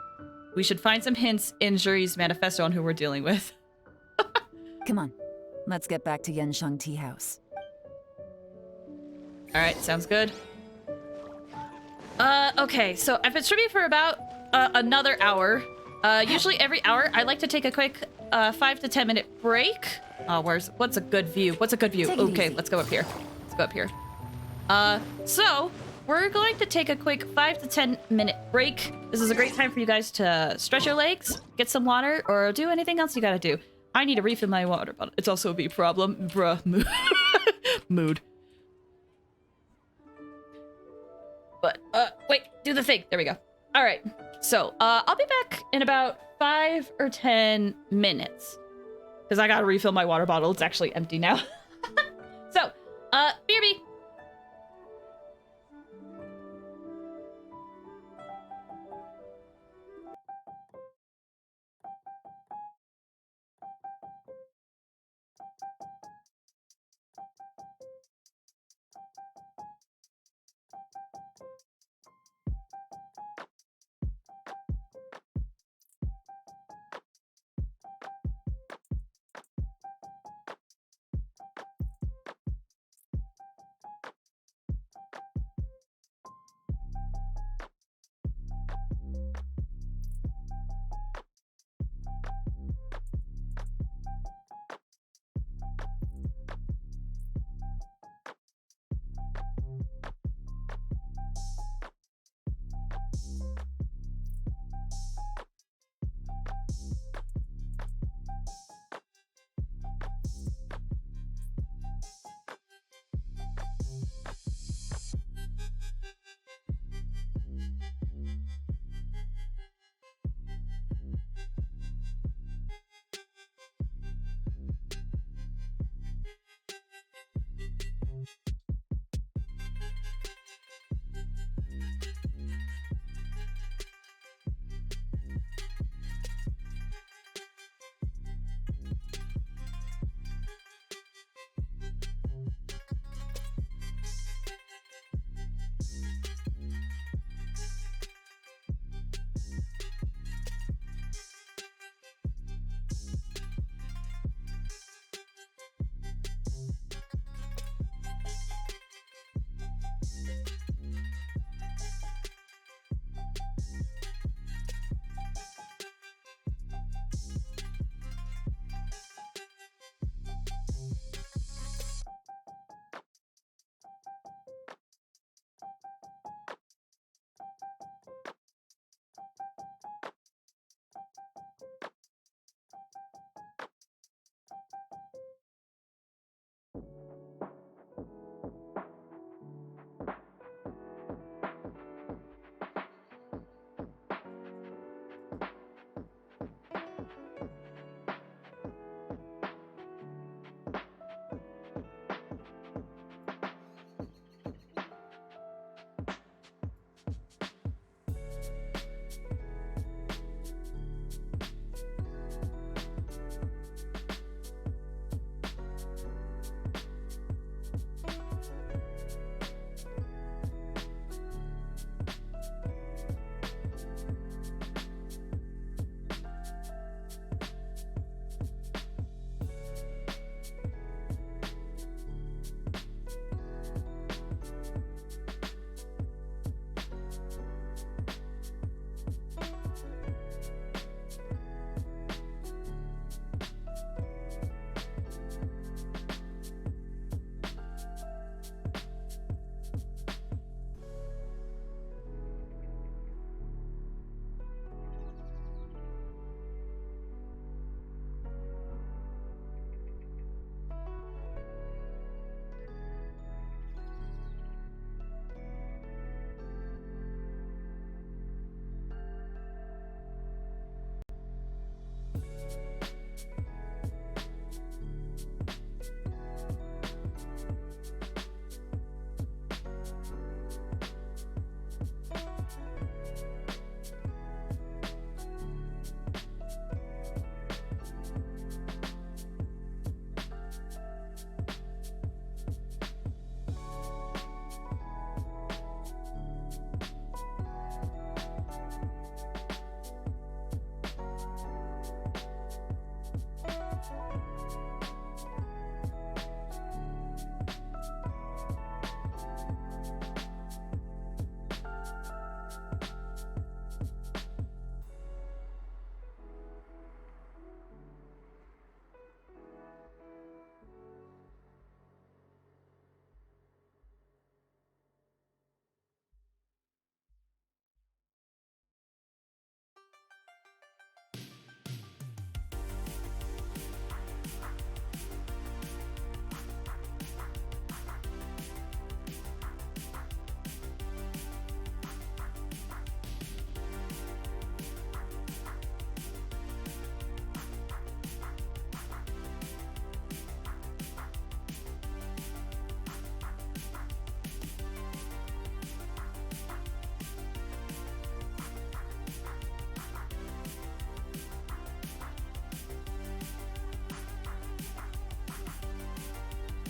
S2: We should find some hints in Jur-E's manifesto on who we're dealing with.
S14: Come on, let's get back to Yenshang Tea House.
S2: Alright, sounds good. Okay, so I've been streaming for about another hour. Usually every hour, I like to take a quick 5 to 10 minute break. What's a good view? What's a good view? Okay, let's go up here. Let's go up here. So we're going to take a quick 5 to 10 minute break. This is a great time for you guys to stretch your legs, get some water, or do anything else you gotta do. I need to refill my water bottle. It's also a me problem. Bruh, mood. But, wait, do the thing. There we go. All right. So, I'll be back in about 5 or 10 minutes. Because I gotta refill my water bottle. It's actually empty now. So, BRB.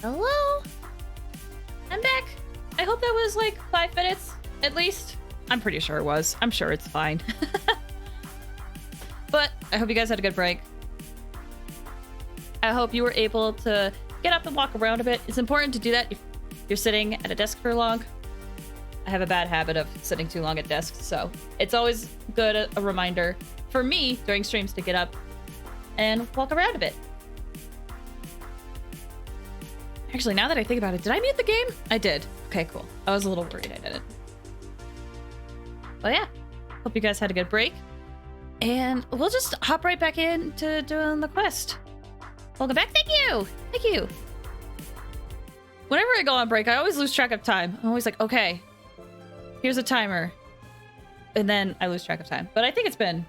S2: Hello? I'm back. I hope that was like 5 minutes, at least. I'm pretty sure it was. I'm sure it's fine. But I hope you guys had a good break. I hope you were able to get up and walk around a bit. It's important to do that if you're sitting at a desk for long. I have a bad habit of sitting too long at desks, so it's always good, a reminder for me during streams to get up and walk around a bit. Actually, now that I think about it, did I mute the game? I did. Okay, cool. I was a little worried I didn't. But yeah, hope you guys had a good break. And we'll just hop right back into doing the quest. Welcome back. Thank you. Thank you. Whenever I go on break, I always lose track of time. I'm always like, okay, here's a timer. And then I lose track of time. But I think it's been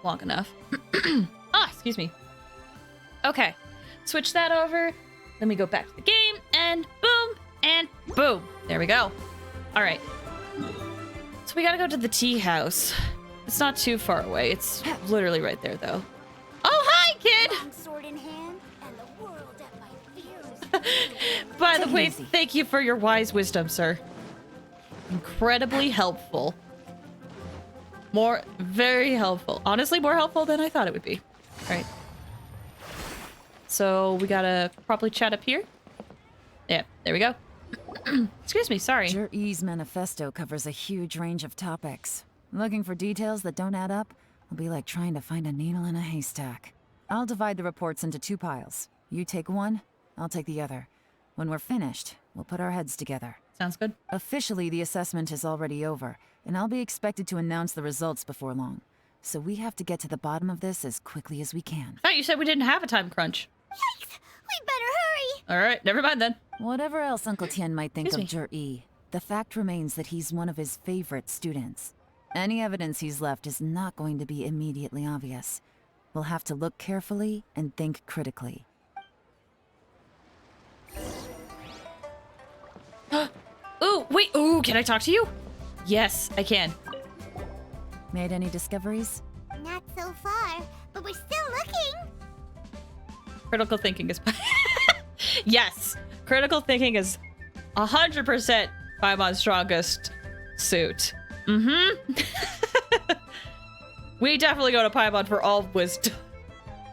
S2: long enough. Excuse me. Okay, switch that over. Let me go back to the game, and boom, there we go. All right, so we gotta go to the tea house. It's not too far away. It's literally right there, though. Oh, hi, kid!
S3: Sword in hand, and the world at my fears.
S2: By the way, thank you for your wise wisdom, sir. Incredibly helpful. Very helpful. Honestly, more helpful than I thought it would be. All right. So we gotta properly chat up here. Yeah, there we go. Excuse me, sorry.
S14: Jur-E's manifesto covers a huge range of topics. Looking for details that don't add up will be like trying to find a needle in a haystack. I'll divide the reports into 2 piles. You take one, I'll take the other. When we're finished, we'll put our heads together.
S2: Sounds good.
S14: Officially, the assessment is already over, and I'll be expected to announce the results before long. So we have to get to the bottom of this as quickly as we can.
S2: I thought you said we didn't have a time crunch.
S5: Yikes! We better hurry!
S2: All right, never mind then.
S14: Whatever else Uncle Tien might think
S2: Excuse
S14: of Jur-E, the fact remains that he's one of his favorite students. Any evidence he's left is not going to be immediately obvious. We'll have to look carefully and think critically.
S2: Ooh, wait, ooh, can I talk to you? Yes, I can.
S14: Made any discoveries?
S5: Not so far, but we're still looking.
S2: Critical thinking is... Yes, critical thinking is 100% Paimon's strongest suit. Mm-hmm. We definitely go to Paimon for all wisdom.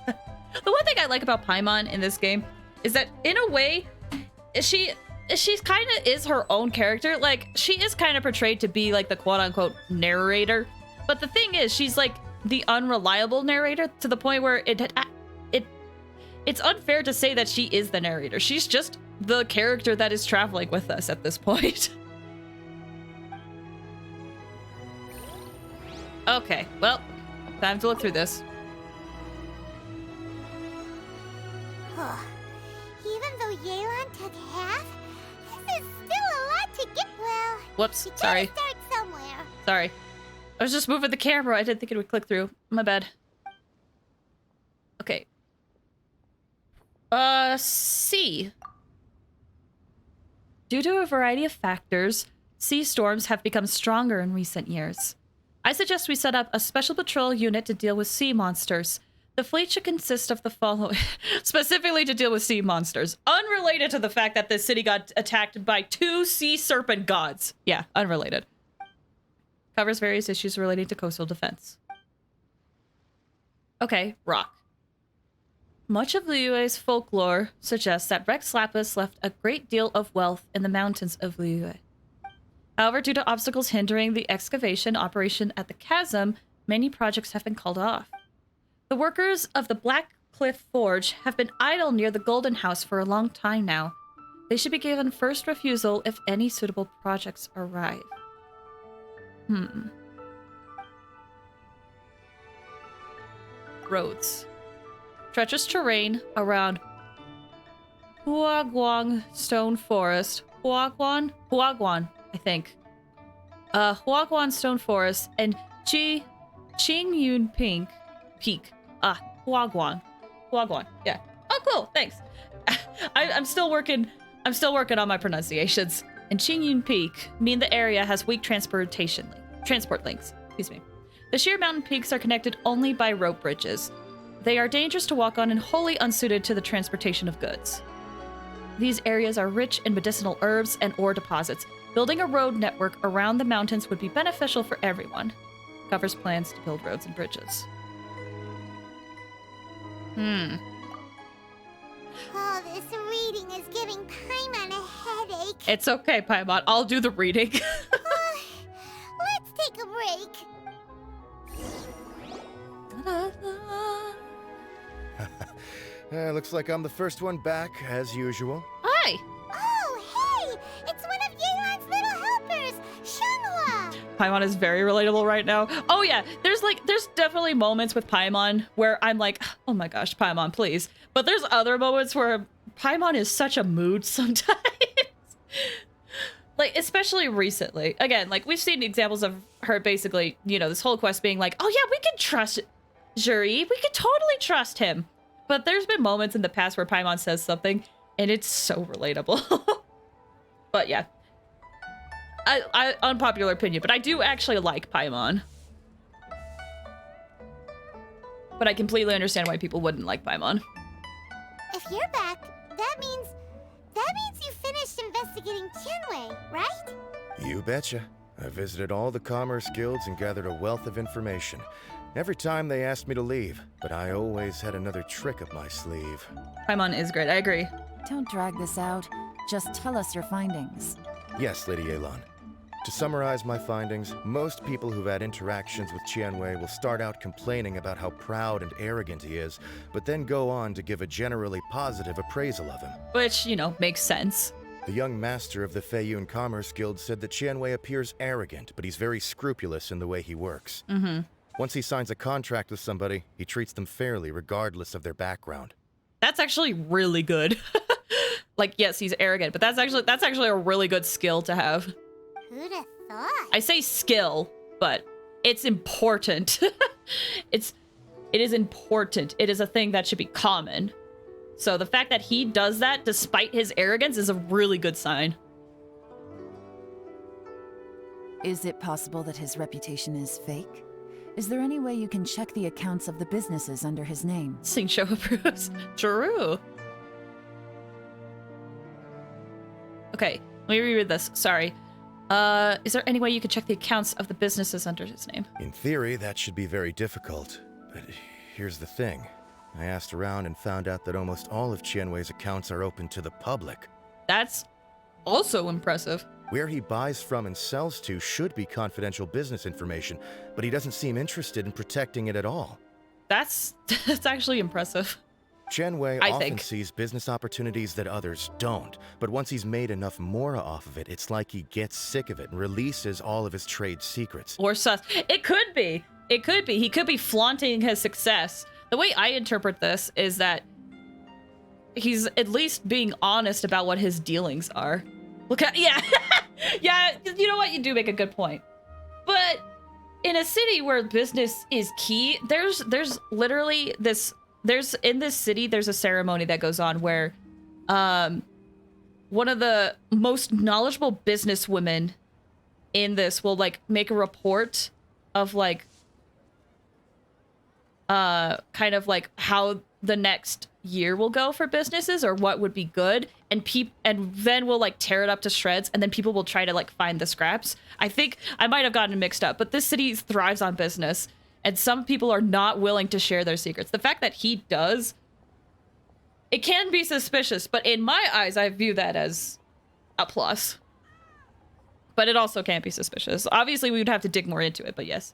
S2: The one thing I like about Paimon in this game is that, in a way, she's kind of is her own character. Like, she is kind of portrayed to be like the quote-unquote narrator. But the thing is, she's like the unreliable narrator to the point where it's unfair to say that she is the narrator. She's just the character that is traveling with us at this point. Okay, well, time to look through this.
S5: Even though Yelan took half, this is still a lot to get. Well,
S2: Whoops,
S5: you gotta
S2: sorry.
S5: start somewhere.
S2: Sorry. I was just moving the camera. I didn't think it would click through. My bad. Okay. C. Due to a variety of factors, sea storms have become stronger in recent years. I suggest we set up a special patrol unit to deal with sea monsters. The fleet should consist of the following... Specifically to deal with sea monsters. Unrelated to the fact that this city got attacked by 2 sea serpent gods. Yeah, unrelated. Covers various issues relating to coastal defense. Okay, rock. Much of Liyue's folklore suggests that Rex Lapis left a great deal of wealth in the mountains of Liyue. However, due to obstacles hindering the excavation operation at the chasm, many projects have been called off. The workers of the Black Cliff Forge have been idle near the Golden House for a long time now. They should be given first refusal if any suitable projects arrive. Roads. Treacherous terrain around Huaguang Stone Forest. Huaguan, I think. Huaguan Stone Forest and Qingyun Peak. Huaguan, yeah. Oh, cool, thanks. I'm still working on my pronunciations. And Qingyun Peak mean the area has weak transport links. Excuse me. The sheer mountain peaks are connected only by rope bridges. They are dangerous to walk on and wholly unsuited to the transportation of goods. these areas are rich in medicinal herbs and ore deposits. Building a road network around the mountains would be beneficial for everyone. Covers plans to build roads and bridges.
S5: Oh, this reading is giving Paimon a headache.
S2: It's okay, Paimon. I'll do the reading.
S5: Let's take a break.
S18: Looks like I'm the first one back, as usual.
S2: Hi!
S5: Oh, hey! It's one of Yelan's little helpers, Shenhua!
S2: Paimon is very relatable right now. Oh yeah, there's definitely moments with Paimon where I'm like, oh my gosh, Paimon, please. But there's other moments where Paimon is such a mood sometimes. Like, especially recently. Again, like, we've seen examples of her basically, you know, this whole quest being like, oh yeah, we can trust Juri. We can totally trust him. But there's been moments in the past where Paimon says something, and it's so relatable. But yeah. I unpopular opinion, but I do actually like Paimon. But I completely understand why people wouldn't like Paimon.
S5: If you're back, that means you finished investigating Tianwei, right?
S18: You betcha. I visited all the commerce guilds and gathered a wealth of information. Every time they asked me to leave, but I always had another trick up my sleeve.
S2: Paimon is great, I agree.
S14: Don't drag this out. Just tell us your findings.
S18: Yes, Lady Yelan. To summarize my findings, most people who've had interactions with Tianwei will start out complaining about how proud and arrogant he is, but then go on to give a generally positive appraisal of him.
S2: Which, you know, makes sense.
S18: The young master of the Feiyun Commerce Guild said that Tianwei appears arrogant, but he's very scrupulous in the way he works. Once he signs a contract with somebody, he treats them fairly regardless of their background.
S2: That's actually really good. Like, yes, he's arrogant, but that's actually a really good skill to have.
S5: Who'd have thought?
S2: I say skill, but it's important. It is important. It is a thing that should be common. So the fact that he does that despite his arrogance is a really good sign.
S14: Is it possible that his reputation is fake? Is there any way you can check the accounts of the businesses under his name?
S2: Sing Show approves. True. Okay, let me reread this. Sorry. Is there any way you could check the accounts of the businesses under his name?
S18: In theory, that should be very difficult. But here's the thing. I asked around and found out that almost all of Tianwei's accounts are open to the public.
S2: That's also impressive.
S18: Where he buys from and sells to should be confidential business information, but he doesn't seem interested in protecting it at all.
S2: That's actually impressive.
S18: Tianwei
S2: I
S18: often
S2: think.
S18: sees business opportunities that others don't, but once he's made enough mora off of it, it's like he gets sick of it and releases all of his trade secrets.
S2: Or sus. It could be. It could be. He could be flaunting his success. The way I interpret this is that he's at least being honest about what his dealings are. Look at, yeah. Yeah, you know what? You do make a good point. But in a city where business is key, there's literally this, in this city, there's a ceremony that goes on where one of the most knowledgeable business women in this will like make a report of like kind of like how the next year will go for businesses or what would be good, and then we'll like tear it up to shreds, and then people will try to like find the scraps. I think I might have gotten mixed up, but this city thrives on business, and some people are not willing to share their secrets. The fact that he does, it can be suspicious, but in my eyes, I view that as a plus. But it also can't be suspicious. Obviously, we would have to dig more into it, but yes.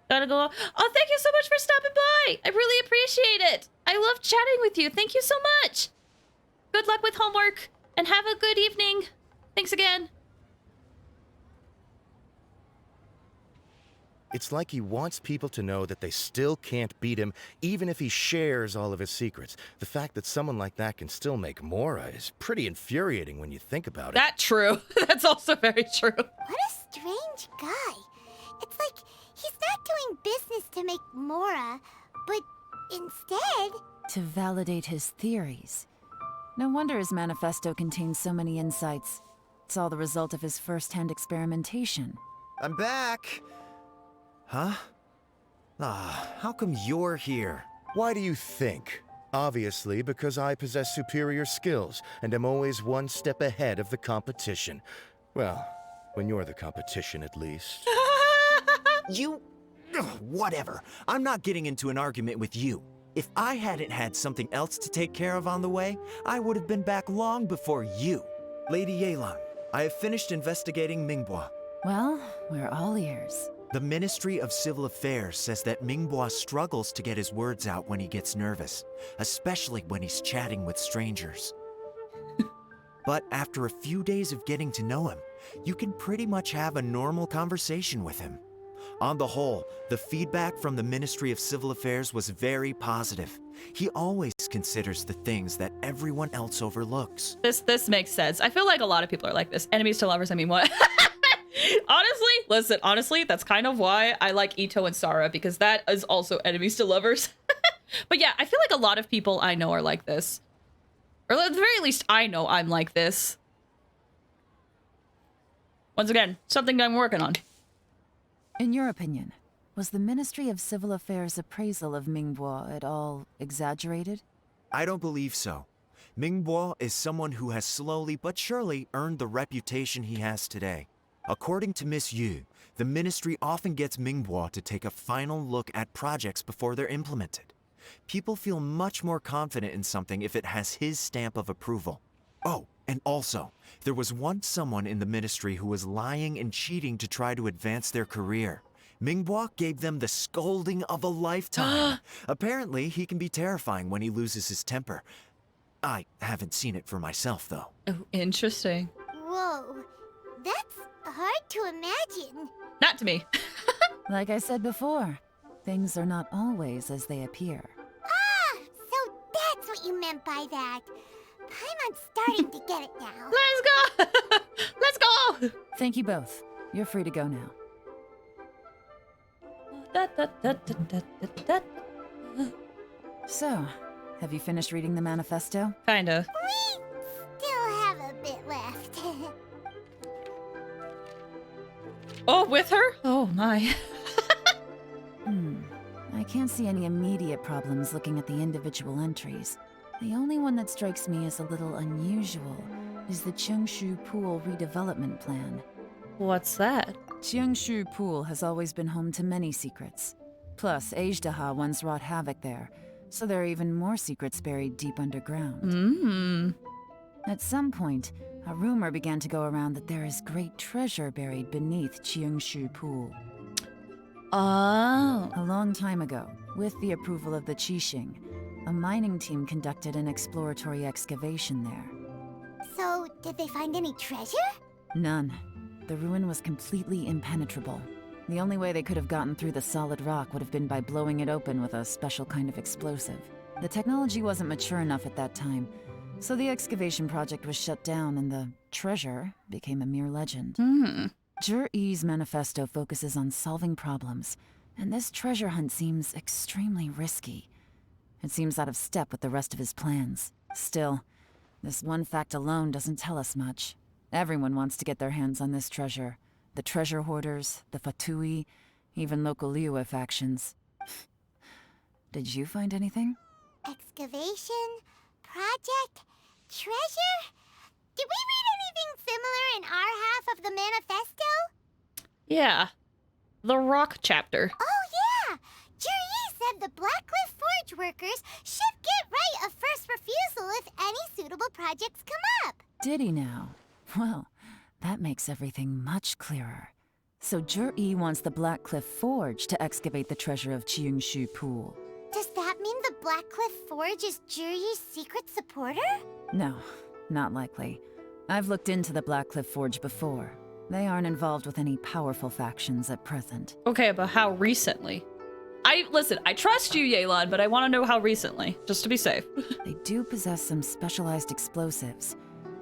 S2: Gotta go. Oh, thank you so much for stopping by. I really appreciate it. I love chatting with you. Thank you so much. Good luck with homework and have a good evening. Thanks again.
S18: It's like he wants people to know that they still can't beat him, even if he shares all of his secrets. The fact that someone like that can still make mora is pretty infuriating when you think about it.
S2: That's true. That's also very true.
S5: What a strange guy. It's like he's not doing business to make mora, but instead...
S14: to validate his theories. No wonder his manifesto contains so many insights. It's all the result of his first-hand experimentation.
S15: I'm back! Huh? How come you're here?
S18: Why do you think? Obviously, because I possess superior skills and am always one step ahead of the competition. Well, when you're the competition, at least.
S15: You... Ugh, whatever. I'm not getting into an argument with you. If I hadn't had something else to take care of on the way, I would have been back long before you. Lady Yelan, I have finished investigating Mingbois.
S14: Well, we're all ears.
S15: The Ministry of Civil Affairs says that Mingbois struggles to get his words out when he gets nervous, especially when he's chatting with strangers. But after a few days of getting to know him, you can pretty much have a normal conversation with him. On the whole, the feedback from the Ministry of Civil Affairs was very positive. He always considers the things that everyone else overlooks.
S2: This makes sense. I feel like a lot of people are like this. Enemies to lovers, I mean, what? Honestly, that's kind of why I like Ito and Sara, because that is also enemies to lovers. But yeah, I feel like a lot of people I know are like this. Or at the very least, I know I'm like this. Once again, something I'm working on.
S14: In your opinion, was the Ministry of Civil Affairs' appraisal of Mingbois at all exaggerated?
S15: I don't believe so. Mingbois is someone who has slowly but surely earned the reputation he has today. According to Miss Yu, the Ministry often gets Mingbois to take a final look at projects before they're implemented. People feel much more confident in something if it has his stamp of approval. Oh, and also, there was once someone in the Ministry who was lying and cheating to try to advance their career. Mingbois gave them the scolding of a lifetime. Apparently, he can be terrifying when he loses his temper. I haven't seen it for myself, though.
S2: Oh, interesting.
S5: Whoa, that's hard to imagine.
S2: Not to me.
S14: Like I said before, things are not always as they appear.
S5: Ah, so that's what you meant by that. Paimon's starting to get it now.
S2: Let's go! Let's go!
S14: Thank you both. You're free to go now. So, have you finished reading the manifesto?
S2: Kinda.
S5: We still have a bit left.
S2: Oh, with her? Oh my.
S14: I can't see any immediate problems looking at the individual entries. The only one that strikes me as a little unusual is the Cheongshu Pool redevelopment plan.
S2: What's that?
S14: Cheongshu Pool has always been home to many secrets. Plus, Ajdaha once wrought havoc there, so there are even more secrets buried deep underground. At some point, a rumor began to go around that there is great treasure buried beneath Cheongshu Pool.
S2: Oh.
S14: A long time ago, with the approval of the Qixing, a mining team conducted an exploratory excavation there.
S5: So, did they find any treasure?
S14: None. The ruin was completely impenetrable. The only way they could have gotten through the solid rock would have been by blowing it open with a special kind of explosive. The technology wasn't mature enough at that time, so the excavation project was shut down and the treasure became a mere legend. Zhi-Yi's manifesto focuses on solving problems, and this treasure hunt seems extremely risky. It seems out of step with the rest of his plans. Still, this one fact alone doesn't tell us much. Everyone wants to get their hands on this treasure. The treasure hoarders, the Fatui, even local Liyue factions. Did you find anything?
S5: Excavation? Project? Treasure? Did we read anything similar in our half of the manifesto?
S2: Yeah. The rock chapter.
S5: Oh yeah! Zhi-Yi said the Blackcliff Forge workers should get right of first refusal if any suitable projects come up.
S14: Did he now? Well, that makes everything much clearer. So Zhi-Yi wants the Blackcliff Forge to excavate the treasure of Cheongshu Pool.
S5: Does that mean the Blackcliff Forge is Zhi-Yi's secret supporter?
S14: No, not likely. I've looked into the Blackcliff Forge before. They aren't involved with any powerful factions at present.
S2: Okay, but how recently? Listen, I trust you, Yelan, but I want to know how recently, just to be safe.
S14: They do possess some specialized explosives,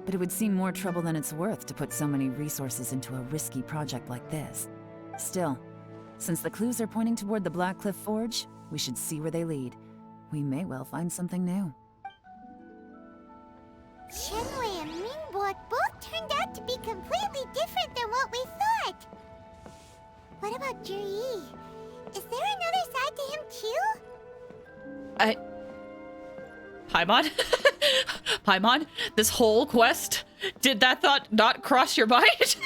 S14: but it would seem more trouble than it's worth to put so many resources into a risky project like this. Still, since the clues are pointing toward the Blackcliff Forge, we should see where they lead. We may well find something new.
S5: Shenwei and Mingbo both turned out to be completely different than what we thought. What about Zhi-Yi? Is there another side to him too?
S2: Paimon? Paimon, this whole quest, did that thought not cross your mind?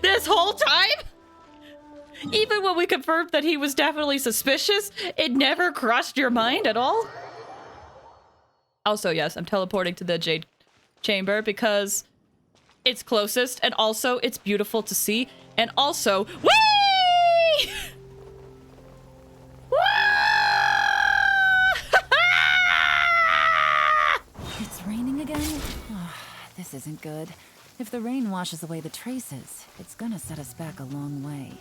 S2: This whole time? Even when we confirmed that he was definitely suspicious, it never crossed your mind at all? Also, yes, I'm teleporting to the Jade Chamber because it's closest, and also it's beautiful to see, and also, whee!
S14: It's raining again? Oh, this isn't good. If the rain washes away the traces, it's gonna set us back a long way.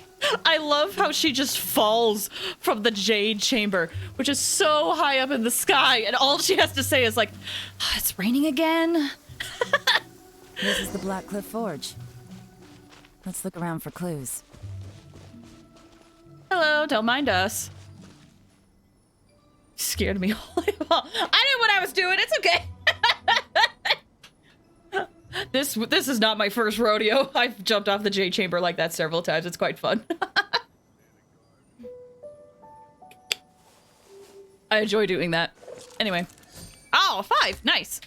S2: I love how she just falls from the Jade Chamber, which is so high up in the sky, and all she has to say is like, it's raining again.
S14: This is the Black Cliff Forge. Let's look around for clues.
S2: Hello, don't mind us. Scared me. I knew what I was doing. It's okay. This is not my first rodeo. I've jumped off the Jade Chamber like that several times. It's quite fun. I enjoy doing that. Anyway. Oh, 5. Nice.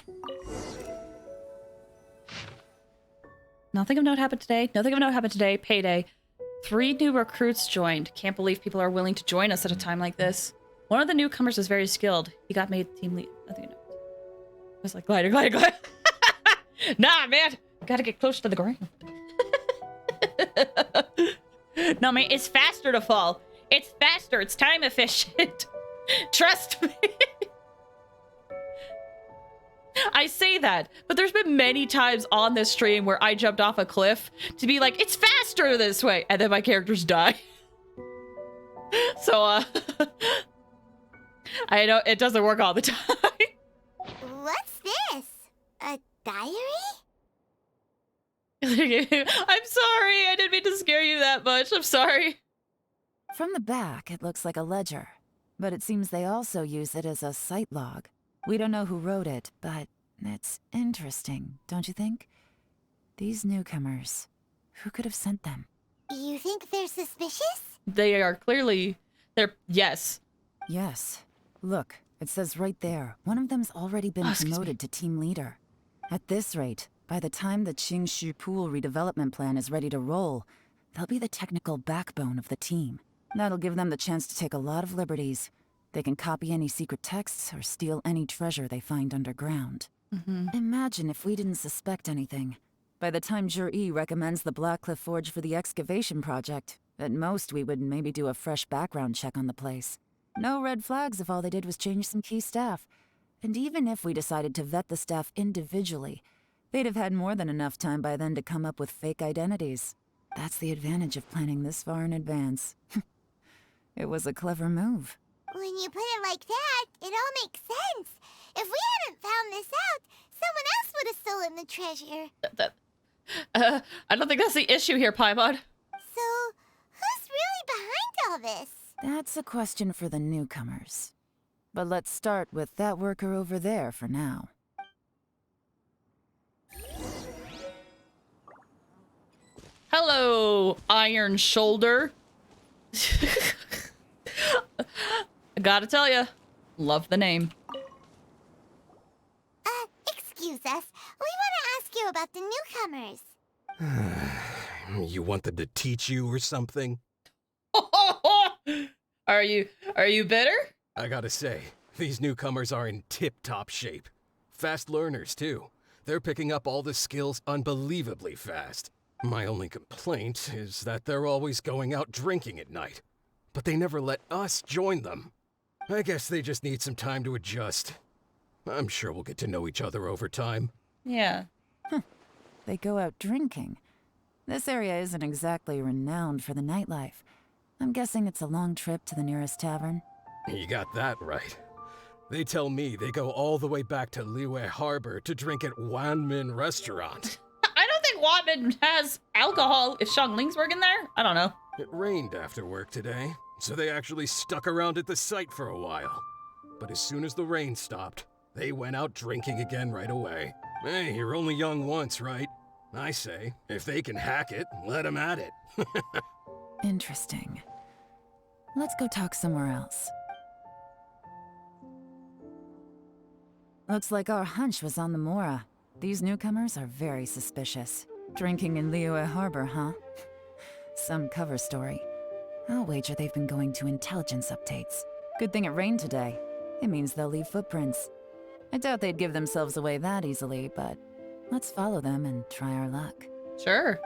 S2: Nothing of note happened today. Nothing of note happened today. Payday. 3 new recruits joined. Can't believe people are willing to join us at a time like this. One of the newcomers is very skilled. He got made team lead. Nothing of note. I was like, glider. Nah, man. Gotta get close to the ground. No, man, it's faster to fall. It's faster. It's time efficient. Trust me. I say that, but there's been many times on this stream where I jumped off a cliff to be like, it's faster this way, and then my characters die. So, I know it doesn't work all the time.
S5: What's this? A diary?
S2: I'm sorry. I didn't mean to scare you that much. I'm sorry.
S14: From the back, it looks like a ledger, but it seems they also use it as a site log. We don't know who wrote it, but it's interesting, don't you think? These newcomers, who could have sent them?
S5: You think they're suspicious?
S2: They are clearly... yes.
S14: Yes. Look, it says right there, one of them's already been promoted to team leader. At this rate, by the time the Qingshu Pool redevelopment plan is ready to roll, they'll be the technical backbone of the team. That'll give them the chance to take a lot of liberties. They can copy any secret texts or steal any treasure they find underground. Imagine if we didn't suspect anything. By the time Jur-E recommends the Blackcliff Forge for the excavation project, at most we would maybe do a fresh background check on the place. No red flags if all they did was change some key staff. And even if we decided to vet the staff individually, they'd have had more than enough time by then to come up with fake identities. That's the advantage of planning this far in advance. It was a clever move.
S5: When you put it like that, it all makes sense. If we hadn't found this out, someone else would have stolen the treasure.
S2: I don't think that's the issue here, Paimon.
S5: So, who's really behind all this?
S14: That's a question for the newcomers. But let's start with that worker over there for now.
S2: Hello, Iron Shoulder. I gotta tell you, love the name.
S5: Excuse us. We want to ask you about the newcomers.
S4: You want them to teach you or something?
S2: Are you bitter?
S4: I gotta say, these newcomers are in tip-top shape. Fast learners, too. They're picking up all the skills unbelievably fast. My only complaint is that they're always going out drinking at night. But they never let us join them. I guess they just need some time to adjust. I'm sure we'll get to know each other over time.
S2: Yeah.
S14: They go out drinking. This area isn't exactly renowned for the nightlife. I'm guessing it's a long trip to the nearest tavern.
S4: You got that right. They tell me they go all the way back to Liyue Harbor to drink at Wanmin Restaurant.
S2: I don't think Wanmin has alcohol if Xiangling's working there. I don't know.
S4: It rained after work today, so they actually stuck around at the site for a while. But as soon as the rain stopped, they went out drinking again right away. Hey, you're only young once, right? I say, if they can hack it, let them at it.
S14: Interesting. Let's go talk somewhere else. Looks like our hunch was on the Mora. These newcomers are very suspicious. Drinking in Liyue Harbor, huh? Some cover story. I'll wager they've been going to intelligence updates. Good thing it rained today. It means they'll leave footprints. I doubt they'd give themselves away that easily, but let's follow them and try our luck.
S2: Sure.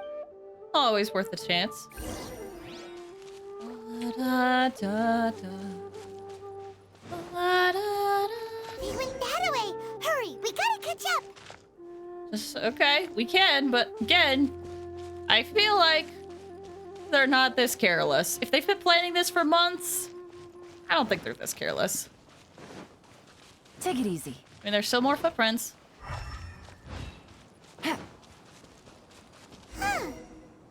S2: Always worth a chance. Da, da, da.
S5: They went that way! Hurry, we gotta catch up!
S2: Okay, we can, but again, I feel like they're not this careless. If they've been planning this for months, I don't think they're this careless.
S14: Take it easy.
S2: I mean, there's still more footprints.
S5: Huh.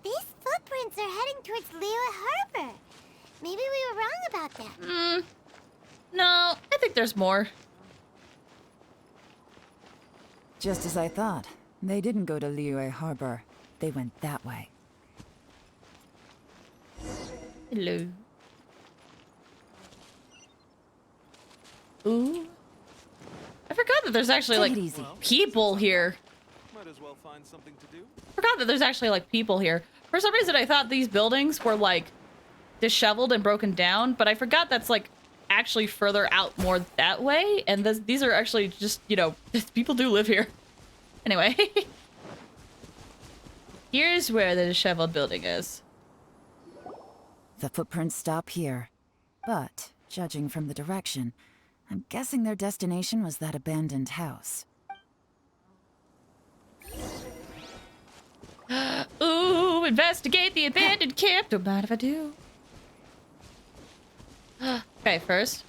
S5: These footprints are heading towards Liyue Harbor. Maybe we were wrong about that.
S2: No, I think there's more.
S14: Just as I thought. They didn't go to Liyue Harbor. They went that way.
S2: Hello. Ooh. I forgot that there's actually, like, people here.
S6: Might as well find something to do.
S2: I forgot that there's actually, like, people here. For some reason, I thought these buildings were, like, disheveled and broken down, but I forgot that's, like, actually further out more that way, and these are actually just, you know, people do live here. Anyway. Here's where the disheveled building is.
S14: The footprints stop here. But, judging from the direction, I'm guessing their destination was that abandoned house.
S2: Ooh, investigate the abandoned camp. Don't mind if I do. Okay, first.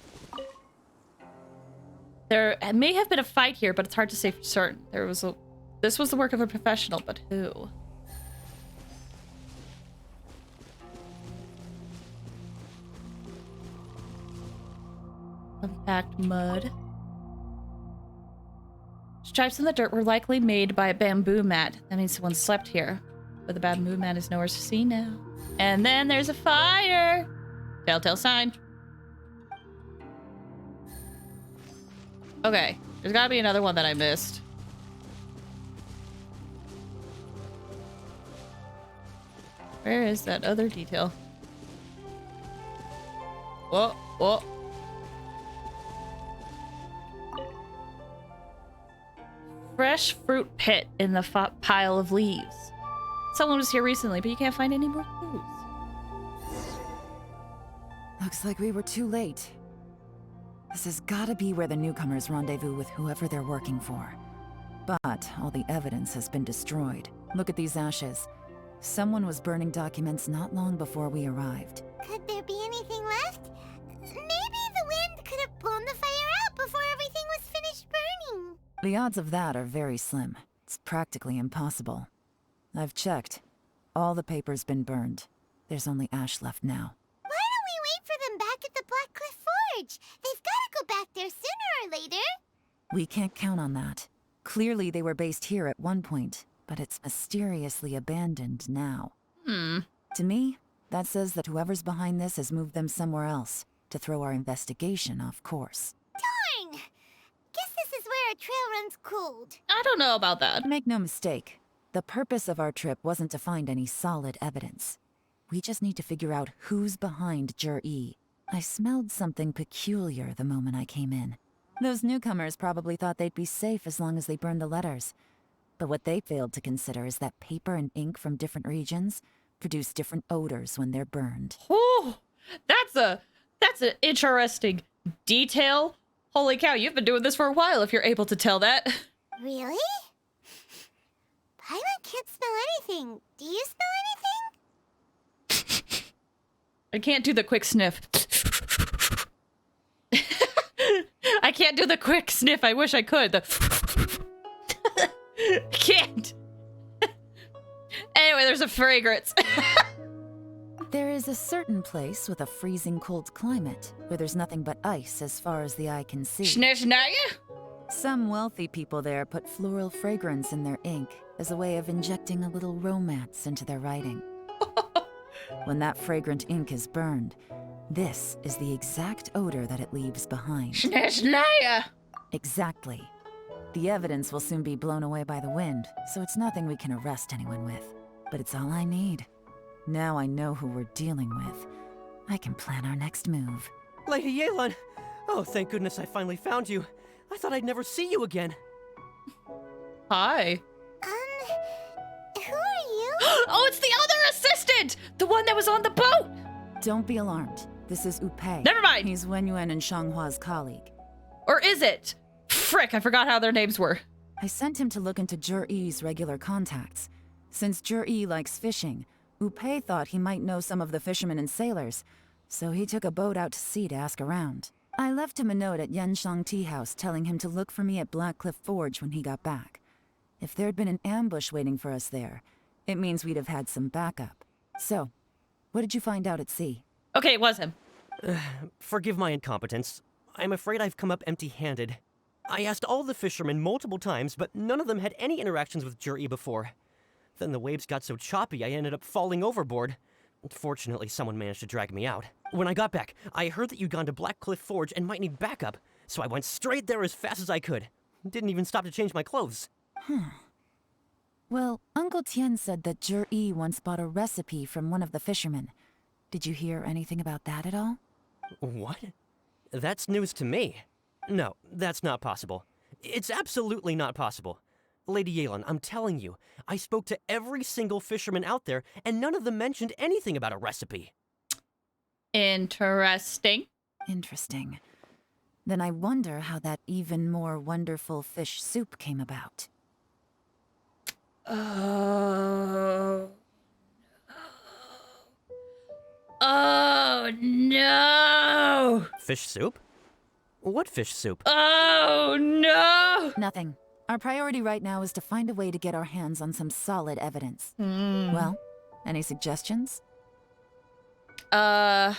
S2: There may have been a fight here, but it's hard to say for certain. This was the work of a professional, but who? Unpacked mud. Stripes in the dirt were likely made by a bamboo mat. That means someone slept here. But the bamboo mat is nowhere to see now. And then there's a fire! Telltale sign. Okay, there's gotta be another one that I missed. Where is that other detail? Whoa, whoa. Fresh fruit pit in the pile of leaves. Someone was here recently, but you can't find any more clues.
S14: Looks like we were too late. This has gotta be where the newcomers rendezvous with whoever they're working for. But all the evidence has been destroyed. Look at these ashes. Someone was burning documents not long before we arrived.
S5: Could there be anything left? Maybe the wind could have blown the fire out before everything was finished burning.
S14: The odds of that are very slim. It's practically impossible. I've checked. All the paper's been burned. There's only ash left now.
S5: Why don't we wait for them back at the Black Cliff Forge? They've got to go back there sooner or later.
S14: We can't count on that. Clearly they were based here at one point, but it's mysteriously abandoned now. To me, that says that whoever's behind this has moved them somewhere else to throw our investigation off course.
S5: Darn! Guess this is where a trail runs cold.
S2: I don't know about that.
S14: Make no mistake. The purpose of our trip wasn't to find any solid evidence. We just need to figure out who's behind Jur-E. I smelled something peculiar the moment I came in. Those newcomers probably thought they'd be safe as long as they burned the letters. But what they failed to consider is that paper and ink from different regions produce different odors when they're burned.
S2: Oh, that's an interesting detail. Holy cow, you've been doing this for a while if you're able to tell that.
S5: Really? Paimon can't smell anything. Do you smell anything?
S2: I can't do the quick sniff. I can't do the quick sniff. I wish I could. Can't. Anyway, there's a fragrance.
S14: There is a certain place with a freezing cold climate where there's nothing but ice as far as the eye can see.
S2: Schnaya?
S14: Some wealthy people there put floral fragrance in their ink as a way of injecting a little romance into their writing. When that fragrant ink is burned, this is the exact odor that it leaves behind.
S2: Schnaya!
S14: Exactly. The evidence will soon be blown away by the wind, so it's nothing we can arrest anyone with. But it's all I need. Now I know who we're dealing with. I can plan our next move.
S9: Lady Yelan! Oh, thank goodness I finally found you. I thought I'd never see you again.
S2: Hi.
S5: Who are you?
S2: Oh, it's the other assistant! The one that was on the boat!
S14: Don't be alarmed. This is Upei.
S2: Never mind!
S14: He's Wenyuan and Shanghua's colleague.
S2: Or is it? Frick, I forgot how their names were.
S14: I sent him to look into Jur-E's regular contacts. Since Jur-E likes fishing, Upei thought he might know some of the fishermen and sailors, so he took a boat out to sea to ask around. I left him a note at Yanshang Tea House telling him to look for me at Blackcliff Forge when he got back. If there'd been an ambush waiting for us there, it means we'd have had some backup. So, what did you find out at sea?
S2: Okay, it was him.
S9: Forgive my incompetence. I'm afraid I've come up empty-handed. I asked all the fishermen multiple times, but none of them had any interactions with Jur-E before. Then the waves got so choppy I ended up falling overboard. Fortunately, someone managed to drag me out. When I got back, I heard that you'd gone to Blackcliff Forge and might need backup, so I went straight there as fast as I could. Didn't even stop to change my clothes.
S14: Well, Uncle Tien said that Jur-E once bought a recipe from one of the fishermen. Did you hear anything about that at all?
S9: What? That's news to me. No, that's not possible. It's absolutely not possible. Lady Yelan, I'm telling you, I spoke to every single fisherman out there, and none of them mentioned anything about a recipe.
S2: Interesting.
S14: Interesting. Then I wonder how that even more wonderful fish soup came about.
S2: Oh. Oh no!
S9: Fish soup? What fish soup?
S2: Oh no!
S14: Nothing. Our priority right now is to find a way to get our hands on some solid evidence. Well, any suggestions?
S2: Let's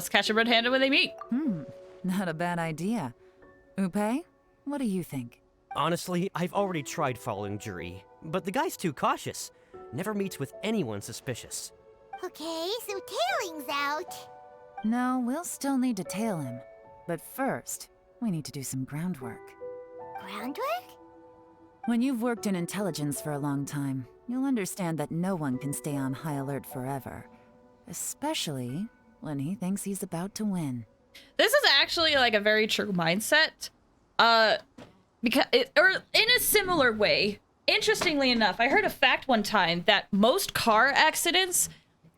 S2: catch them red-handed when they meet.
S14: Not a bad idea. Upei, what do you think?
S9: Honestly, I've already tried following Jur-E, but the guy's too cautious. Never meets with anyone suspicious.
S5: Okay, so tailing's out.
S14: No, we'll still need to tail him. But first, we need to do some groundwork.
S5: Groundwork?
S14: When you've worked in intelligence for a long time, you'll understand that no one can stay on high alert forever. Especially when he thinks he's about to win.
S2: This is actually like a very true mindset. Because or in a similar way, interestingly enough, I heard a fact one time that most car accidents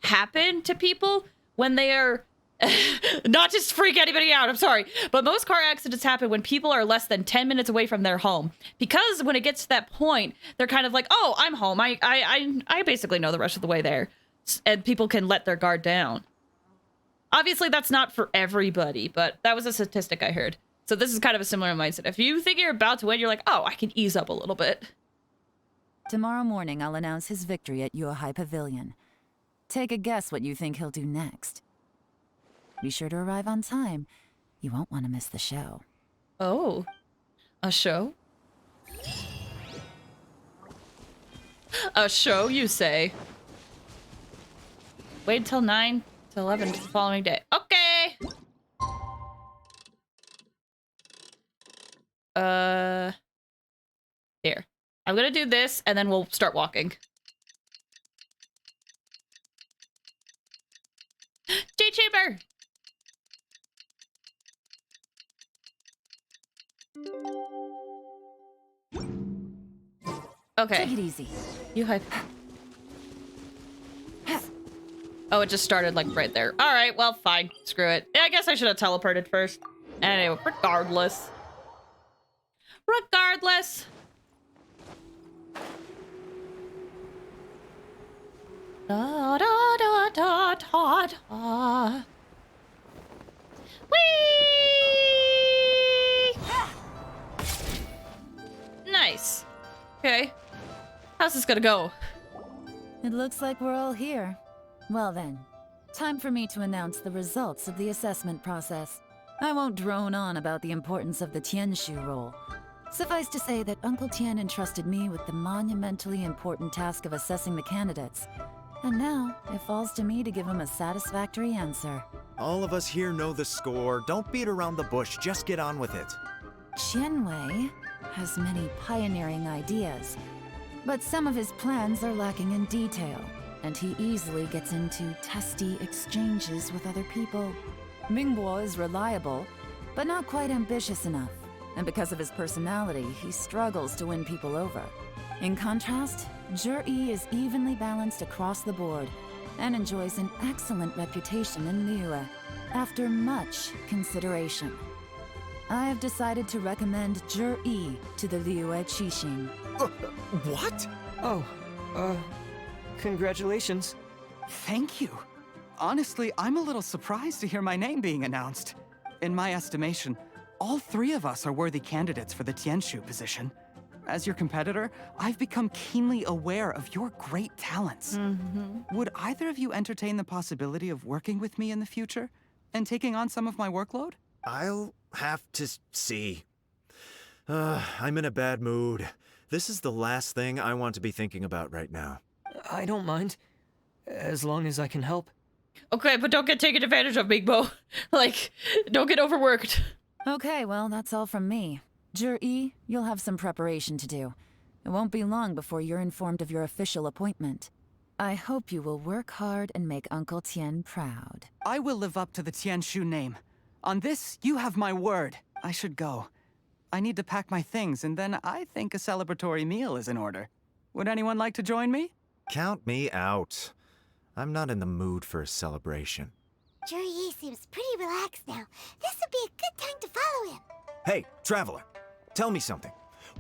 S2: happen to people when they are not to freak anybody out, I'm sorry, but most car accidents happen when people are less than 10 minutes away from their home. Because when it gets to that point, they're kind of like, oh, I'm home. I basically know the rest of the way there. And people can let their guard down. Obviously, that's not for everybody, but that was a statistic I heard. So this is kind of a similar mindset. If you think you're about to win, you're like, oh, I can ease up a little bit.
S14: Tomorrow morning, I'll announce his victory at Yuehai Pavilion. Take a guess what you think he'll do next. Be sure to arrive on time. You won't want to miss the show.
S2: Oh, a show? A show, you say? Wait until 9 to 11 the following day. Okay. Here. I'm gonna do this, and then we'll start walking. J-Chamber! Okay.
S14: Take it easy.
S2: You hype. Oh, it just started like right there. All right, well, fine. Screw it. Yeah, I guess I should have teleported first. Anyway, regardless. Regardless. Da da da da da da. Whee! Nice. Okay. How's this gonna go?
S14: It looks like we're all here. Well then, time for me to announce the results of the assessment process. I won't drone on about the importance of the Tianshu role. Suffice to say that Uncle Tien entrusted me with the monumentally important task of assessing the candidates. And now, it falls to me to give him a satisfactory answer.
S15: All of us here know the score. Don't beat around the bush, just get on with it.
S14: Qianwei has many pioneering ideas, but some of his plans are lacking in detail, and he easily gets into testy exchanges with other people. Mingbo is reliable, but not quite ambitious enough, and because of his personality, he struggles to win people over. In contrast, Zhi is evenly balanced across the board and enjoys an excellent reputation in Liyue after much consideration. I have decided to recommend Zhi to the Liyue Qixing.
S15: What?
S17: Oh, congratulations.
S16: Thank you. Honestly, I'm a little surprised to hear my name being announced. In my estimation, all three of us are worthy candidates for the Tianshu position. As your competitor, I've become keenly aware of your great talents. Would either of you entertain the possibility of working with me in the future and taking on some of my workload?
S15: I'll have to see. I'm in a bad mood. This is the last thing I want to be thinking about right now.
S17: I don't mind, as long as I can help.
S2: Okay, but don't get taken advantage of, Mingbo. Like, don't get overworked.
S14: Okay, well, that's all from me. Zhi, you'll have some preparation to do. It won't be long before you're informed of your official appointment. I hope you will work hard and make Uncle Tien proud.
S16: I will live up to the Tianshu name. On this, you have my word. I should go. I need to pack my things, and then I think a celebratory meal is in order. Would anyone like to join me?
S15: Count me out. I'm not in the mood for a celebration.
S5: Zhi seems pretty relaxed now. This would be a good time to follow him.
S15: Hey, Traveler, tell me something.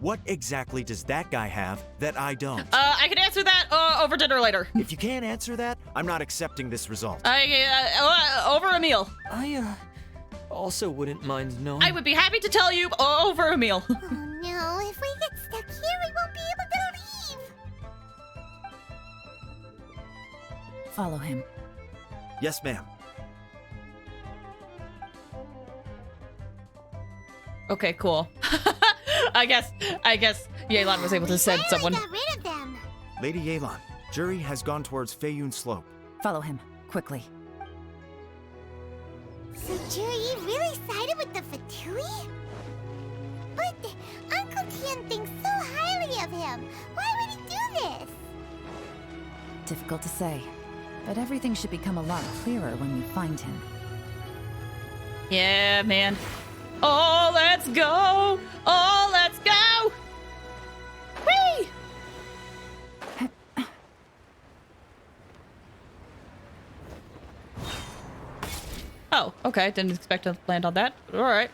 S15: What exactly does that guy have that I don't?
S2: I can answer that over dinner later.
S15: If you can't answer that, I'm not accepting this result.
S2: Over a meal.
S17: I, also wouldn't mind knowing.
S2: I would be happy to tell you over a meal.
S5: Oh no, if we get stuck here, we won't be able to leave.
S14: Follow him.
S15: Yes, ma'am.
S2: Okay, cool. I guess Yelan was able to send someone.
S5: Got rid of them.
S15: Lady Yelan, Zhi has gone towards Feiyun Slope.
S14: Follow him, quickly.
S5: So Zhi really sided with the Fatui? But Uncle Tien thinks so highly of him. Why would he do this?
S14: Difficult to say, but everything should become a lot clearer when we find him.
S2: Yeah, man. Oh, let's go! Oh, let's go! Whee! Oh, okay. Didn't expect to land on that. All right.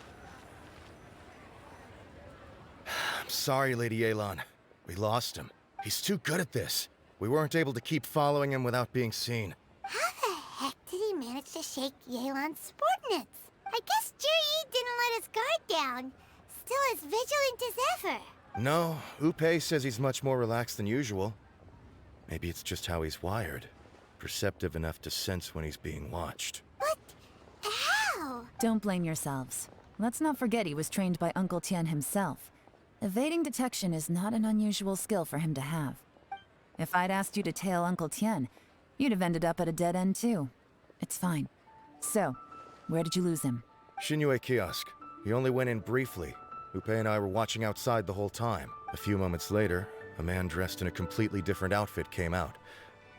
S18: I'm sorry, Lady Yelan. We lost him. He's too good at this. We weren't able to keep following him without being seen.
S5: How the heck did he manage to shake Yelan's subordinates? I guess Zhi didn't let his guard down. Still as vigilant as ever.
S18: No, Upei says he's much more relaxed than usual. Maybe it's just how he's wired. Perceptive enough to sense when he's being watched.
S5: But how?
S14: Don't blame yourselves. Let's not forget he was trained by Uncle Tien himself. Evading detection is not an unusual skill for him to have. If I'd asked you to tail Uncle Tien, you'd have ended up at a dead end too. It's fine. So, where did you lose him?
S18: Xinyue Kiosk. He only went in briefly. Upei and I were watching outside the whole time. A few moments later, a man dressed in a completely different outfit came out.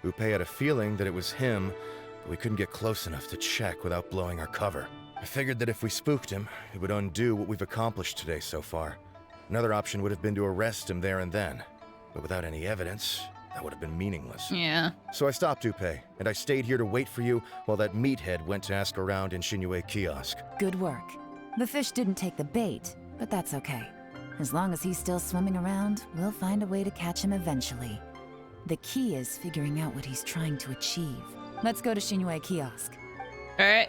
S18: Upei had a feeling that it was him, but we couldn't get close enough to check without blowing our cover. I figured that if we spooked him, it would undo what we've accomplished today so far. Another option would have been to arrest him there and then, but without any evidence, that would have been meaningless.
S2: Yeah.
S18: So I stopped Upei, and I stayed here to wait for you while that meathead went to ask around in Xinyue Kiosk.
S14: Good work. The fish didn't take the bait, but that's okay. As long as he's still swimming around, we'll find a way to catch him eventually. The key is figuring out what he's trying to achieve. Let's go to Xinyue Kiosk.
S2: All right.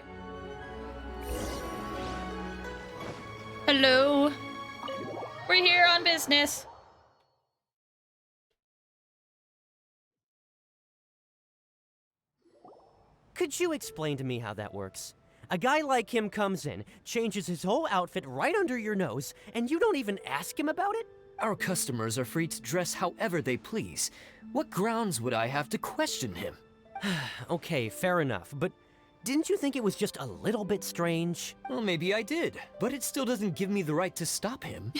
S2: Hello. We're here on business.
S9: Could you explain to me how that works? A guy like him comes in, changes his whole outfit right under your nose, and you don't even ask him about it?
S17: Our customers are free to dress however they please. What grounds would I have to question him?
S9: Okay, fair enough, but Didn't you think it was just a little bit strange?
S17: Well, maybe I did, but it still doesn't give me the right to stop him.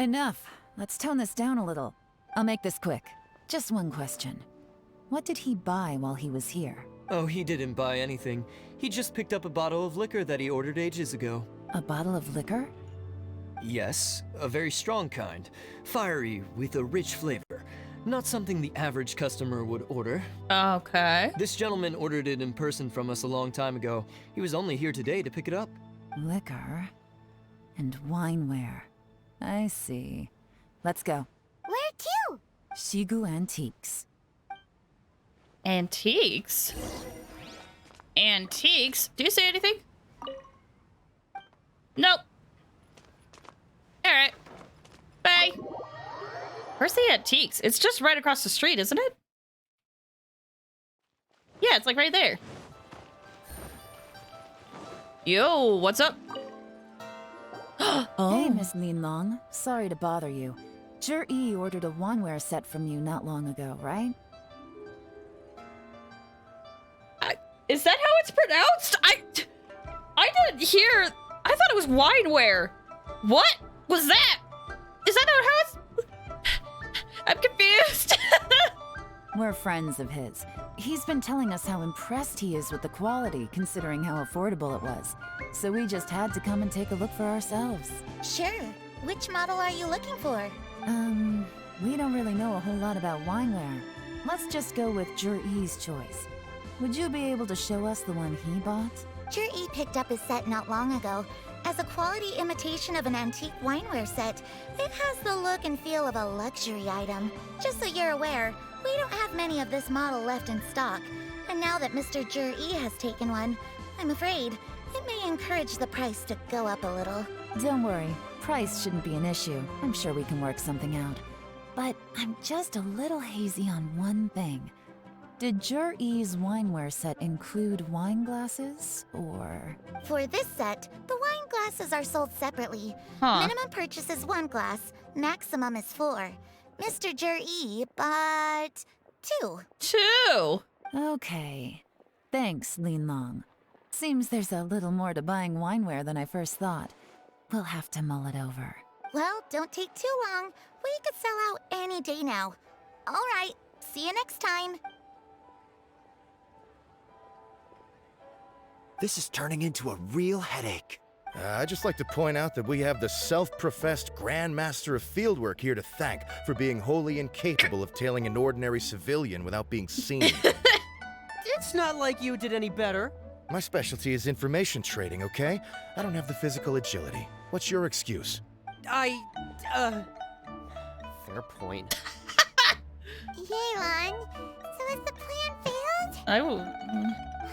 S14: Enough. Let's tone this down a little. I'll make this quick. Just one question. What did he buy while he was here?
S17: Oh, he didn't buy anything. He just picked up a bottle of liquor that he ordered ages ago.
S14: A bottle of liquor?
S17: Yes, a very strong kind. Fiery, with a rich flavor. Not something the average customer would order.
S2: Okay.
S17: This gentleman ordered it in person from us a long time ago. He was only here today to pick it up.
S14: Liquor and wineware. I see. Let's go.
S5: Where to?
S14: Shigu Antiques.
S2: Antiques? Antiques? Do you say anything? Nope. Alright. Bye. Where's the Antiques? It's just right across the street, isn't it? Yeah, it's like right there. Yo, what's up?
S14: Hey, Miss Lin Long. Sorry to bother you. Zhi ordered a wineware set from you not long ago, right?
S2: Is that how it's pronounced? I didn't hear. I thought it was wineware. What was that? Is that not how it's? I'm confused.
S14: We're friends of his. He's been telling us how impressed he is with the quality, considering how affordable it was. So we just had to come and take a look for ourselves.
S5: Sure. Which model are you looking for?
S14: We don't really know a whole lot about wineware. Let's just go with Zhi's choice. Would you be able to show us the one he bought?
S5: Zhi picked up his set not long ago. As a quality imitation of an antique wineware set, it has the look and feel of a luxury item. Just so you're aware, we don't have many of this model left in stock. And now that Mr. Zhi has taken one, I'm afraid it may encourage the price to go up a little.
S14: Don't worry, price shouldn't be an issue. I'm sure we can work something out. But I'm just a little hazy on one thing. Did Zhi's wineware set include wine glasses, or...?
S5: For this set, the wine glasses are sold separately.
S14: Huh.
S5: Minimum purchase is 1 glass, maximum is 4. Mr. Zhi bought 2.
S2: 2?
S14: Okay. Thanks, Lin Long. Seems there's a little more to buying wineware than I first thought. We'll have to mull it over.
S5: Well, don't take too long. We could sell out any day now. All right, see you next time.
S15: This is turning into a real headache.
S18: I'd just like to point out that we have the self-professed Grand Master of Fieldwork here to thank for being wholly incapable of tailing an ordinary civilian without being seen.
S9: It's not like you did any better.
S18: My specialty is information trading, okay? I don't have the physical agility. What's your excuse?
S9: Fair point.
S5: Yelan, so has the plan failed?
S2: I will...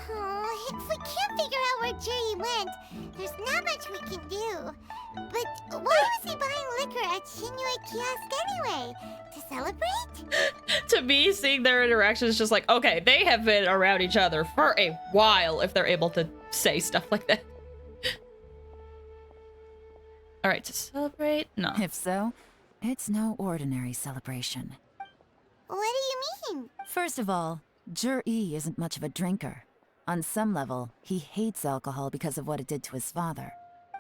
S5: Oh, if we can't figure out where Jerry went, there's not much we can do. But why was he buying liquor at Shinue Kiosk anyway? To celebrate?
S2: To me, seeing their interactions is just like, okay, they have been around each other for a while if they're able to say stuff like that. All right, to celebrate? No.
S14: If so, it's no ordinary celebration.
S5: What do you mean?
S14: First of all, Zhi isn't much of a drinker. On some level, he hates alcohol because of what it did to his father.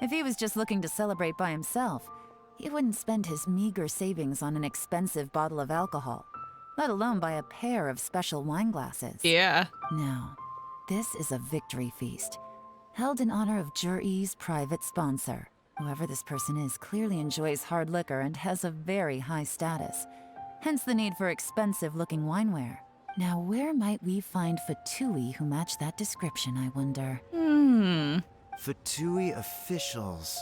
S14: If he was just looking to celebrate by himself, he wouldn't spend his meager savings on an expensive bottle of alcohol, let alone buy a pair of special wine glasses.
S2: Yeah.
S14: No, this is a victory feast, held in honor of Zhi's private sponsor. Whoever this person is clearly enjoys hard liquor and has a very high status, hence the need for expensive-looking wineware. Now, where might we find Fatui who match that description, I wonder?
S15: Fatui officials.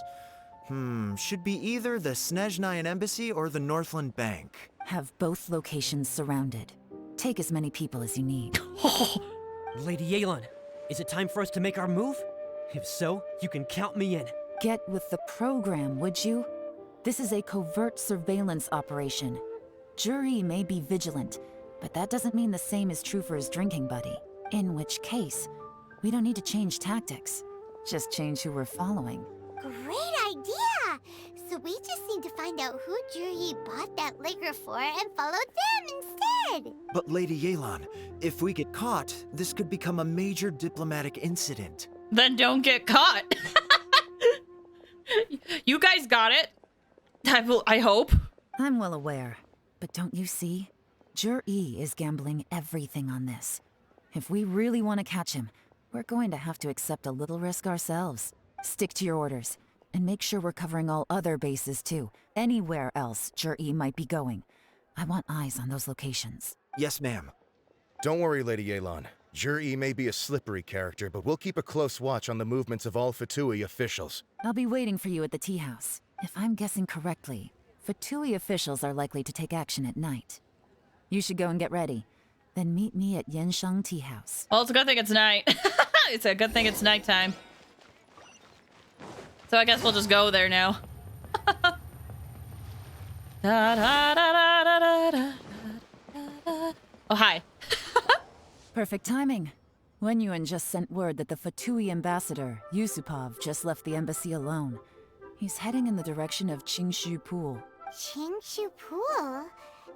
S15: Should be either the Snezhnayan Embassy or the Northland Bank.
S14: Have both locations surrounded. Take as many people as you need.
S9: Lady Yelan, is it time for us to make our move? If so, you can count me in.
S14: Get with the program, would you? This is a covert surveillance operation. Zhi may be vigilant, but that doesn't mean the same is true for his drinking buddy. In which case, we don't need to change tactics. Just change who we're following.
S5: Great idea! So So we just need to find out who Juri bought that liquor for and follow them instead.
S15: But Lady Yelan, if we get caught, this could become a major diplomatic incident.
S2: Then don't get caught. You guys got it. I hope.
S14: I'm well aware. But don't you see? Juri is gambling everything on this. If we really want to catch him, we're going to have to accept a little risk ourselves. Stick to your orders, and make sure we're covering all other bases too. Anywhere else Juri might be going. I want eyes on those locations.
S15: Yes, ma'am.
S18: Don't worry, Lady Yelan. Juri may be a slippery character, but we'll keep a close watch on the movements of all Fatui officials.
S14: I'll be waiting for you at the tea house. If I'm guessing correctly, Fatui officials are likely to take action at night. You should go and get ready. Then meet me at Yensheng Tea House.
S2: Well, it's a good thing it's night. It's a good thing it's nighttime. So I guess we'll just go there now. Oh, hi.
S14: Perfect timing. Wenyuan just sent word that the Fatui ambassador, Yusupov, just left the embassy alone. He's heading in the direction of Qingshu Pool.
S5: Qingshu Pool?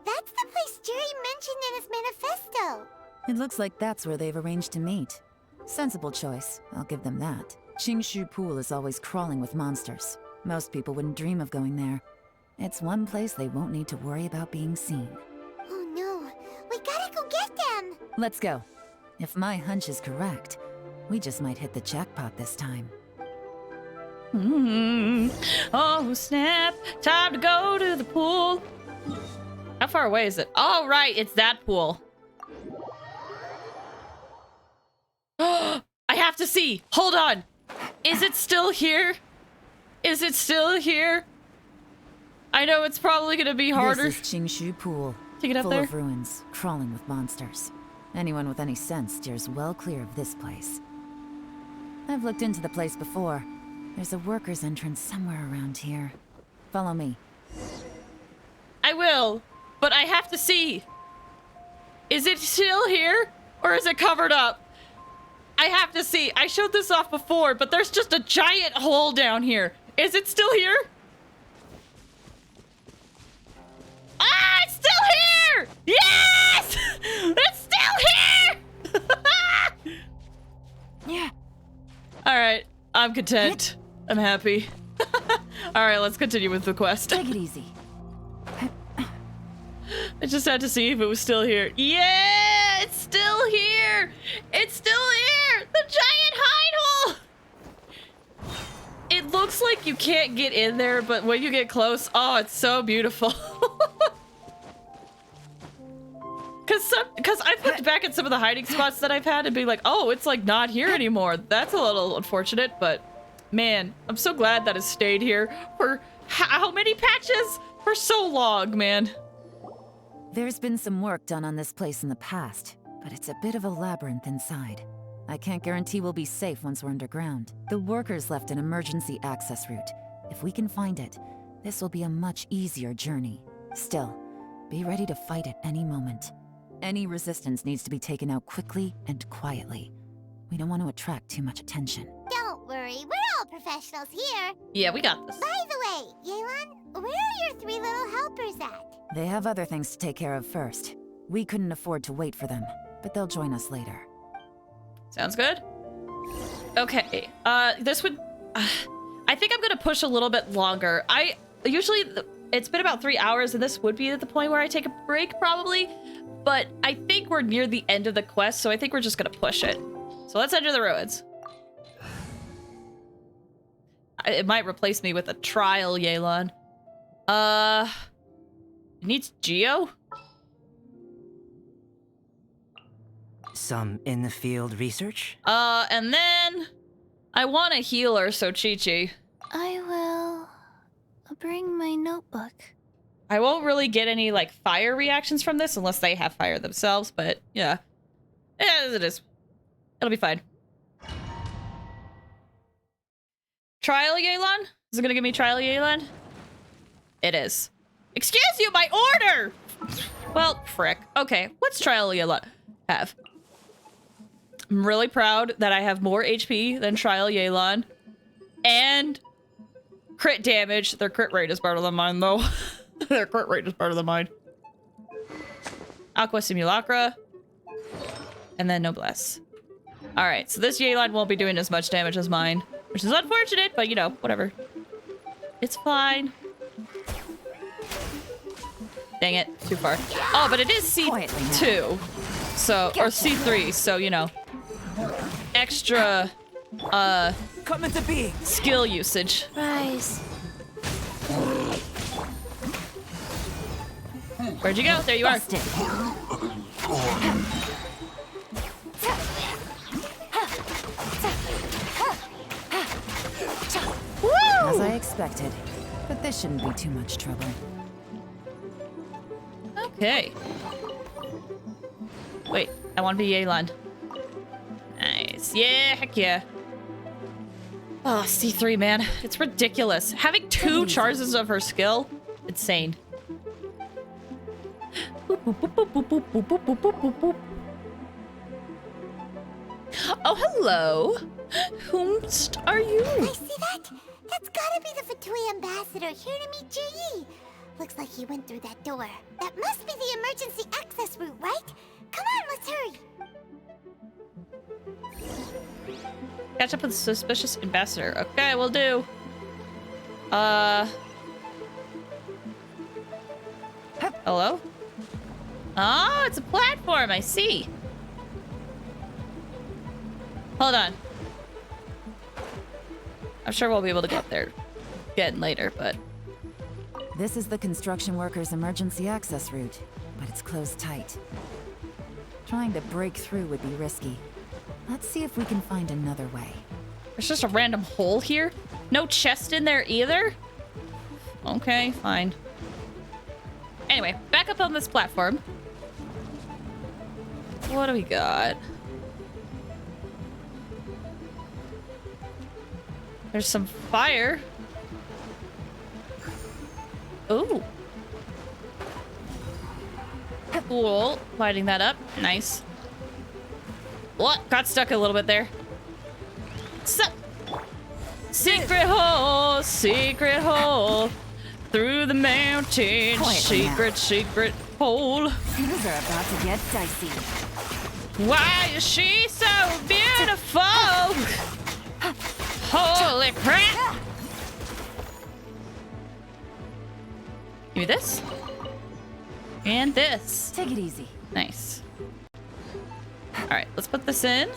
S5: That's the place Juri mentioned in his manifesto.
S14: It looks like that's where they've arranged to meet. Sensible choice, I'll give them that. Qingshu Pool is always crawling with monsters. Most people wouldn't dream of going there. It's one place they won't need to worry about being seen.
S5: Oh no, we gotta go get them!
S14: Let's go. If my hunch is correct, we just might hit the jackpot this time.
S2: Oh, snap. Time to go to the pool. How far away is it? Oh, right. It's that pool. I have to see. Hold on. Is it still here? Is it still here? I know it's probably going to be harder.
S14: This is Qingshu Pool.
S2: To get up
S14: full
S2: there?
S14: of ruins, crawling with monsters. Anyone with any sense steers well clear of this place. I've looked into the place before. There's a worker's entrance somewhere around here. Follow me.
S2: I will, but I have to see. Is it still here? Or is it covered up? I have to see. I showed this off before, but there's just a giant hole down here. Is it still here? Ah, it's still here! Yes! It's still here!
S14: Yeah.
S2: All right, I'm content. I'm happy. All right, let's continue with the quest.
S14: Take it easy.
S2: I just had to see if it was still here. Yeah, it's still here. It's still here. The giant hide hole. It looks like you can't get in there, but when you get close, oh, it's so beautiful. Because I've looked back at some of the hiding spots that I've had and be like, oh, it's like not here anymore. That's a little unfortunate, but man, I'm so glad that it stayed here for how many patches? For so long, man.
S14: There's been some work done on this place in the past, but it's a bit of a labyrinth inside. I can't guarantee we'll be safe once we're underground. The workers left an emergency access route. If we can find it, this will be a much easier journey. Still, be ready to fight at any moment. Any resistance needs to be taken out quickly and quietly. We don't want to attract too much attention.
S5: Don't worry, we're all professionals here.
S2: Yeah, we got this.
S5: By the way, Yelan, where are your 3 little helpers at?
S14: They have other things to take care of first. We couldn't afford to wait for them, but they'll join us later.
S2: Sounds good. Okay, this would... I think I'm gonna push a little bit longer. Usually, it's been about 3 hours, and this would be at the point where I take a break, probably. But I think we're near the end of the quest, so I think we're just gonna push it. So let's enter the ruins. It might replace me with a trial, Yelan. It needs Geo?
S8: Some in-the-field research?
S2: And then I want a healer, so Chi-Chi.
S1: I will bring my notebook.
S2: I won't really get any, like, fire reactions from this unless they have fire themselves, but yeah. As it is. It'll be fine. Trial Yelan? Is it gonna give me Trial Yelan? It is. Excuse you, my order! Well, frick. Okay, what's Trial Yelan have? I'm really proud that I have more HP than Trial Yelan. And crit damage. Their crit rate is better than mine, though. Their crit rate is better than mine. Aqua Simulacra. And then Noblesse. Alright, so this Yelan won't be doing as much damage as mine. Which is unfortunate, but you know, whatever. It's fine. Dang it, too far. Oh, but it is C2. So, or C3, so, you know. Extra,
S8: Come to be.
S2: skill usage.
S1: Rise.
S2: Where'd you go? There you are.
S14: As I expected. But this shouldn't be too much trouble.
S2: Okay. Wait, I want to be Yelan. Nice. Yeah, heck yeah. Oh, C3, man. It's ridiculous. Having 2 charges of her skill? Insane. Boop, boop, boop, boop, boop, boop, boop, boop, boop, boop, boop. Oh, hello. Whomst are you?
S5: I see that? That's gotta be the Fatui ambassador here to meet Ji. Looks like he went through that door. That must be the emergency access route, right? Come on, let's hurry.
S2: Catch up with the suspicious ambassador. Okay, we'll do. Hello? Oh, it's a platform. I see. Hold on. I'm sure we'll be able to go up there again later, but...
S14: This is the construction workers' emergency access route, but it's closed tight. Trying to break through would be risky. Let's see if we can find another way.
S2: There's just a random hole here? No chest in there either? Okay, fine. Anyway, back up on this platform. What do we got? There's some fire. Ooh. Cool. Lighting that up. Nice. What? Got stuck a little bit there. Secret hole, secret hole. Through the mountain, secret hole.
S14: Things are about to get dicey.
S2: Why is she so beautiful? Holy crap! Give me this. And this.
S14: Take it easy.
S2: Nice. Alright, let's put this in.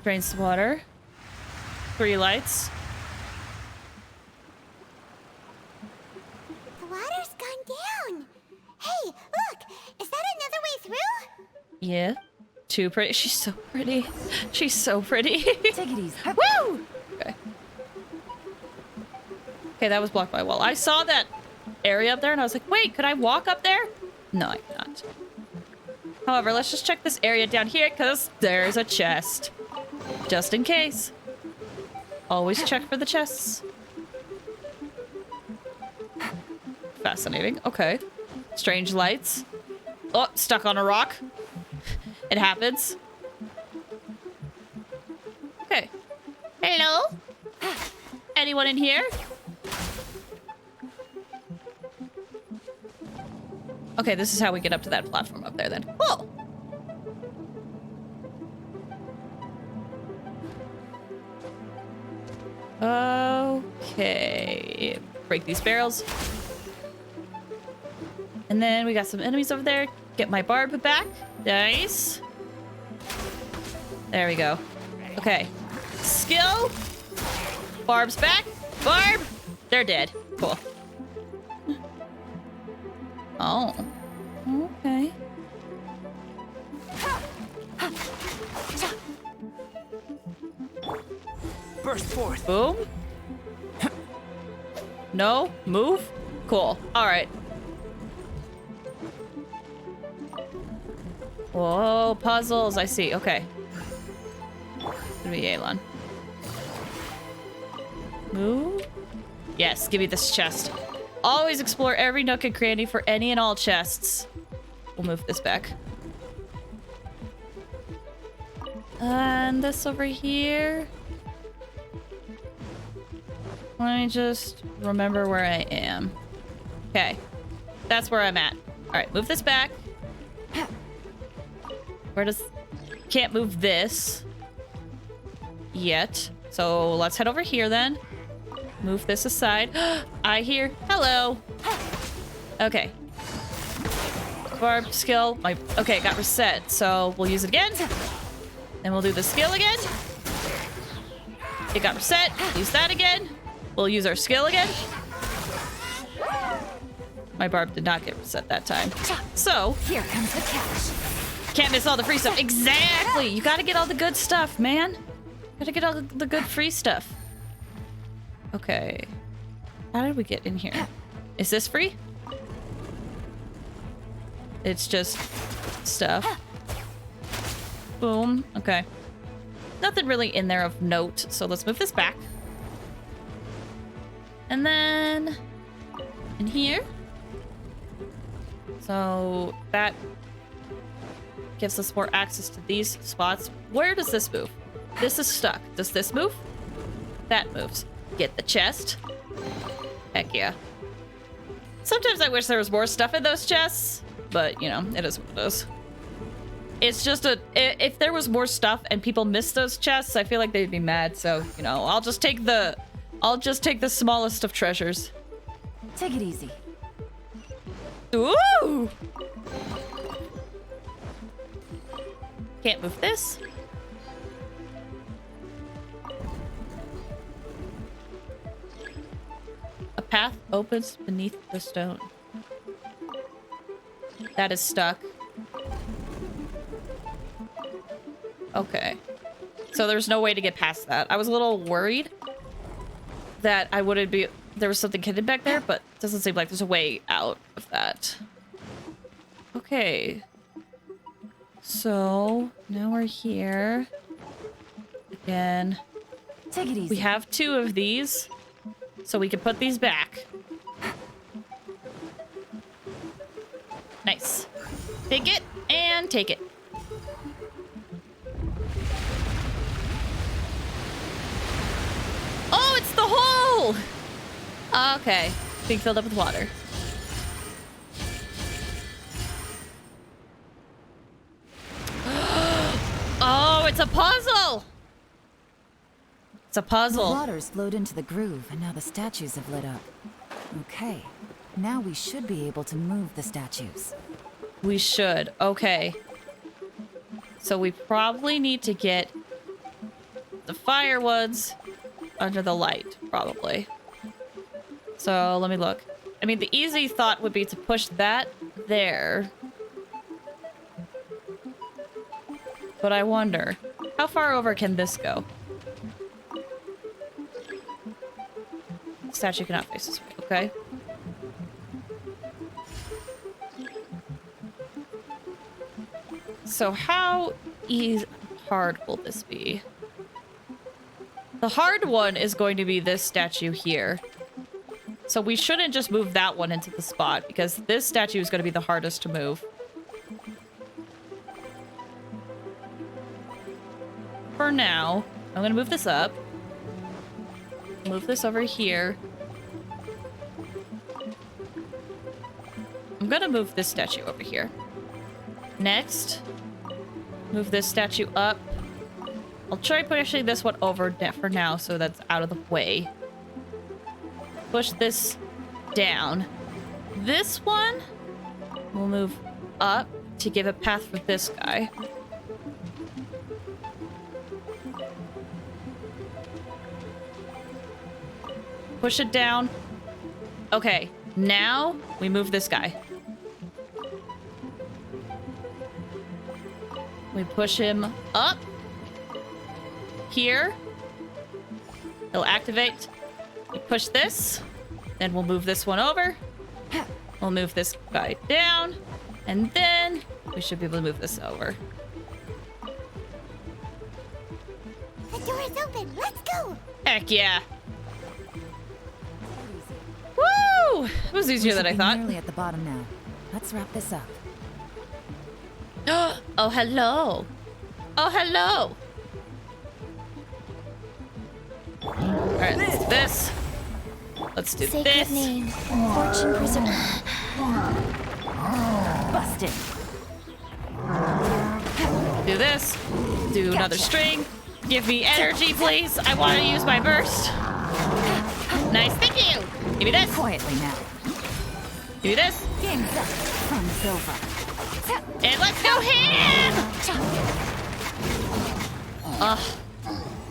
S2: Drains the water. 3 lights.
S5: The water's gone down. Hey, look! Is that another way through?
S2: Yeah. Too pretty. She's so pretty. She's so pretty.
S14: Take it easy.
S2: Woo! Okay. Okay, that was blocked by a wall. I saw that area up there and I was like, wait, could I walk up there? No, I cannot. However, let's just check this area down here because there's a chest. Just in case. Always check for the chests. Fascinating. Okay. Strange lights. Oh, stuck on a rock. It happens. Okay. Hello? Anyone in here? Okay, this is how we get up to that platform up there then. Cool. Okay. Break these barrels. And then we got some enemies over there. Get my barb back. Nice. There we go. Okay. Skill. Barb's back. Barb. They're dead. Cool. Oh. Okay.
S8: Burst forth.
S2: Boom. No. Move. Cool. All right. Whoa, puzzles. I see. Okay. Gonna be Yelan. Move. Yes, give me this chest. Always explore every nook and cranny for any and all chests. We'll move this back. And this over here. Let me just remember where I am. Okay. That's where I'm at. Alright, move this back. Where does... Can't move this. Yet. So let's head over here then. Move this aside. I hear... Hello! Okay. Barb skill. Okay, got reset. So we'll use it again. Then we'll do the skill again. It got reset. Use that again. We'll use our skill again. My barb did not get reset that time. So,
S14: here comes the cash.
S2: Can't miss all the free stuff. Exactly! You gotta get all the good stuff, man. Gotta get all the good free stuff. Okay. How did we get in here? Is this free? It's just stuff. Boom. Okay. Nothing really in there of note, so let's move this back. And then in here. So that gives us more access to these spots. Where does this move? This is stuck. Does this move? That moves. Get the chest. Heck yeah. Sometimes I wish there was more stuff in those chests, but you know, it is what it is. It's just if there was more stuff and people missed those chests, I feel like they'd be mad. So, you know, I'll just take the smallest of treasures.
S14: Take it easy.
S2: Ooh! Can't move this. A path opens beneath the stone. That is stuck. Okay. So there's no way to get past that. I was a little worried that I wouldn't be... There was something hidden back there, but it doesn't seem like there's a way out of that. Okay. So, now we're here. Again.
S14: Take it easy.
S2: We have 2 of these, so we can put these back. Nice. Take it, and take it. Oh, it's the hole! Okay. Being filled up with water. Oh, it's a puzzle! It's a puzzle.
S14: The water's flowed into the groove, and now the statues have lit up. Okay. Now we should be able to move the statues.
S2: We should. Okay. So we probably need to get the firewoods under the light, probably. So let me look. I mean, the easy thought would be to push that there. But I wonder, how far over can this go? Statue cannot face this way, okay. So how hard will this be? The hard one is going to be this statue here. So we shouldn't just move that one into the spot, because this statue is going to be the hardest to move. For now, I'm going to move this up. Move this over here. I'm going to move this statue over here. Next, move this statue up. I'll try pushing this one over for now so that's out of the way. Push this down. This one will move up to give a path for this guy. Push it down. Okay, now we move this guy. We push him up. Here. He'll activate. We push this. Then we'll move this one over. We'll move this guy down. And then we should be able to move this over.
S5: The door is open. Let's go.
S2: Heck yeah. Woo! It was easier than I thought.
S14: Nearly at the bottom now. Let's wrap this up.
S2: Oh, hello. Oh, hello. Alright, let's do this. Let's do
S5: Sacred
S2: this.
S5: name, fortune preserver.
S14: Busted.
S2: Do this. Do another string. Give me energy, please. I want to use my burst. Nice, thank you. Give me this.
S14: Quietly now.
S2: Give me this.
S14: Game's up. Fun's over.
S2: And let's go ham! Ugh.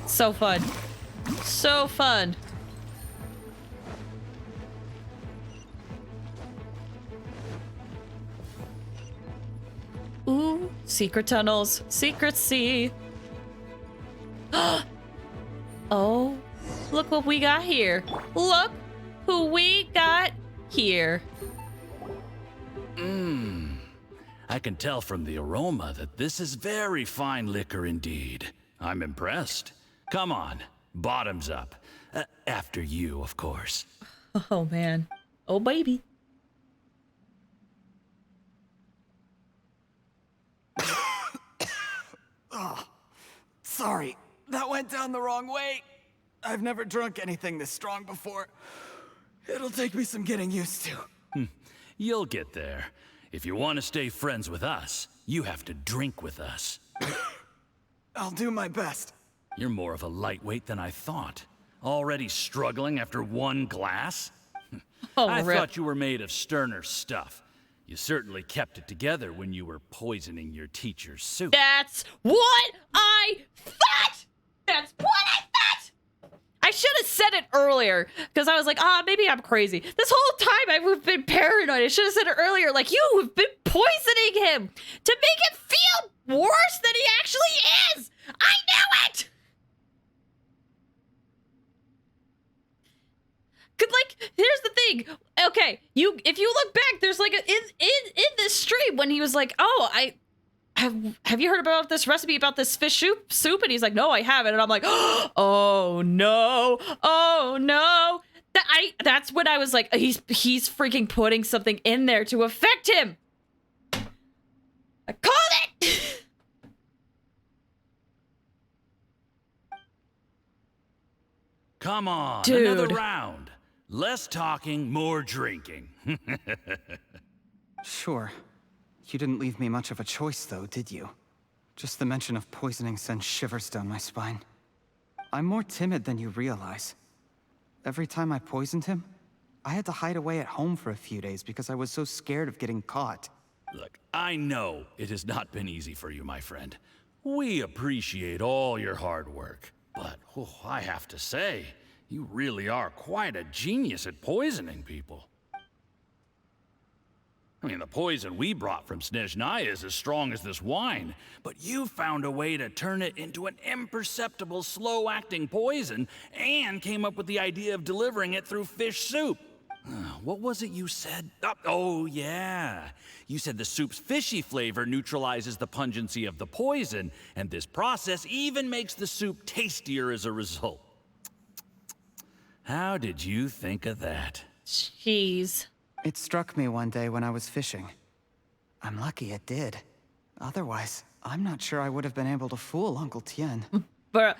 S2: So fun. So fun. Ooh, secret tunnels. Secret sea. Oh, look what we got here. Look who we got here.
S7: I can tell from the aroma that this is very fine liquor indeed. I'm impressed. Come on, bottoms up. After you, of course.
S2: Oh, man. Oh, baby.
S16: Oh, sorry. That went down the wrong way. I've never drunk anything this strong before. It'll take me some getting used to.
S7: You'll get there. If you want to stay friends with us, you have to drink with us.
S16: I'll do my best.
S7: You're more of a lightweight than I thought. Already struggling after one glass?
S2: Oh,
S7: I
S2: rip.
S7: thought you were made of sterner stuff. You certainly kept it together when you were poisoning your teacher's soup.
S2: That's what I thought! That's what I thought! I should have said it earlier, because I was like, maybe I'm crazy. This whole time I've been paranoid. I should have said it earlier, like, you have been poisoning him to make him feel worse than he actually is! I knew it! Cause like, here's the thing. Okay, if you look back, there's like in this stream when he was like, "Oh, have you heard about this recipe about this fish soup?" And he's like, "No, I haven't." And I'm like, "Oh no, oh no." That's when I was like, he's freaking putting something in there to affect him. I called it.
S7: Come on,
S2: Dude.
S7: another round. Less talking, more drinking.
S16: Sure. You didn't leave me much of a choice, though, did you? Just the mention of poisoning sends shivers down my spine. I'm more timid than you realize. Every time I poisoned him, I had to hide away at home for a few days because I was so scared of getting caught.
S7: Look, I know it has not been easy for you, my friend. We appreciate all your hard work. But I have to say, you really are quite a genius at poisoning people. I mean, the poison we brought from Snezhnaya is as strong as this wine, but you found a way to turn it into an imperceptible, slow-acting poison and came up with the idea of delivering it through fish soup. What was it you said? Oh, yeah. You said the soup's fishy flavor neutralizes the pungency of the poison, and this process even makes the soup tastier as a result. How did you think of that?
S2: Jeez.
S16: It struck me one day when I was fishing. I'm lucky it did. Otherwise, I'm not sure I would have been able to fool Uncle Tien.
S2: But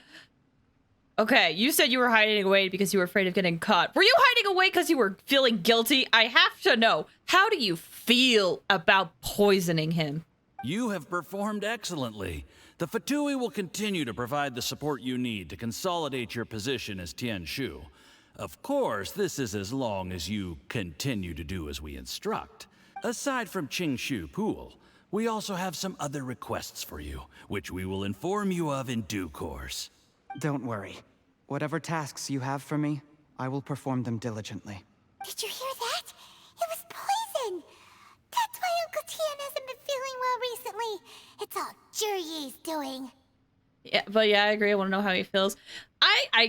S2: okay, you said you were hiding away because you were afraid of getting caught. Were you hiding away because you were feeling guilty? I have to know. How do you feel about poisoning him?
S7: You have performed excellently. The Fatui will continue to provide the support you need to consolidate your position as Tien Shu. Of course, this is as long as you continue to do as we instruct. Aside from Qing Shu Pool, we also have some other requests for you, which we will inform you of in due course.
S16: Don't worry. Whatever tasks you have for me, I will perform them diligently.
S5: Did you hear that? It was poison! That's why Uncle Tien hasn't been feeling well recently. It's all Jurye's doing.
S2: Yeah, but yeah, I agree. I want to know how he feels.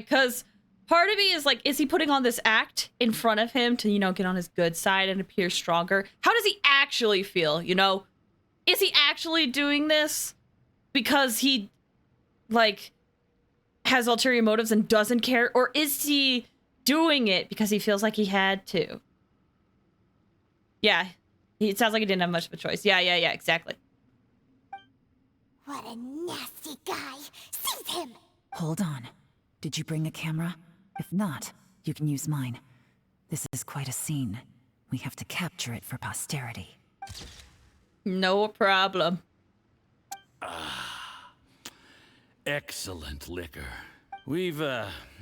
S2: Cause part of me is like, is he putting on this act in front of him to, get on his good side and appear stronger? How does he actually feel, Is he actually doing this because he, has ulterior motives and doesn't care? Or is he doing it because he feels like he had to? Yeah, it sounds like he didn't have much of a choice. Yeah, exactly.
S5: What a nasty guy. Seize him!
S14: Hold on. Did you bring the camera? If not, you can use mine. This is quite a scene. We have to capture it for posterity.
S2: No problem.
S7: Excellent liquor. We've,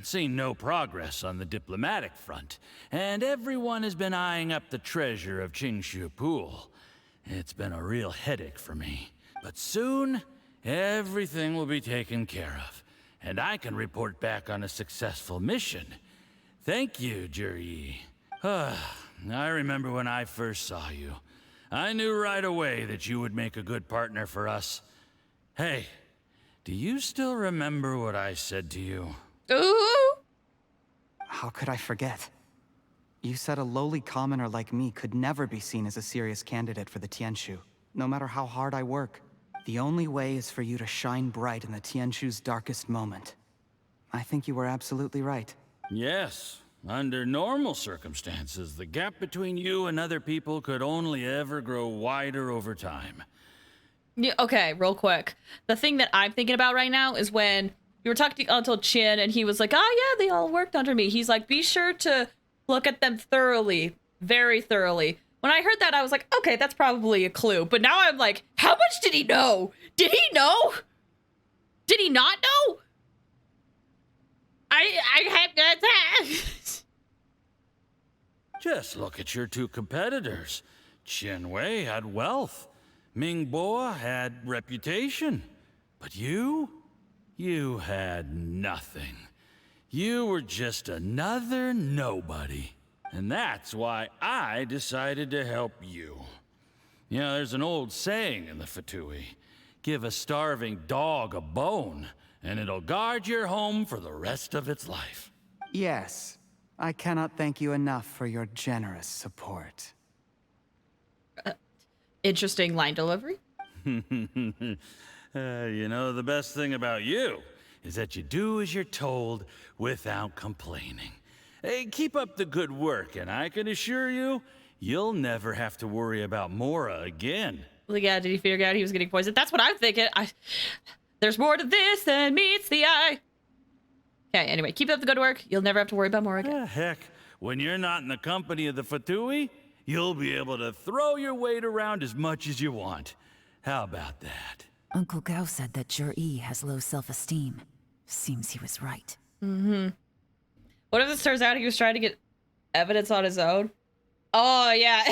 S7: seen no progress on the diplomatic front, and everyone has been eyeing up the treasure of Qingshu Pool. It's been a real headache for me. But soon, everything will be taken care of, and I can report back on a successful mission. Thank you, Juri. I remember when I first saw you. I knew right away that you would make a good partner for us. Hey, do you still remember what I said to you?
S2: Ooh!
S16: How could I forget? You said a lowly commoner like me could never be seen as a serious candidate for the Tianshu, no matter how hard I work. The only way is for you to shine bright in the Tianshu's darkest moment. I think you were absolutely right.
S7: Yes. Under normal circumstances, the gap between you and other people could only ever grow wider over time.
S2: Yeah, okay, real quick. The thing that I'm thinking about right now is when we were talking to Uncle Chin and he was like, oh yeah, they all worked under me. He's like, be sure to look at them thoroughly, very thoroughly. When I heard that, I was like, okay, that's probably a clue. But now I'm like, how much did he know? Did he know? Did he not know? I had that.
S7: Just look at your two competitors. Chen Wei had wealth. Ming Boa had reputation. But you had nothing. You were just another nobody. And that's why I decided to help you. You know, there's an old saying in the Fatui. Give a starving dog a bone, and it'll guard your home for the rest of its life.
S16: Yes. I cannot thank you enough for your generous support.
S2: Interesting line delivery.
S7: You know, the best thing about you is that you do as you're told without complaining. Hey, keep up the good work, and I can assure you, you'll never have to worry about Mora again.
S2: Well, yeah, did he figure out he was getting poisoned? That's what I'm thinking. There's more to this than meets the eye. Okay, anyway, keep up the good work. You'll never have to worry about Mora again.
S7: Heck, when you're not in the company of the Fatui, you'll be able to throw your weight around as much as you want. How about that?
S14: Uncle Gao said that Jur-E has low self-esteem. Seems he was right.
S2: Mm-hmm. What if it turns out he was trying to get evidence on his own? Oh, yeah.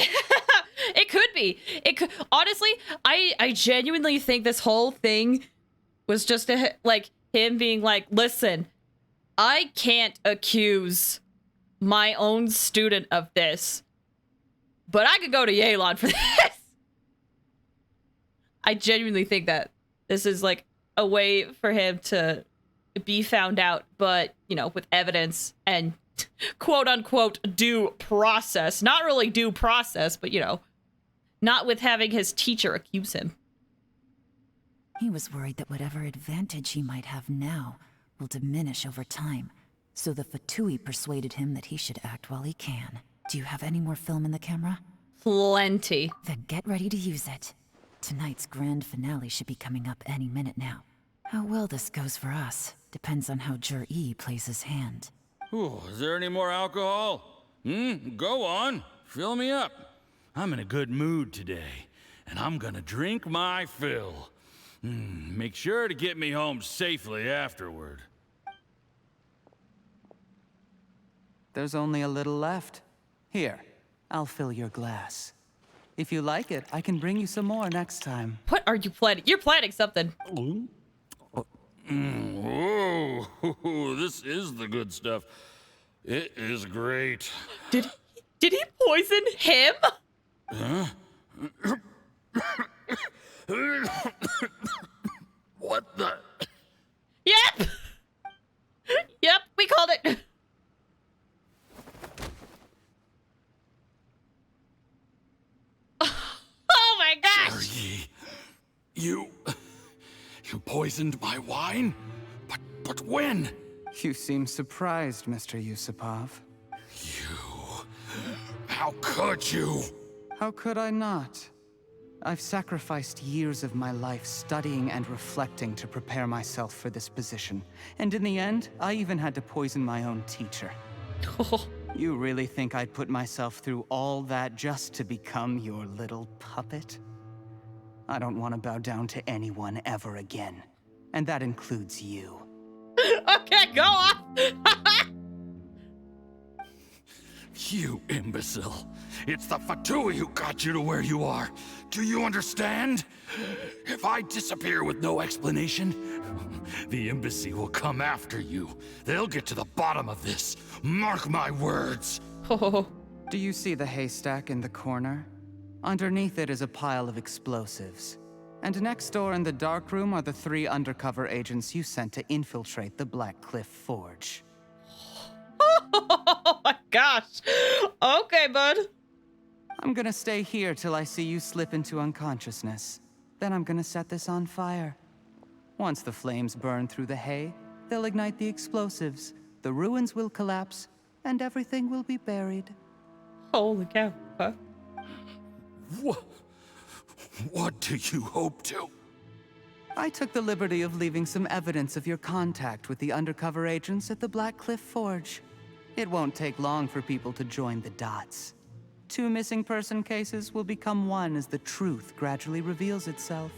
S2: It could be. It could. Honestly, I genuinely think this whole thing was just like him being like, listen, I can't accuse my own student of this, but I could go to Yelan for this. I genuinely think that this is like a way for him to be found out, but, you know, with evidence and quote unquote due process. Not really due process, but, you know, not with having his teacher accuse him.
S14: He was worried that whatever advantage he might have now will diminish over time, so the Fatui persuaded him that he should act while he can. Do you have any more film in the camera?
S2: Plenty.
S14: Then get ready to use it. Tonight's grand finale should be coming up any minute now. How well this goes for us depends on how Jur-E plays his hand.
S7: Ooh, is there any more alcohol? Go on. Fill me up. I'm in a good mood today, and I'm gonna drink my fill. Make sure to get me home safely afterward.
S16: There's only a little left. Here, I'll fill your glass. If you like it, I can bring you some more next time.
S2: What are you planning? You're planning something.
S7: Whoa, this is the good stuff. It is great.
S2: Did he poison him?
S7: Huh? What the?
S2: Yep! Yep, we called it. Oh my gosh!
S7: Jur-E, you poisoned my wine? But when?
S16: You seem surprised, Mr. Yusupov.
S7: How could you?
S16: How could I not? I've sacrificed years of my life studying and reflecting to prepare myself for this position. And in the end, I even had to poison my own teacher. You really think I'd put myself through all that just to become your little puppet? I don't want to bow down to anyone ever again. And that includes you.
S2: Okay, go off!
S7: You imbecile. It's the Fatui who got you to where you are. Do you understand? If I disappear with no explanation, the embassy will come after you. They'll get to the bottom of this. Mark my words.
S16: Do you see the haystack in the corner? Underneath it is a pile of explosives. And next door in the dark room are the 3 undercover agents you sent to infiltrate the Black Cliff Forge.
S2: Oh my gosh. Okay, bud.
S16: I'm gonna stay here till I see you slip into unconsciousness. Then I'm gonna set this on fire. Once the flames burn through the hay, they'll ignite the explosives, the ruins will collapse, and everything will be buried.
S2: Holy cow. Huh?
S7: What do you hope to?
S16: I took the liberty of leaving some evidence of your contact with the undercover agents at the Black Cliff Forge. It won't take long for people to join the dots. 2 missing person cases will become one as the truth gradually reveals itself.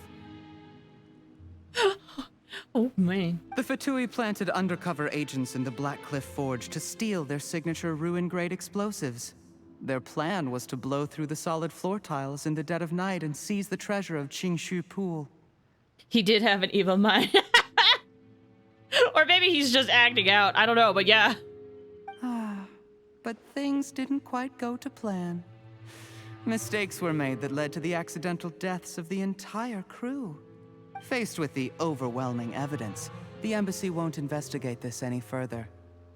S2: Oh, man.
S16: The Fatui planted undercover agents in the Black Cliff Forge to steal their signature ruin-grade explosives. Their plan was to blow through the solid floor tiles in the dead of night and seize the treasure of Qingshu Pool.
S2: He did have an evil mind. Or maybe he's just acting out. I don't know, but yeah.
S16: But things didn't quite go to plan. Mistakes were made that led to the accidental deaths of the entire crew. Faced with the overwhelming evidence, the embassy won't investigate this any further.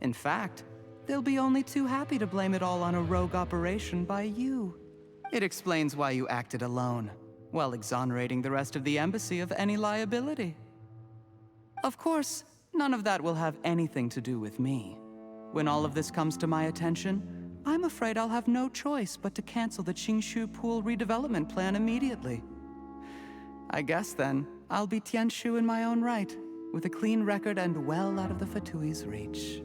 S16: In fact, they'll be only too happy to blame it all on a rogue operation by you. It explains why you acted alone, while exonerating the rest of the embassy of any liability. Of course, none of that will have anything to do with me. When all of this comes to my attention, I'm afraid I'll have no choice but to cancel the Qingshu Pool redevelopment plan immediately. I guess then, I'll be Tianshu in my own right, with a clean record and well out of the Fatui's reach.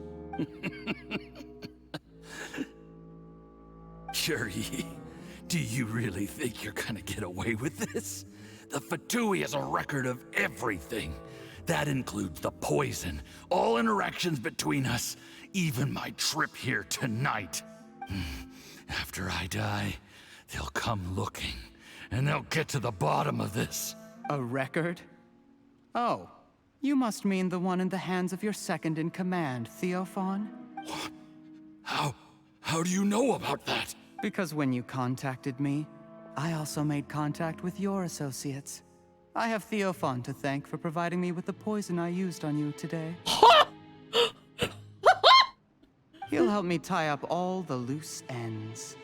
S7: Cherry, do you really think you're gonna get away with this? The Fatui has a record of everything. That includes the poison, all interactions between us, even my trip here tonight. After I die, they'll come looking, and they'll get to the bottom of this.
S16: A record? Oh, you must mean the one in the hands of your second-in-command, Theophan?
S7: What? How do you know about that?
S16: Because when you contacted me, I also made contact with your associates. I have Theophan to thank for providing me with the poison I used on you today. He'll help me tie up all the loose ends.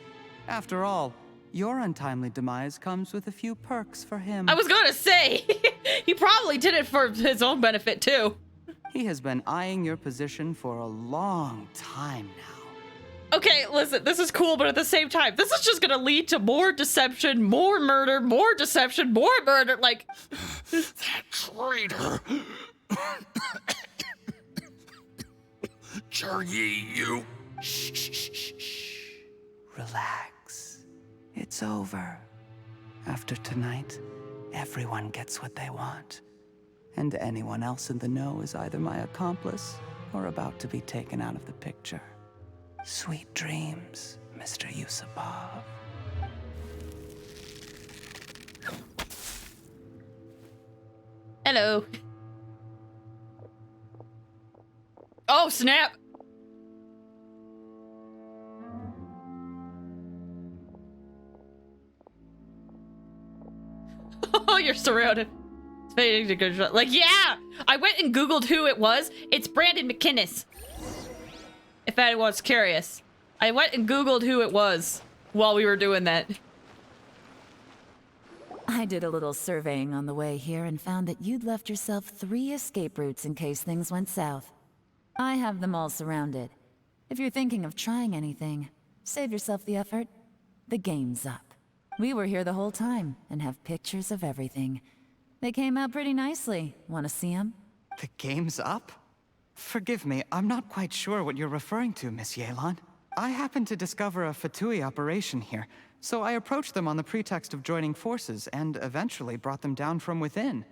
S16: After all, your untimely demise comes with a few perks for him.
S2: I was gonna say, he probably did it for his own benefit too.
S16: He has been eyeing your position for a long time now.
S2: Okay, listen, this is cool, but at the same time, this is just gonna lead to more deception, more murder, more deception, more murder, like...
S7: That traitor! Cherry, you...
S16: Shh. Relax. It's over. After tonight, everyone gets what they want. And anyone else in the know is either my accomplice or about to be taken out of the picture. Sweet dreams, Mr. Yusupov.
S2: Hello. Oh, snap. Oh, you're surrounded. Like, yeah! I went and Googled who it was. It's Brandon McInnes. If anyone's curious. I went and Googled who it was while we were doing that.
S14: I did a little surveying on the way here and found that you'd left yourself 3 escape routes in case things went south. I have them all surrounded. If you're thinking of trying anything, save yourself the effort. The game's up. We were here the whole time and have pictures of everything. They came out pretty nicely. Want to see them?
S16: The game's up? Forgive me, I'm not quite sure what you're referring to, Miss Yelan. I happened to discover a Fatui operation here, so I approached them on the pretext of joining forces and eventually brought them down from within.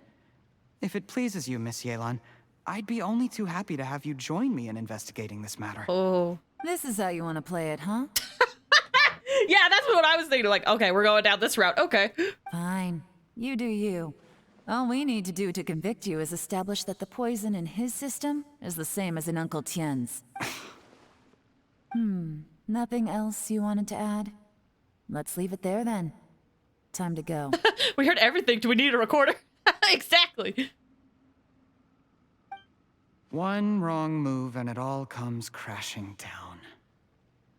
S16: If it pleases you, Miss Yelan, I'd be only too happy to have you join me in investigating this matter.
S2: Oh.
S14: This is how you want to play it, huh?
S2: Yeah, that's what I was thinking. Like, okay, we're going down this route. Okay.
S14: Fine. You do you. All we need to do to convict you is establish that the poison in his system is the same as in Uncle Tien's. Nothing else you wanted to add? Let's leave it there then. Time to go.
S2: We heard everything. Do we need a recorder? Exactly.
S16: One wrong move and it all comes crashing down.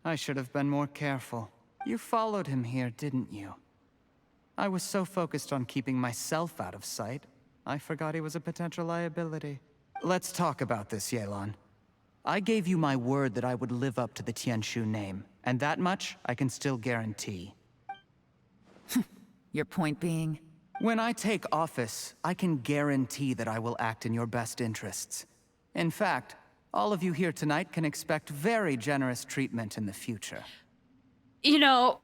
S16: I should have been more careful. You followed him here, didn't you? I was so focused on keeping myself out of sight, I forgot he was a potential liability. Let's talk about this, Yelan. I gave you my word that I would live up to the Tianshu name, and that much I can still guarantee.
S14: Your point being?
S16: When I take office, I can guarantee that I will act in your best interests. In fact, all of you here tonight can expect very generous treatment in the future.
S2: You know,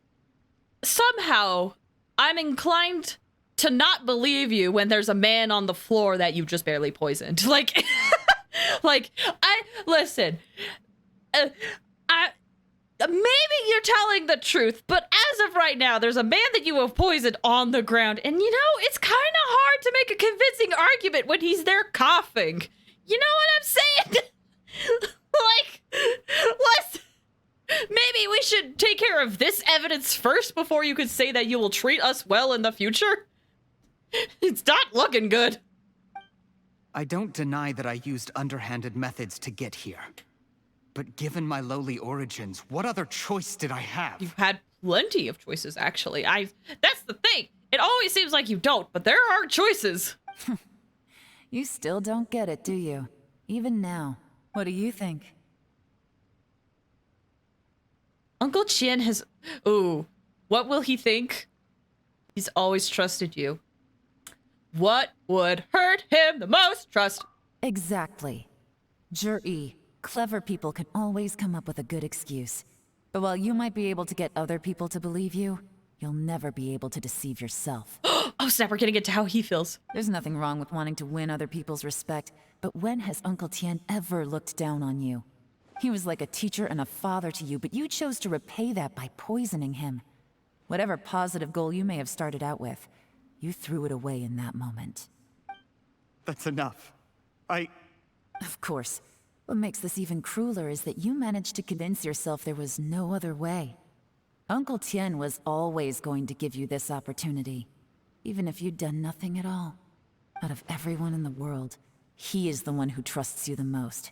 S2: somehow I'm inclined to not believe you when there's a man on the floor that you just barely poisoned. Like, listen, maybe you're telling the truth, but as of right now, there's a man that you have poisoned on the ground, and you know, it's kind of hard to make a convincing argument when he's there coughing. You know what I'm saying? Maybe we should take care of this evidence first before you could say that you will treat us well in the future. It's not looking good.
S16: I don't deny that I used underhanded methods to get here. But given my lowly origins, what other choice did I have?
S2: You've had plenty of choices, actually. That's the thing. It always seems like you don't, but there are choices.
S14: You still don't get it, do you? Even now. What do you think?
S2: Uncle Chien has... Ooh. What will he think? He's always trusted you. What would hurt him the most? Trust.
S14: Exactly. Jur-E, clever people can always come up with a good excuse. But while you might be able to get other people to believe you, you'll never be able to deceive yourself.
S2: Oh snap, we're getting into how he feels.
S14: There's nothing wrong with wanting to win other people's respect, but when has Uncle Tien ever looked down on you? He was like a teacher and a father to you, but you chose to repay that by poisoning him. Whatever positive goal you may have started out with, you threw it away in that moment.
S16: That's enough.
S14: Of course. What makes this even crueler is that you managed to convince yourself there was no other way. Uncle Tien was always going to give you this opportunity, even if you'd done nothing at all. Out of everyone in the world, he is the one who trusts you the most.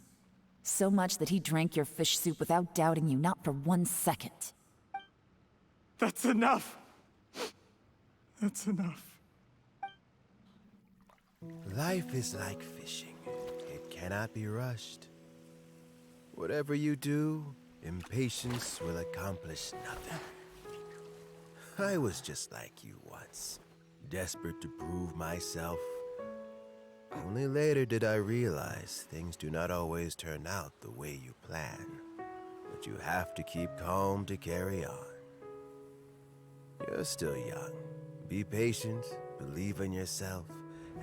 S14: So much that he drank your fish soup without doubting you, not for 1 second.
S16: That's enough. That's enough.
S13: Life is like fishing. It cannot be rushed. Whatever you do, impatience will accomplish nothing. I was just like you once, desperate to prove myself. Only later did I realize things do not always turn out the way you plan. But you have to keep calm to carry on. You're still young. Be patient, believe in yourself,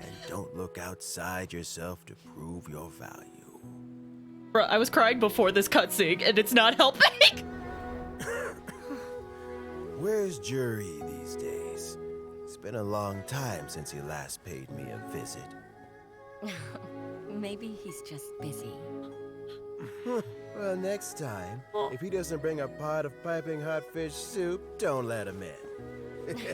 S13: and don't look outside yourself to prove your value.
S2: Bruh, I was crying before this cutscene, and it's not helping.
S13: Where's Jur-E these days? It's been a long time since he last paid me a visit.
S12: Maybe he's just busy.
S13: Well, next time, if he doesn't bring a pot of piping hot fish soup, don't let him in.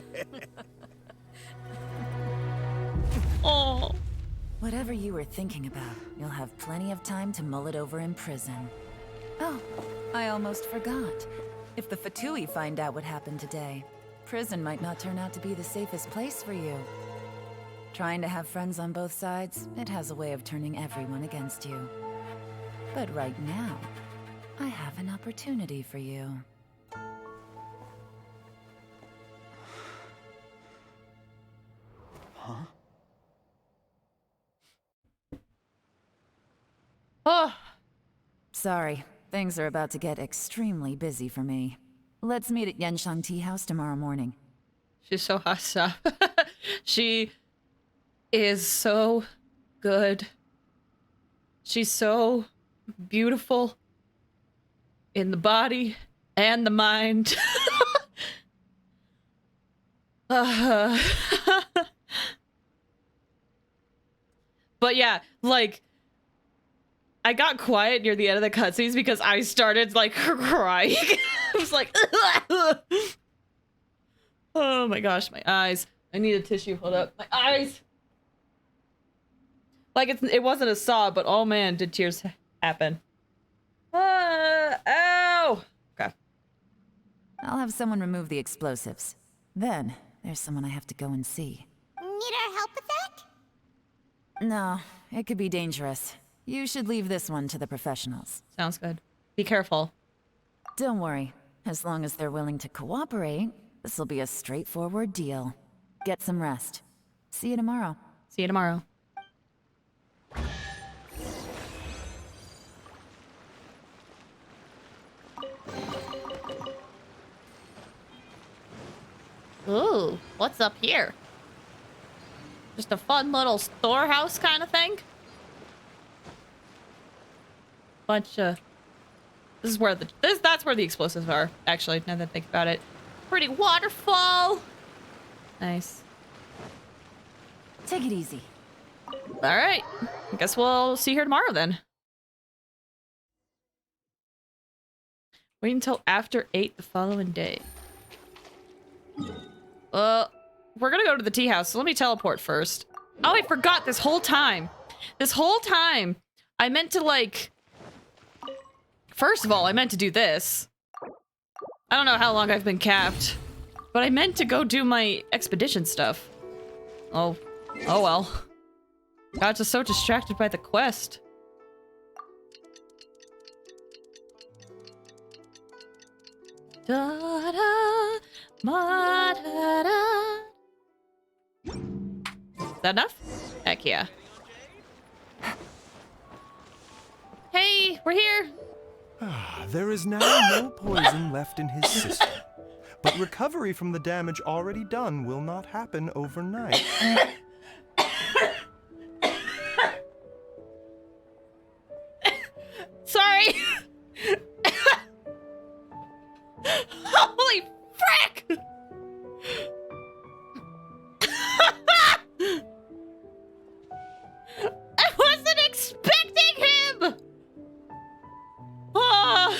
S2: Oh.
S14: Whatever you were thinking about, you'll have plenty of time to mull it over in prison. Oh, I almost forgot. If the Fatui find out what happened today, prison might not turn out to be the safest place for you. Trying to have friends on both sides, it has a way of turning everyone against you. But right now, I have an opportunity for you.
S16: Huh?
S2: Oh.
S14: Sorry, things are about to get extremely busy for me. Let's meet at Yenshang Tea House tomorrow morning.
S2: She's so hot stuff. She is so good. She's so beautiful in the body and the mind. But yeah, like, I got quiet near the end of the cutscenes because I started, like, crying. I was like, oh my gosh, my eyes. I need a tissue. Hold up. My eyes. Like, it wasn't a sob, but oh man, did tears happen. Ow! Okay.
S14: I'll have someone remove the explosives. Then, there's someone I have to go and see.
S5: Need our help with that?
S14: No, it could be dangerous. You should leave this one to the professionals.
S2: Sounds good. Be careful.
S14: Don't worry. As long as they're willing to cooperate, this will be a straightforward deal. Get some rest. See you tomorrow.
S2: See you tomorrow. Ooh, what's up here? Just a fun little storehouse kind of thing? Bunch of... This is where the... That's where the explosives are, actually, now that I think about it. Pretty waterfall! Nice.
S14: Take it easy.
S2: Alright. I guess we'll see you here tomorrow, then. Wait until after 8 the following day. We're gonna go to the tea house, so let me teleport first. Oh, I forgot this whole time. This whole time, I meant to, like... First of all, I meant to do this. I don't know how long I've been capped, but I meant to go do my expedition stuff. Oh well. Got just so distracted by the quest. Da da ma da da. Is that enough? Heck yeah. Hey, we're here.
S10: There is now no poison left in his system. But recovery from the damage already done will not happen overnight.
S2: Sorry. Holy frick! I wasn't expecting him! Oh,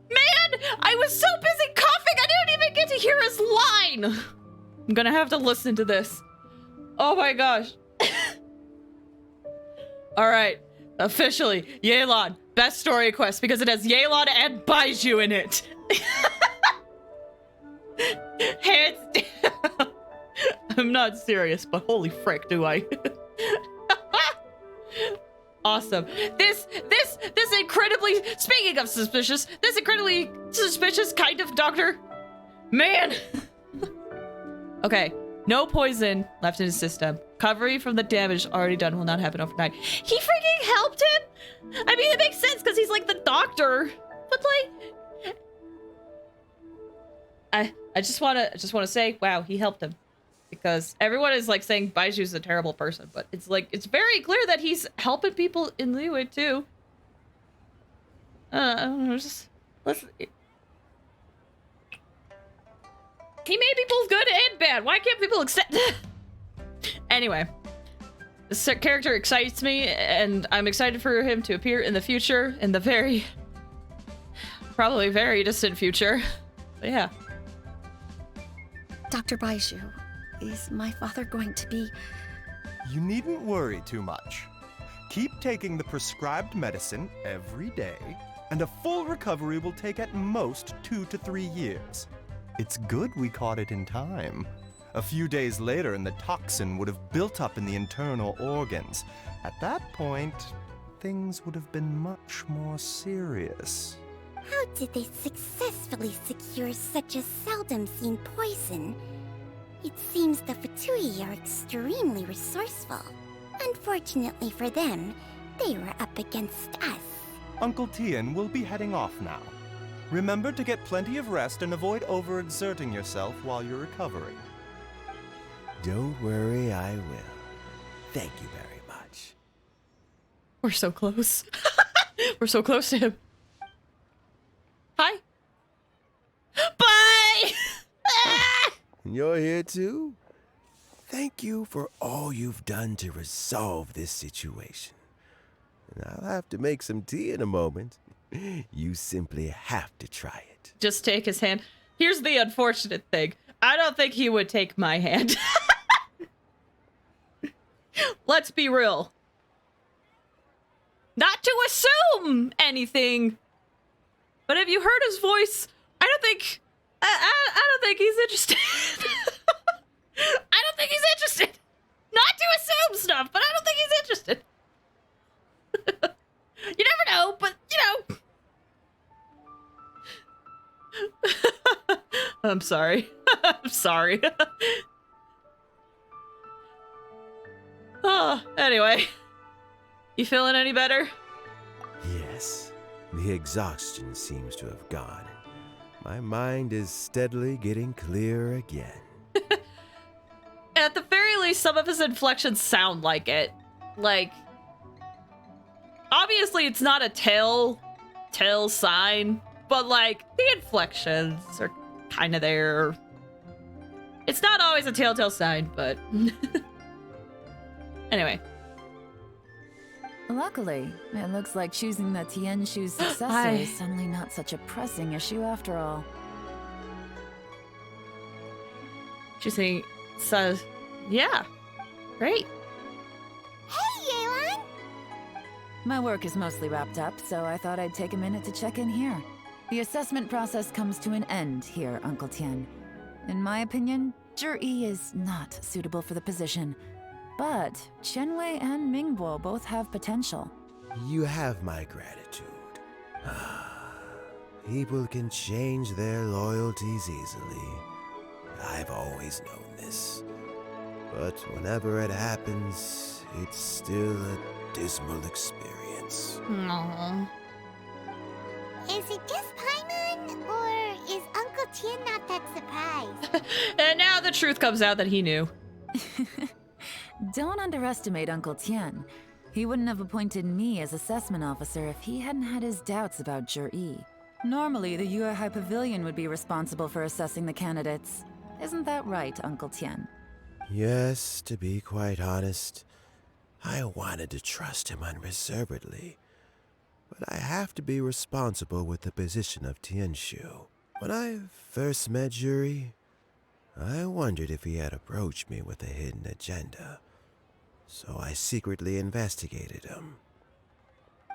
S2: man, I was so busy coughing, I didn't even get to hear his line. I'm gonna have to listen to this. Oh my gosh. All right, officially, Yelan, best story quest because it has Yelan and Baiju in it. Hands down. I'm not serious, but holy frick, do I? Awesome. This incredibly, speaking of suspicious, this incredibly suspicious kind of doctor, man. Okay, no poison left in his system. Recovery from the damage already done will not happen overnight. He freaking helped him? I mean, it makes sense because he's like the doctor, but like, I just wanna say, wow, he helped him. Because everyone is like saying Baiju's a terrible person, but it's like, it's very clear that he's helping people in Liyue too. I don't know, just, he made me both good and bad. Why can't people accept? Anyway, this character excites me, and I'm excited for him to appear in the future, in the probably very distant future. But yeah.
S12: Dr. Baiju, is my father going to be...
S10: You needn't worry too much. Keep taking the prescribed medicine every day, and a full recovery will take at most 2 to 3 years. It's good we caught it in time. A few days later, and the toxin would have built up in the internal organs. At that point, things would have been much more serious.
S5: How did they successfully secure such a seldom-seen poison? It seems the Fatui are extremely resourceful. Unfortunately for them, they were up against us.
S10: Uncle Tien will be heading off now. Remember to get plenty of rest and avoid overexerting yourself while you're recovering.
S13: Don't worry, I will. Thank you very much.
S2: We're so close. We're so close to him. Hi. Bye!
S13: You're here too? Thank you for all you've done to resolve this situation. And I'll have to make some tea in a moment. You simply have to try it.
S2: Just take his hand. Here's the unfortunate thing. I don't think he would take my hand. Let's be real. Not to assume anything, but have you heard his voice? I don't think he's interested. I don't think he's interested. Not to assume stuff, but I don't think he's interested. You never know, but you know. I'm sorry. I'm sorry. Oh, anyway. You feeling any better?
S13: Yes, the exhaustion seems to have gone. My mind is steadily getting clearer again.
S2: At the very least, some of his inflections sound like it. Like, obviously it's not a tell sign, but like the inflections are kind of there. It's not always a telltale sign, but anyway.
S14: Luckily, it looks like choosing the Tianshu's successor is suddenly not such a pressing issue after all.
S2: Choosing says, yeah, great.
S5: Hey, Yelan!
S14: My work is mostly wrapped up, so I thought I'd take a minute to check in here. The assessment process comes to an end here, Uncle Tien. In my opinion, Zhi is not suitable for the position. But Qianwei and Mingbo both have potential.
S13: You have my gratitude. People can change their loyalties easily. I've always known this. But whenever it happens, it's still a dismal experience.
S2: Aww.
S5: Is it just Paimon, or is Uncle Tien not that surprised?
S2: And now the truth comes out that he knew.
S14: Don't underestimate Uncle Tien. He wouldn't have appointed me as assessment officer if he hadn't had his doubts about Zhi. Normally, the Yuehai Pavilion would be responsible for assessing the candidates. Isn't that right, Uncle Tien?
S13: Yes, to be quite honest, I wanted to trust him unreservedly. But I have to be responsible with the position of Tianshu. When I first met Zhi, I wondered if he had approached me with a hidden agenda. So I secretly investigated him.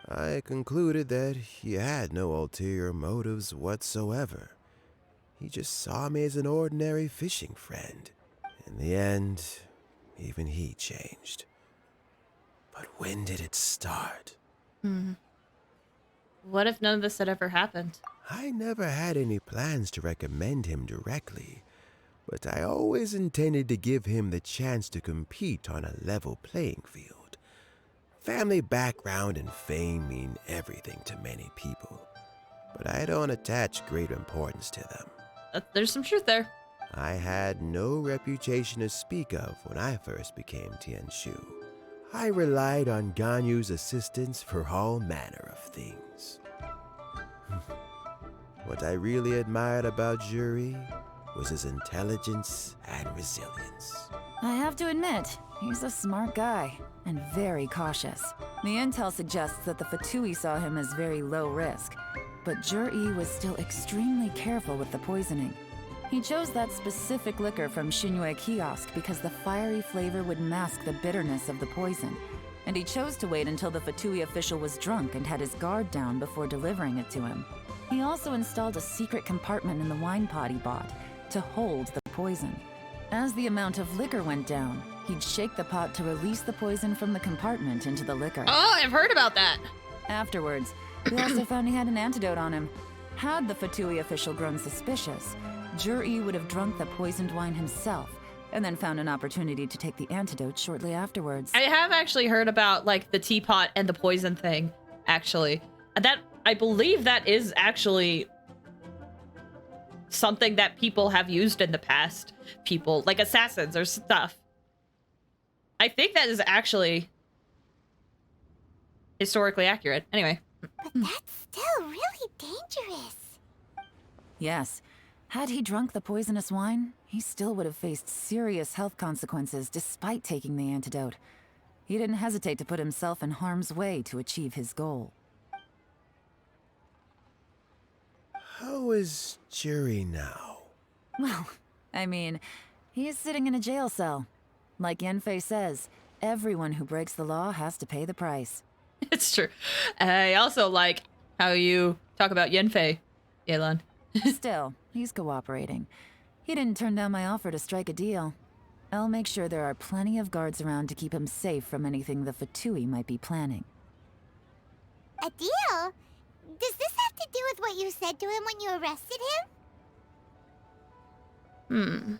S13: I concluded that he had no ulterior motives whatsoever. He just saw me as an ordinary fishing friend. In the end, even he changed. But when did it start?
S2: What if none of this had ever happened?
S13: I never had any plans to recommend him directly, but I always intended to give him the chance to compete on a level playing field. Family background and fame mean everything to many people, but I don't attach great importance to them.
S2: There's some truth there.
S13: I had no reputation to speak of when I first became Tianshu. I relied on Ganyu's assistance for all manner of things. What I really admired about Zhi was his intelligence and resilience.
S14: I have to admit, he's a smart guy, and very cautious. The intel suggests that the Fatui saw him as very low risk, but Zhi was still extremely careful with the poisoning. He chose that specific liquor from Xinyue Kiosk because the fiery flavor would mask the bitterness of the poison, and he chose to wait until the Fatui official was drunk and had his guard down before delivering it to him. He also installed a secret compartment in the wine pot he bought to hold the poison. As the amount of liquor went down, he'd shake the pot to release the poison from the compartment into the liquor.
S2: Oh, I've heard about that.
S14: Afterwards, we also found he had an antidote on him. Had the Fatui official grown suspicious, Zhi would have drunk the poisoned wine himself, and then found an opportunity to take the antidote shortly afterwards.
S2: I have actually heard about, like, the teapot and the poison thing, actually. That, I believe that is actually something that people have used in the past. People, like assassins or stuff. I think that is actually historically accurate. Anyway.
S5: But that's still really dangerous.
S14: Yes. Had he drunk the poisonous wine, he still would have faced serious health consequences despite taking the antidote. He didn't hesitate to put himself in harm's way to achieve his goal.
S13: How is Jury now?
S14: Well, I mean, he is sitting in a jail cell. Like Yenfei says, everyone who breaks the law has to pay the price.
S2: It's true. I also like how you talk about Yenfei, Yelan.
S14: Still, he's cooperating. He didn't turn down my offer to strike a deal. I'll make sure there are plenty of guards around to keep him safe from anything the Fatui might be planning.
S5: A deal? Does this have to do with what you said to him when you arrested him?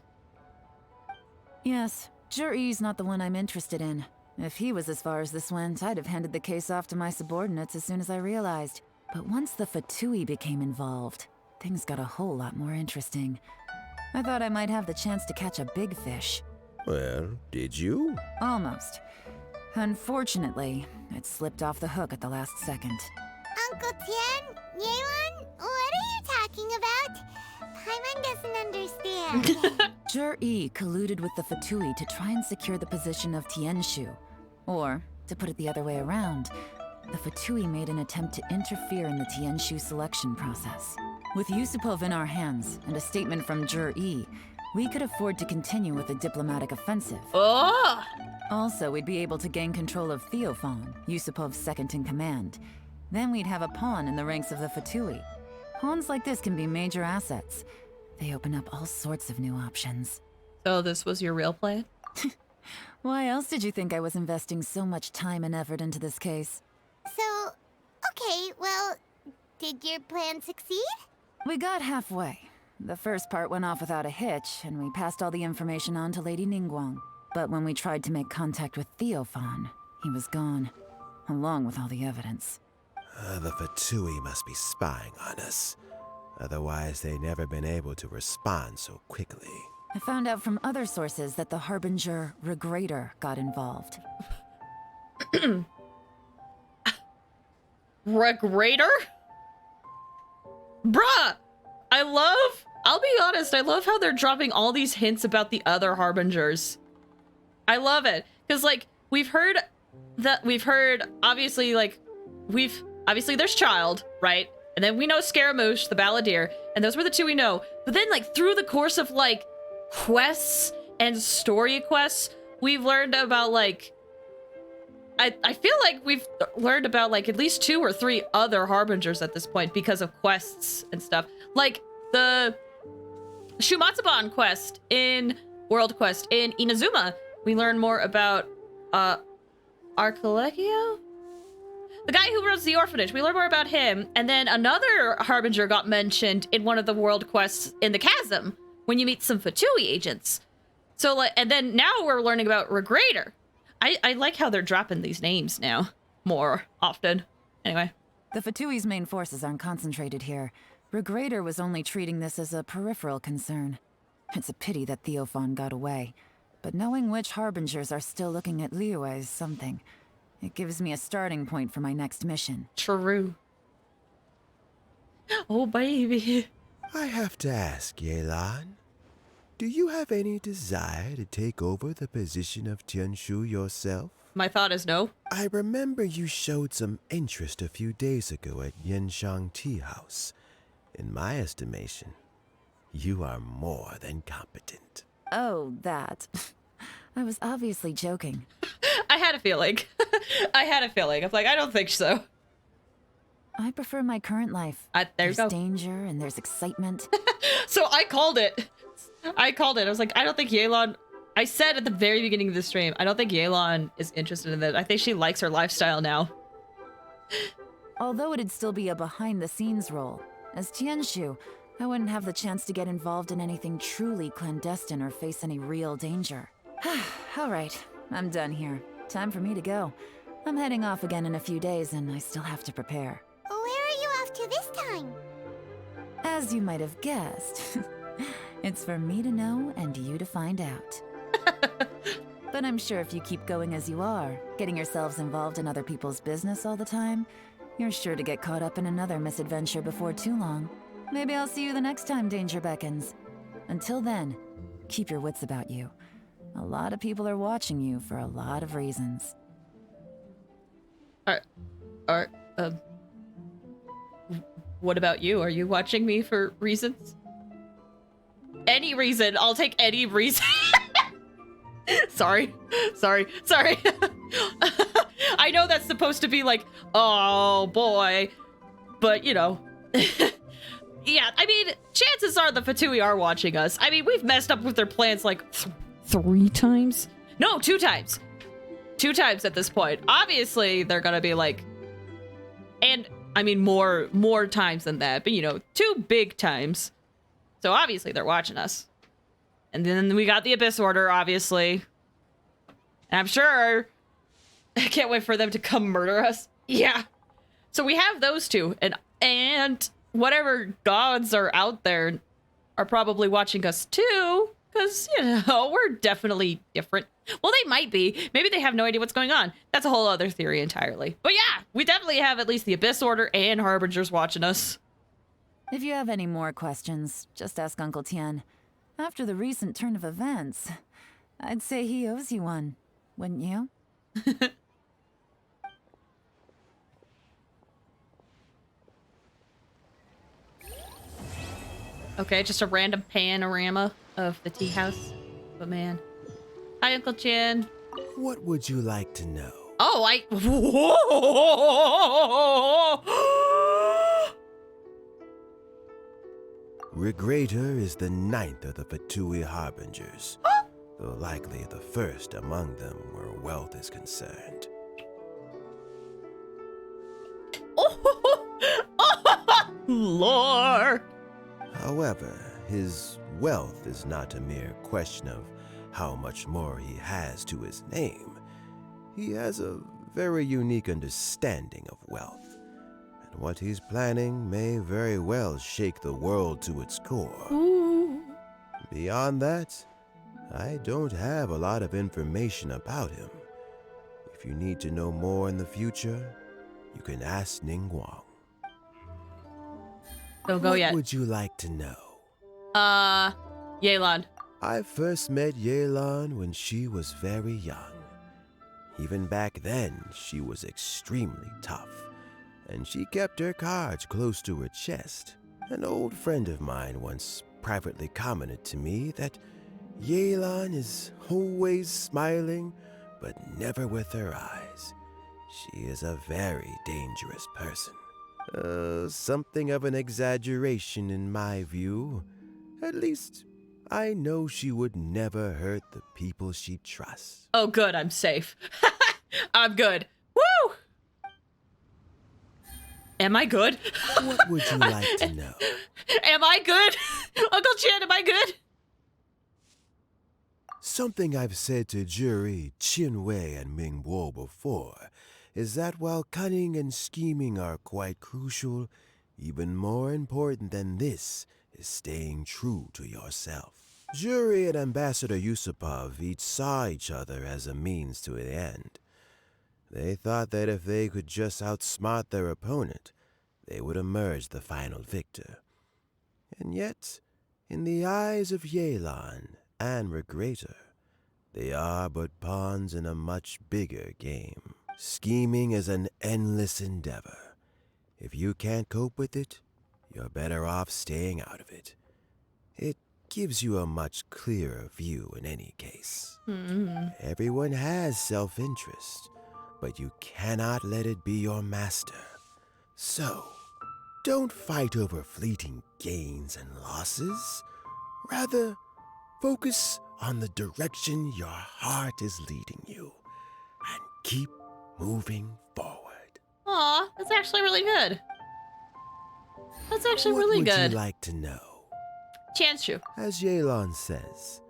S14: Yes, Jury's not the one I'm interested in. If he was as far as this went, I'd have handed the case off to my subordinates as soon as I realized. But once the Fatui became involved, things got a whole lot more interesting. I thought I might have the chance to catch a big fish.
S13: Well, did you?
S14: Almost. Unfortunately, it slipped off the hook at the last second.
S5: Uncle Tian? Yelan? What are you talking about? Paimon doesn't understand.
S14: Jur-E colluded with the Fatui to try and secure the position of Tianshu. Or, to put it the other way around, the Fatui made an attempt to interfere in the Tianshu selection process. With Yusupov in our hands and a statement from Jur-E, we could afford to continue with a diplomatic offensive.
S2: Oh!
S14: Also, we'd be able to gain control of Theophan, Yusupov's second-in-command. Then we'd have a pawn in the ranks of the Fatui. Pawns like this can be major assets. They open up all sorts of new options.
S2: So this was your real plan?
S14: Why else did you think I was investing so much time and effort into this case?
S5: So, okay, well, did your plan succeed?
S14: We got halfway. The first part went off without a hitch, and we passed all the information on to Lady Ningguang. But when we tried to make contact with Theophan, he was gone, along with all the evidence.
S13: The Fatui must be spying on us. Otherwise, they'd never been able to respond so quickly.
S14: I found out from other sources that the Harbinger Regrator got involved.
S2: Regrator? Bruh! I'll be honest, I love how they're dropping all these hints about the other Harbingers. I love it. Because, like, obviously, there's Child, right? And then we know Scaramouche, the Balladeer, and those were the two we know. But then, like, through the course of, like, quests and story quests, we've learned about, like, I feel like we've learned about, like, at least 2 or 3 other Harbingers at this point because of quests and stuff. Like, the Shumatsuban quest in World Quest in Inazuma, we learn more about, Arcolegio? The guy who runs the orphanage, we learn more about him. And then another Harbinger got mentioned in one of the world quests in the Chasm when you meet some Fatui agents. So, like, and then now we're learning about Regrator. I like how they're dropping these names now more often. Anyway.
S14: The Fatui's main forces aren't concentrated here. Regrator was only treating this as a peripheral concern. It's a pity that Theophan got away. But knowing which Harbingers are still looking at Liyue is something. It gives me a starting point for my next mission.
S2: True. Oh, baby.
S13: I have to ask, Yelan. Do you have any desire to take over the position of Tianshu yourself?
S2: My thought is no.
S13: I remember you showed some interest a few days ago at Yenshang Tea House. In my estimation, you are more than competent.
S14: Oh, that. I was obviously joking.
S2: I had a feeling. I'm like, I don't think so.
S14: I prefer my current life.
S2: There's
S14: danger and there's excitement.
S2: So I called it. I was like, I don't think Yelan... I said at the very beginning of the stream, I don't think Yelan is interested in that. I think she likes her lifestyle now.
S14: Although it'd still be a behind-the-scenes role. As Tianshu, I wouldn't have the chance to get involved in anything truly clandestine or face any real danger. Alright, I'm done here. Time for me to go. I'm heading off again in a few days, and I still have to prepare.
S5: Where are you off to this time?
S14: As you might have guessed, it's for me to know and you to find out. But I'm sure if you keep going as you are, getting yourselves involved in other people's business all the time, you're sure to get caught up in another misadventure before too long. Maybe I'll see you the next time danger beckons. Until then, keep your wits about you. A lot of people are watching you for a lot of reasons.
S2: What about you? Are you watching me for reasons? Any reason. I'll take any reason. Sorry. I know that's supposed to be like, oh boy. But, you know. Yeah, I mean, chances are the Fatui are watching us. I mean, we've messed up with their plans like 3 times? No, 2 times. 2 times at this point. Obviously, they're gonna be like, and I mean more times than that, but you know, 2 big times. So obviously they're watching us. And then we got the Abyss Order, obviously. And I'm sure I can't wait for them to come murder us. Yeah. So we have those 2, and whatever gods are out there are probably watching us too, because, you know, we're definitely different. Well, they might be. Maybe they have no idea what's going on. That's a whole other theory entirely. But yeah, we definitely have at least the Abyss Order and Harbingers watching us.
S14: If you have any more questions, just ask Uncle Tien. After the recent turn of events, I'd say he owes you one, wouldn't you?
S2: Okay, just a random panorama of the tea house. But man. Hi, Uncle Chin.
S13: What would you like to know?
S2: Oh,
S13: Regrator is the 9th of the Fatui Harbingers, though likely the first among them where wealth is concerned.
S2: Lore.
S13: However, his wealth is not a mere question of how much more he has to his name. He has a very unique understanding of wealth, and what he's planning may very well shake the world to its core.
S2: Ooh.
S13: Beyond that, I don't have a lot of information about him. If you need to know more in the future, you can ask Ningguang.
S2: Don't go yet.
S13: What would you like to know?
S2: Yelan.
S13: I first met Yelan when she was very young. Even back then, she was extremely tough, and she kept her cards close to her chest. An old friend of mine once privately commented to me that Yelan is always smiling, but never with her eyes. She is a very dangerous person. Something of an exaggeration in my view. At least, I know she would never hurt the people she trusts.
S2: Oh, good. I'm safe. I'm good. Woo! Am I good?
S13: What would you like to know?
S2: Am I good? Uncle Chin, am I good?
S13: Something I've said to Jury, Qinwei, and Mingguo before is that while cunning and scheming are quite crucial, even more important than this is staying true to yourself. Jury and Ambassador Yusupov each saw each other as a means to an end. They thought that if they could just outsmart their opponent, they would emerge the final victor. And yet, in the eyes of Yelan and Regrator, they are but pawns in a much bigger game. Scheming is an endless endeavor. If you can't cope with it, you're better off staying out of it. It gives you a much clearer view in any case. Everyone has self-interest, but you cannot let it be your master. So, don't fight over fleeting gains and losses. Rather, focus on the direction your heart is leading you, and keep moving forward.
S2: Aw, that's actually really good. That's actually really good.
S13: What would you like to know?
S2: Chanshu.
S13: As Yelan says,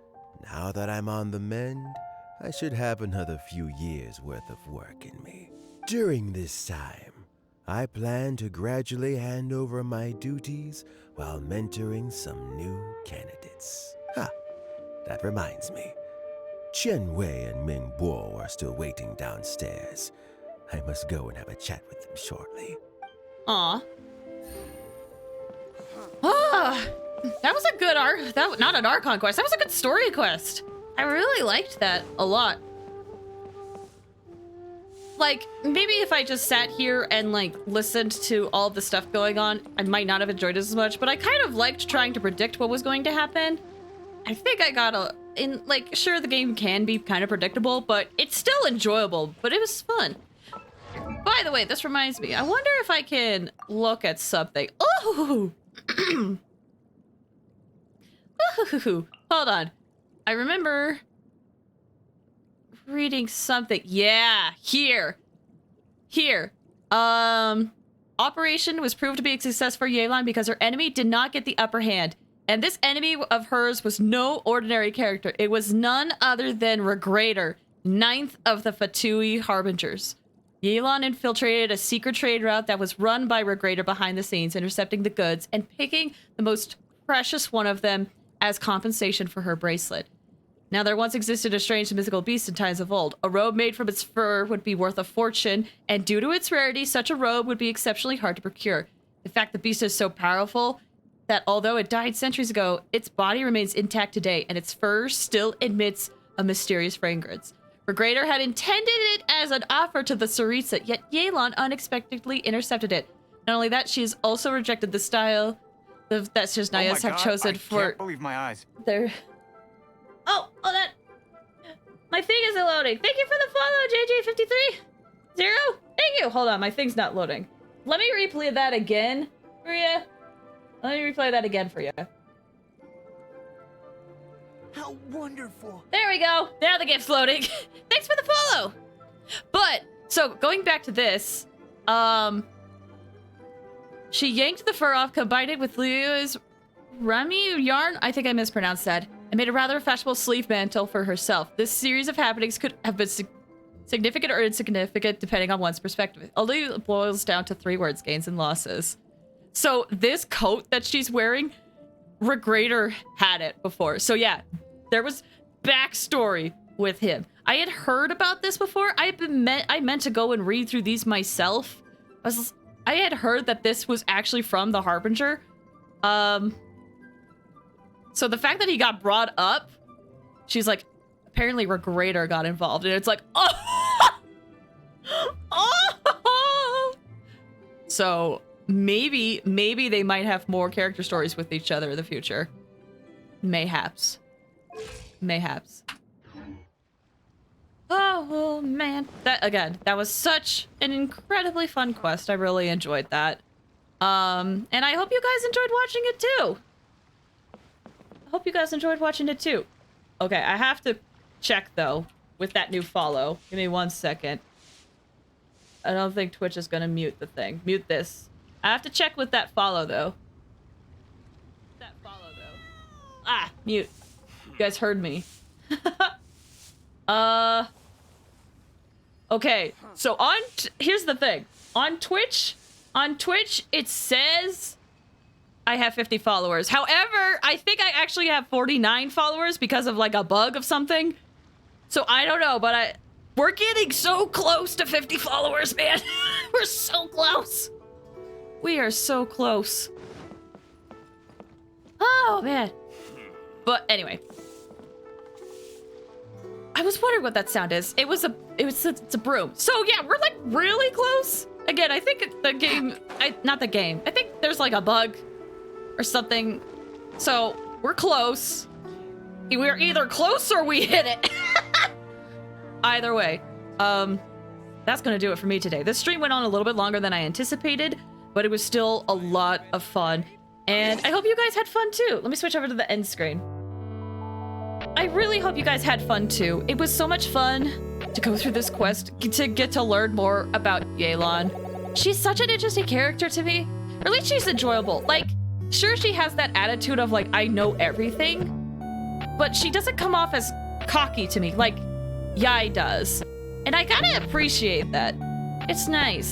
S13: now that I'm on the mend, I should have another few years' worth of work in me. During this time, I plan to gradually hand over my duties while mentoring some new candidates. That reminds me. Chen Wei and Ming Bo are still waiting downstairs. I must go and have a chat with them shortly.
S2: Aw. Ah, that was a good arc. Not an Archon quest. That was a good story quest. I really liked that a lot. Like, maybe if I just sat here and, like, listened to all the stuff going on, I might not have enjoyed it as much, but I kind of liked trying to predict what was going to happen. I think I got sure, the game can be kind of predictable, but it's still enjoyable, but it was fun. By the way, this reminds me, I wonder if I can look at something. Oh! Ooh, hold on. I remember reading something. Yeah, here. Operation was proved to be a success for Yelan because her enemy did not get the upper hand. And this enemy of hers was no ordinary character. It was none other than Regrator, 9th of the Fatui Harbingers. Yelan infiltrated a secret trade route that was run by Regrator behind the scenes, intercepting the goods and picking the most precious one of them as compensation for her bracelet. Now, there once existed a strange mythical beast in times of old. A robe made from its fur would be worth a fortune, and due to its rarity, such a robe would be exceptionally hard to procure. In fact, the beast is so powerful that although it died centuries ago, its body remains intact today, and its fur still emits a mysterious fragrance. Regrator had intended it as an offer to the Saritsa, yet Yelan unexpectedly intercepted it. Not only that, she's also rejected the style that Snezhnayas have chosen for...
S11: I can't believe my eyes.
S2: their... Oh, that... My thing isn't loading. Thank you for the follow, JJ53. Zero? Thank you. Hold on, my thing's not loading. Let me replay that again for you. Let me replay that again for you.
S8: How wonderful.
S2: There we go. Now the gift's loading. Thanks for the follow. But, so going back to this, she yanked the fur off, combined it with Leo's Rami yarn, I think I mispronounced that, and made a rather fashionable sleeve mantle for herself. This series of happenings could have been significant or insignificant depending on one's perspective. Although it boils down to 3 words, gains and losses. So this coat that she's wearing, Regrator had it before. So yeah, there was backstory with him. I had heard about this before. I meant to go and read through these myself. I had heard that this was actually from the Harbinger. So the fact that he got brought up, she's like, apparently Regrator got involved, and it's like, oh, oh. So maybe they might have more character stories with each other in the future. Mayhaps. Oh man, that was such an incredibly fun quest. I really enjoyed that. And I hope you guys enjoyed watching it too. Okay, I have to check though with that new follow. Give me 1 second. I don't think Twitch is gonna mute the thing. Mute this. I have to check with that follow though. Ah, mute. You guys heard me. Okay, so here's the thing. On Twitch, it says I have 50 followers. However, I think I actually have 49 followers because of like a bug of something. So I don't know, but we're getting so close to 50 followers, man. We're so close. We are so close. Oh, man. But anyway. I was wondering what that sound is. It's a broom. So yeah, we're like really close. Again, I think the game, not the game. I think there's like a bug or something. So we're close. We're either close or we hit it. Either way, that's gonna do it for me today. This stream went on a little bit longer than I anticipated, but it was still a lot of fun. And I hope you guys had fun too. Let me switch over to the end screen. I really hope you guys had fun too. It was so much fun to go through this quest, to get to learn more about Yelan. She's such an interesting character to me. Or at least she's enjoyable. Like, sure, she has that attitude of like, I know everything, but she doesn't come off as cocky to me like Yai does. And I kind of appreciate that. It's nice.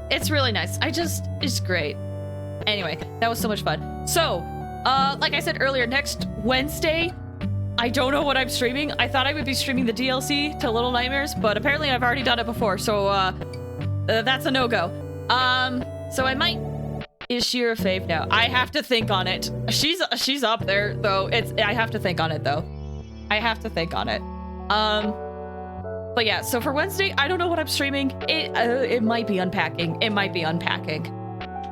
S2: It's really nice. It's great. Anyway, that was so much fun. So, like I said earlier, next Wednesday, I don't know what I'm streaming. I thought I would be streaming the DLC to Little Nightmares, but apparently I've already done it before, so that's a no-go. So I might issue a fave now. I have to think on it. She's up there though. I have to think on it though. I have to think on it. But yeah, so for Wednesday, I don't know what I'm streaming. It might be unpacking. It might be unpacking.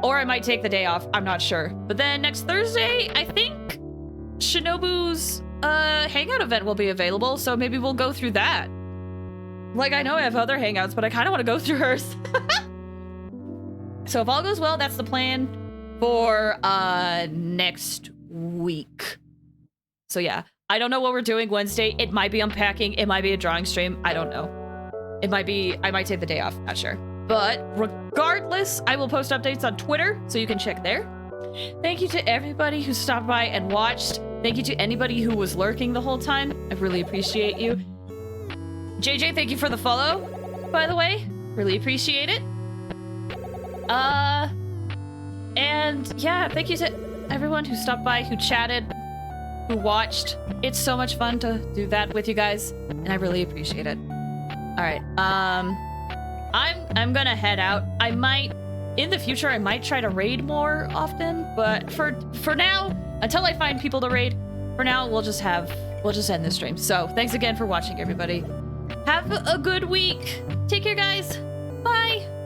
S2: Or I might take the day off. I'm not sure. But then next Thursday, I think Shinobu's hangout event will be available, so maybe we'll go through that. Like, I know I have other hangouts, but I kind of want to go through hers. So if all goes well, that's the plan for next week. So yeah, I don't know what we're doing Wednesday. It might be unpacking. It might be a drawing stream. I don't know. It might be, I might take the day off. Not sure. But regardless, I will post updates on Twitter, so you can check there. Thank you to everybody who stopped by and watched. Thank you to anybody who was lurking the whole time. I really appreciate you. JJ, thank you for the follow, by the way. Really appreciate it. And yeah, thank you to everyone who stopped by, who chatted, who watched. It's so much fun to do that with you guys, and I really appreciate it. All right, I'm gonna head out. I might, in the future, I might try to raid more often, but for now, until I find people to raid, for now, we'll just end this stream. So thanks again for watching, everybody. Have a good week. Take care, guys. Bye.